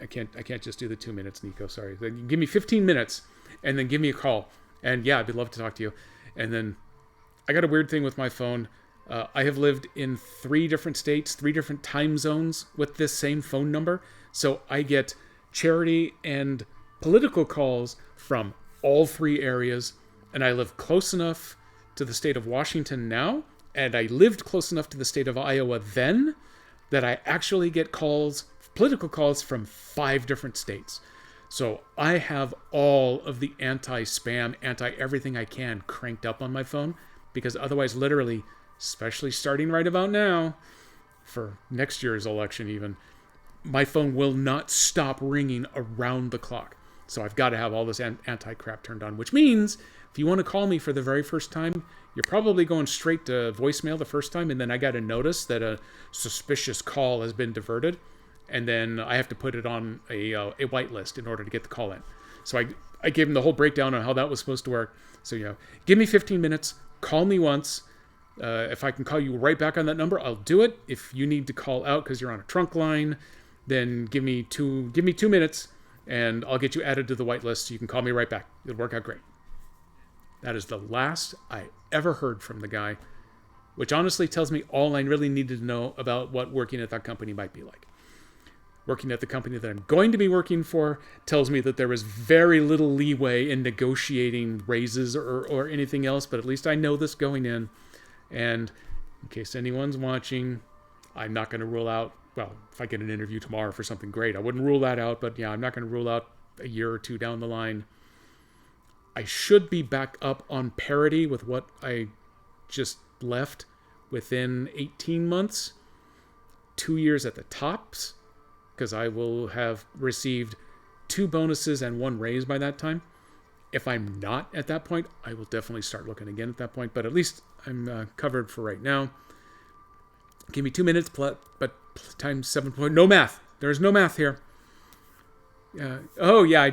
I can't just do the 2 minutes, Nico. Sorry. Give me 15 minutes, and then give me a call. And yeah, I'd love to talk to you. And then I got a weird thing with my phone. I have lived in 3 different states, 3 different time zones with this same phone number. So I get charity and political calls from all 3 areas. And I live close enough to the state of Washington now, and I lived close enough to the state of Iowa then, that I actually get calls, political calls, from 5 different states. So I have all of the anti-spam, anti-everything I can cranked up on my phone, because otherwise, literally, especially starting right about now, for next year's election even, my phone will not stop ringing around the clock. So I've got to have all this anti-crap turned on, which means if you want to call me for the very first time, you're probably going straight to voicemail the first time, and then I got a notice that a suspicious call has been diverted, and then I have to put it on a whitelist in order to get the call in. So I gave him the whole breakdown on how that was supposed to work. So, you know, give me 15 minutes, call me once, If I can call you right back on that number, I'll do it. If you need to call out because you're on a trunk line, then give me 2 minutes, and I'll get you added to the whitelist so you can call me right back. It'll work out great. That is the last I ever heard from the guy, which honestly tells me all I really needed to know about what working at that company might be like. Working at the company that I'm going to be working for tells me that there was very little leeway in negotiating raises or anything else, but at least I know this going in. And in case anyone's watching, I'm not going to rule out, well, if I get an interview tomorrow for something great, I wouldn't rule that out, but yeah, I'm not going to rule out a year or two down the line. I should be back up on parity with what I just left within 18 months, 2 years at the tops, because I will have received 2 bonuses and 1 raise by that time. If I'm not at that point, I will definitely start looking again at that point, but at least I'm covered for right now. Give me 2 minutes, but times 7 point. No math. There's no math here. Oh yeah,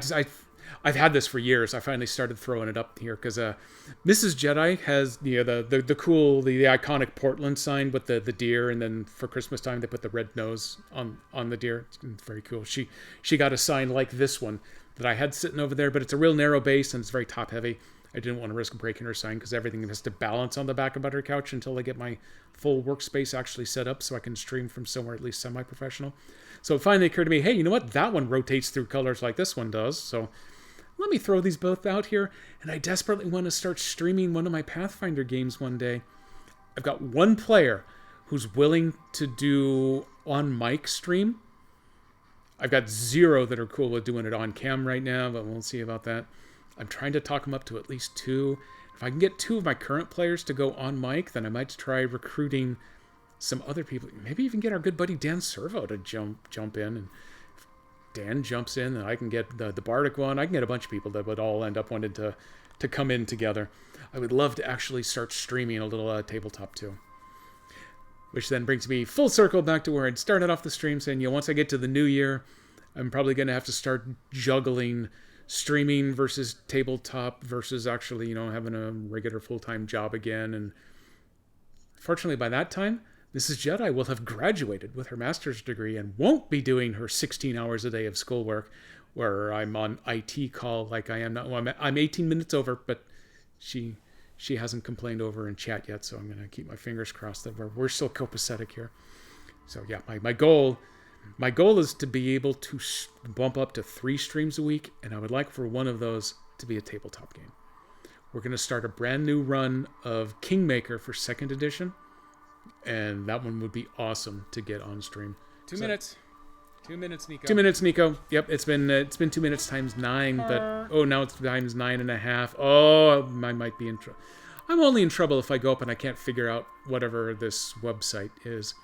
I've had this for years. I finally started throwing it up here because Mrs. Jedi has the cool, the iconic Portland sign with the deer, and then for Christmas time they put the red nose on the deer. It's very cool. She got a sign like this one that I had sitting over there, but it's a real narrow base and it's very top heavy. I didn't want to risk breaking her sign because everything has to balance on the back of her couch until I get my full workspace actually set up so I can stream from somewhere at least semi-professional. So it finally occurred to me, hey, you know what? That one rotates through colors like this one does. So let me throw these both out here. And I desperately want to start streaming one of my Pathfinder games one day. I've got one player who's willing to do on mic stream. I've got 0 that are cool with doing it on cam right now, but we'll see about that. I'm trying to talk them up to at least 2. If I can get 2 of my current players to go on mic, then I might try recruiting some other people. Maybe even get our good buddy Dan Servo to jump in. And if Dan jumps in, then I can get the Bardic one. I can get a bunch of people that would all end up wanting to come in together. I would love to actually start streaming a little tabletop too. Which then brings me full circle back to where I'd started off the stream saying, once I get to the new year, I'm probably going to have to start juggling streaming versus tabletop versus actually, having a regular full-time job again. And fortunately, by that time, Mrs. Jedi will have graduated with her master's degree and won't be doing her 16 hours a day of schoolwork where I'm on IT call like I am now. Well, I'm 18 minutes over, but she hasn't complained over in chat yet, so I'm going to keep my fingers crossed that we're still copacetic here. So yeah, my goal is to be able to bump up to 3 streams a week, and I would like for one of those to be a tabletop game. We're going to start a brand new run of Kingmaker for 2nd edition, and that one would be awesome to get on stream. 2 minutes. 2 minutes, Nico. 2 minutes, Nico. Yep, it's been 2 minutes times 9, but now it's times 9.5. Oh, I might be in trouble. I'm only in trouble if I go up and I can't figure out whatever this website is.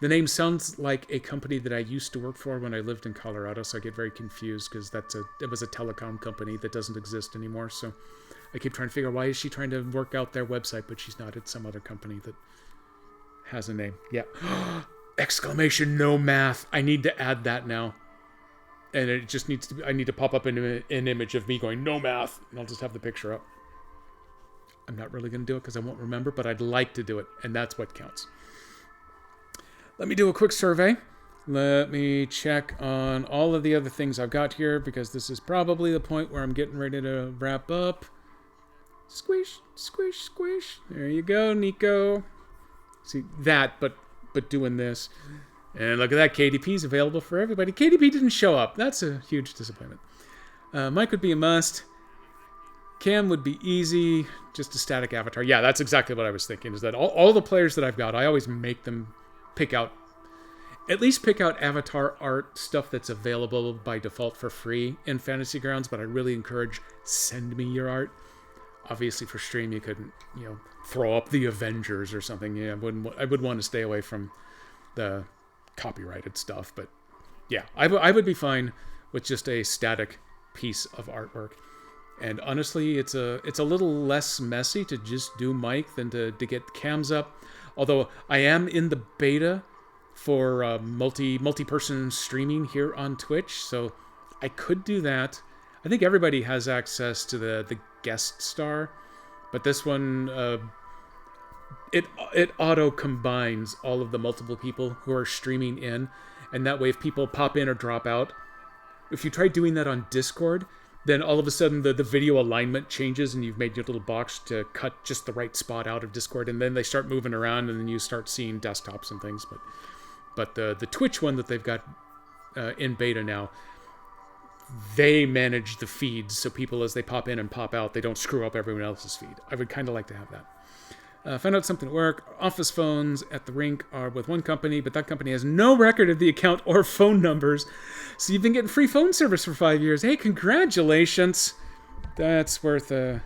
The name sounds like a company that I used to work for when I lived in Colorado, so I get very confused because it was a telecom company that doesn't exist anymore. So I keep trying to figure out why is she trying to work out their website, but she's not. It's some other company that has a name. Yeah. Exclamation no math. I need to add that now. And it just needs to be, I need to pop up an image of me going no math, and I'll just have the picture up. I'm not really going to do it because I won't remember, but I'd like to do it, and that's what counts. Let me do a quick survey. Let me check on all of the other things I've got here because this is probably the point where I'm getting ready to wrap up. Squish, squish, squish. There you go, Nico. See that, but doing this. And look at that, KDP is available for everybody. KDP didn't show up. That's a huge disappointment. Mike would be a must. Cam would be easy. Just a static avatar. Yeah, that's exactly what I was thinking, is that all the players that I've got, I always make them pick out avatar art stuff that's available by default for free in Fantasy Grounds, but I really encourage send me your art. Obviously for stream you couldn't, throw up the Avengers or something. Yeah, I would want to stay away from the copyrighted stuff, but yeah, I would be fine with just a static piece of artwork. And honestly, it's a little less messy to just do Mike than to get cams up. Although I am in the beta for multi-person streaming here on Twitch, so I could do that. I think everybody has access to the guest star, but this one it auto combines all of the multiple people who are streaming in, and that way if people pop in or drop out, if you try doing that on Discord, then all of a sudden the video alignment changes and you've made your little box to cut just the right spot out of Discord, and then they start moving around and then you start seeing desktops and things. But the Twitch one that they've got in beta now, they manage the feeds so people as they pop in and pop out, they don't screw up everyone else's feed. I would kind of like to have that. Found out something at work. Office phones at the rink are with one company, but that company has no record of the account or phone numbers. So you've been getting free phone service for 5 years. Hey, congratulations. That's worth a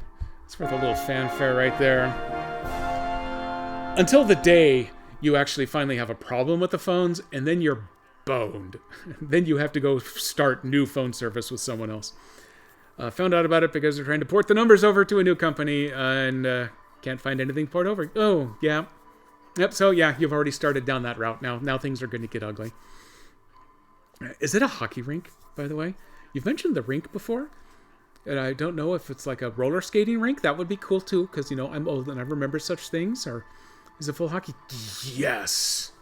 little fanfare right there. Until the day you actually finally have a problem with the phones, and then you're boned. Then you have to go start new phone service with someone else. Found out about it because they're trying to port the numbers over to a new company, and can't find anything to port over. Oh, yeah. Yep, so yeah, you've already started down that route now. Now things are going to get ugly. Is it a hockey rink, by the way? You've mentioned the rink before, and I don't know if it's like a roller skating rink. That would be cool too, because, you know, I'm old and I remember such things. Or is it full hockey? Yes.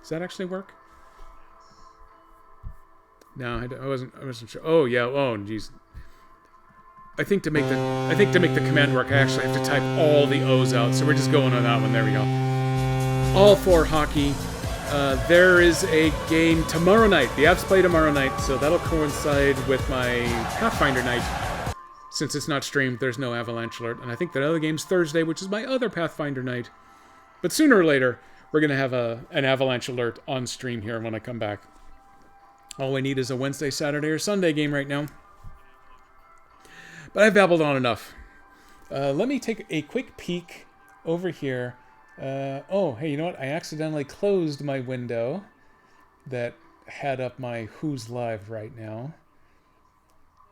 Does that actually work? No, I wasn't sure. Oh yeah. Oh jeez. I think to make the command work, I actually have to type all the O's out. So we're just going on that one. There we go. All for hockey. There is a game tomorrow night. The apps play tomorrow night, so that'll coincide with my Pathfinder night. Since it's not streamed, there's no Avalanche alert. And I think that other game's Thursday, which is my other Pathfinder night. But sooner or later, we're going to have an Avalanche alert on stream here when I come back. All we need is a Wednesday, Saturday, or Sunday game right now. But I've babbled on enough. Let me take a quick peek over here. Oh, hey, you know what? I accidentally closed my window that had up my Who's Live right now.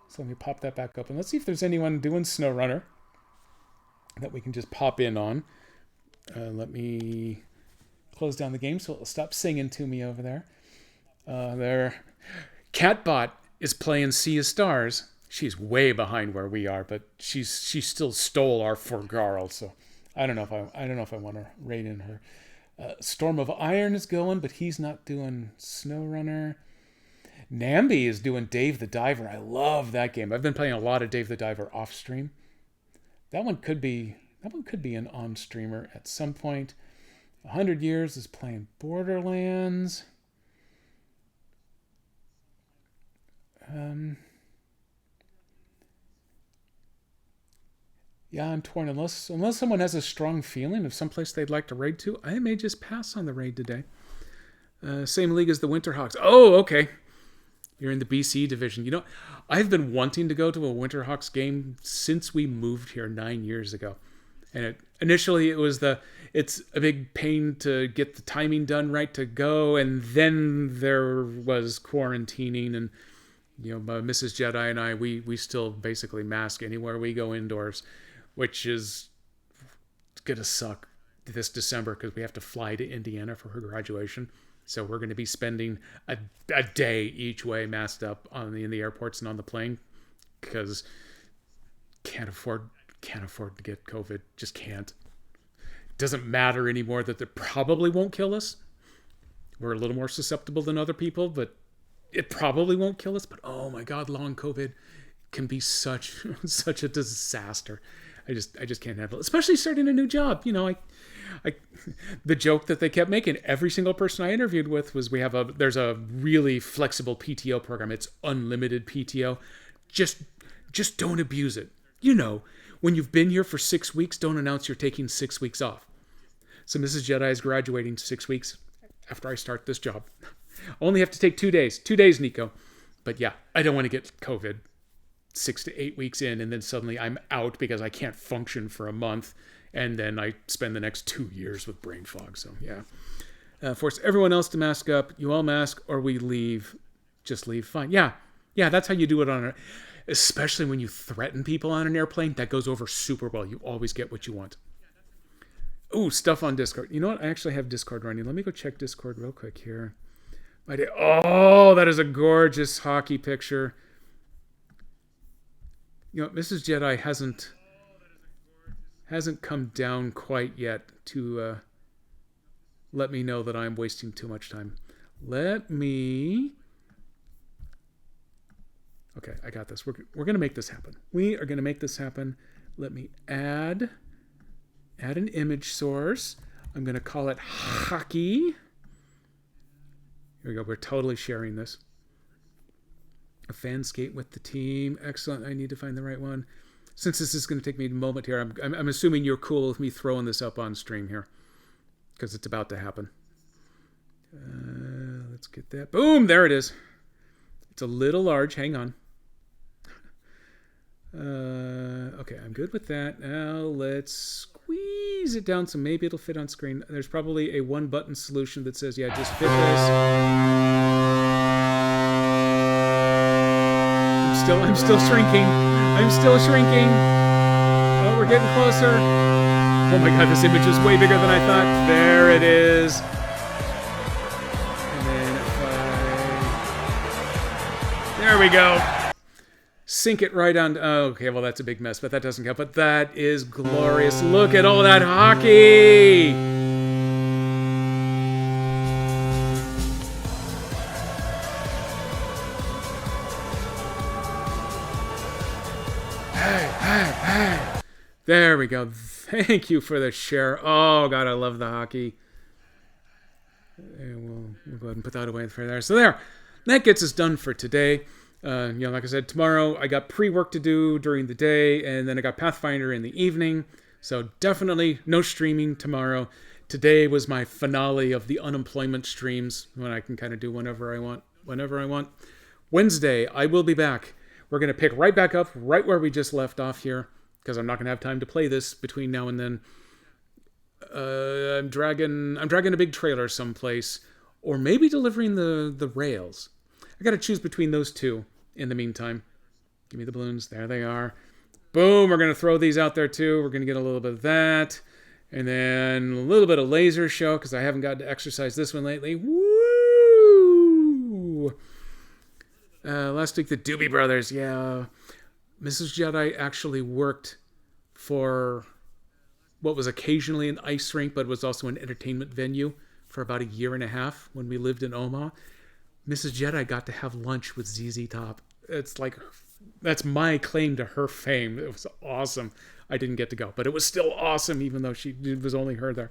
So let me pop that back up. And let's see if there's anyone doing SnowRunner that we can just pop in on. Let me close down the game so it'll stop singing to me over there. There. Catbot is playing Sea of Stars. She's way behind where we are, but she still stole our Forgarl, so I don't know if I want to raid in her. Storm of Iron is going, but he's not doing SnowRunner. Namby is doing Dave the Diver. I love that game. I've been playing a lot of Dave the Diver off stream. That one could be an on streamer at some point. 100 Years is playing Borderlands. Yeah, I'm torn. Unless someone has a strong feeling of someplace they'd like to raid to, I may just pass on the raid today. Same league as the Winterhawks. Oh, okay. You're in the BC division. You know, I've been wanting to go to a Winterhawks game since we moved here 9 years ago. And initially it's a big pain to get the timing done right to go. And then there was quarantining, and, you know, Mrs. Jedi and I, we still basically mask anywhere we go indoors, which is going to suck this December because we have to fly to Indiana for her graduation. So we're going to be spending a day each way masked up in the airports and on the plane because can't afford to get COVID. Just can't. Doesn't matter anymore that it probably won't kill us. We're a little more susceptible than other people, but it probably won't kill us. But oh my God, long COVID can be such a disaster. I just can't handle it, especially starting a new job. You know, the joke that they kept making, every single person I interviewed with was there's a really flexible PTO program. It's unlimited PTO. Just don't abuse it. You know, when you've been here for 6 weeks, don't announce you're taking 6 weeks off. So Mrs. Jedi is graduating 6 weeks after I start this job. Only have to take 2 days. 2 days, Nico. But yeah, I don't want to get COVID 6 to 8 weeks in, and then suddenly I'm out because I can't function for a month, and then I spend the next 2 years with brain fog. So yeah, force everyone else to mask up. You all mask, or we leave. Just leave. Fine. Yeah, that's how you do it especially when you threaten people on an airplane. That goes over super well. You always get what you want. Ooh, stuff on Discord. You know what? I actually have Discord running. Let me go check Discord real quick here. Oh, that is a gorgeous hockey picture. You know, Mrs. Jedi hasn't hasn't come down quite yet to let me know that I'm wasting too much time. Let me... Okay, I got this. We're going to make this happen. We are going to make this happen. Let me add an image source. I'm going to call it hockey. Here we go. We're totally sharing this. A fan skate with the team. Excellent. I need to find the right one. Since this is going to take me a moment here, I'm assuming you're cool with me throwing this up on stream here, because it's about to happen. Let's get that. Boom! There it is. It's a little large. Hang on. Okay, I'm good with that. Now let's squeeze it down so maybe it'll fit on screen. There's probably a one-button solution that says, yeah, just fit this. I'm still shrinking. I'm still shrinking. Oh, we're getting closer. Oh my god, this image is way bigger than I thought. There it is. And then if there we go. Sink it right on. Oh, okay, well, that's a big mess, but that doesn't count. But that is glorious. Look at all that hockey. Hey. There we go. Thank you for the share. Oh, God, I love the hockey. And we'll go ahead and put that away for there. So there. That gets us done for today. Like I said, tomorrow I got pre-work to do during the day, and then I got Pathfinder in the evening. So definitely no streaming tomorrow. Today was my finale of the unemployment streams, when I can kind of do whenever I want. Wednesday, I will be back. We're going to pick right back up, right where we just left off here, because I'm not going to have time to play this between now and then. I'm dragging a big trailer someplace, or maybe delivering the rails. I got to choose between those two in the meantime. Give me the balloons. There they are. Boom. We're going to throw these out there too. We're going to get a little bit of that. And then a little bit of laser show, because I haven't gotten to exercise this one lately. Woo! Last week, the Doobie Brothers. Yeah. Mrs. Jedi actually worked for what was occasionally an ice rink, but was also an entertainment venue for about 1.5 years when we lived in Omaha. Mrs. Jedi got to have lunch with ZZ Top. It's like, that's my claim to her fame. It was awesome. I didn't get to go, but it was still awesome, even though it was only her there.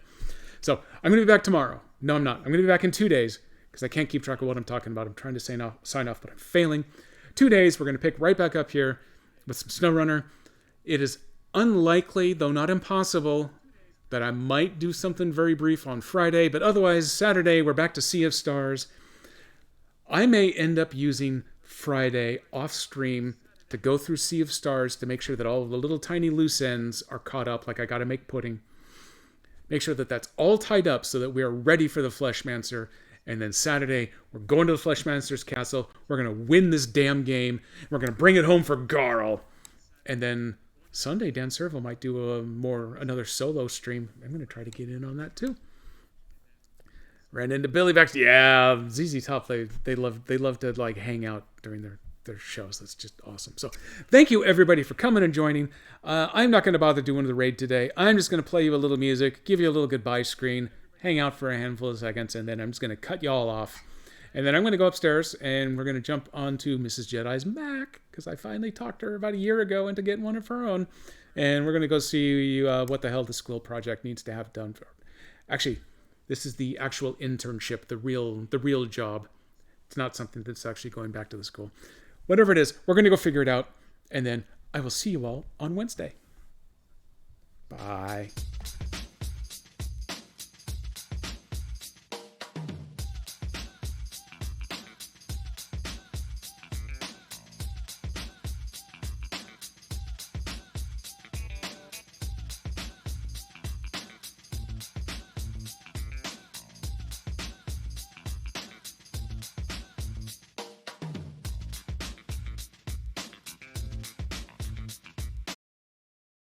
So I'm going to be back tomorrow. No, I'm not. I'm going to be back in 2 days, because I can't keep track of what I'm talking about. I'm trying to sign off, but I'm failing. 2 days, we're going to pick right back up here with some SnowRunner. It is unlikely, though not impossible, that I might do something very brief on Friday, but otherwise, Saturday, we're back to Sea of Stars. I may end up using Friday off stream to go through Sea of Stars to make sure that all of the little tiny loose ends are caught up, like I got to make pudding. Make sure that that's all tied up so that we are ready for the Fleshmancer. And then Saturday, we're going to the Fleshmancer's castle. We're going to win this damn game. We're going to bring it home for Garl. And then Sunday, Dan Servo might do another solo stream. I'm going to try to get in on that too. Ran into Billy Baxter. Yeah, ZZ Top. They love to like hang out during their shows. That's just awesome. So thank you everybody for coming and joining. I'm not going to bother doing the raid today. I'm just going to play you a little music, give you a little goodbye screen, hang out for a handful of seconds, and then I'm just going to cut you all off. And then I'm going to go upstairs and we're going to jump onto Mrs. Jedi's Mac, because I finally talked to her about 1 year ago into getting one of her own. And we're going to go see what the hell the Squill Project needs to have done for her. Actually, this is the actual internship, the real job. It's not something that's actually going back to the school. Whatever it is, we're going to go figure it out. And then I will see you all on Wednesday. Bye.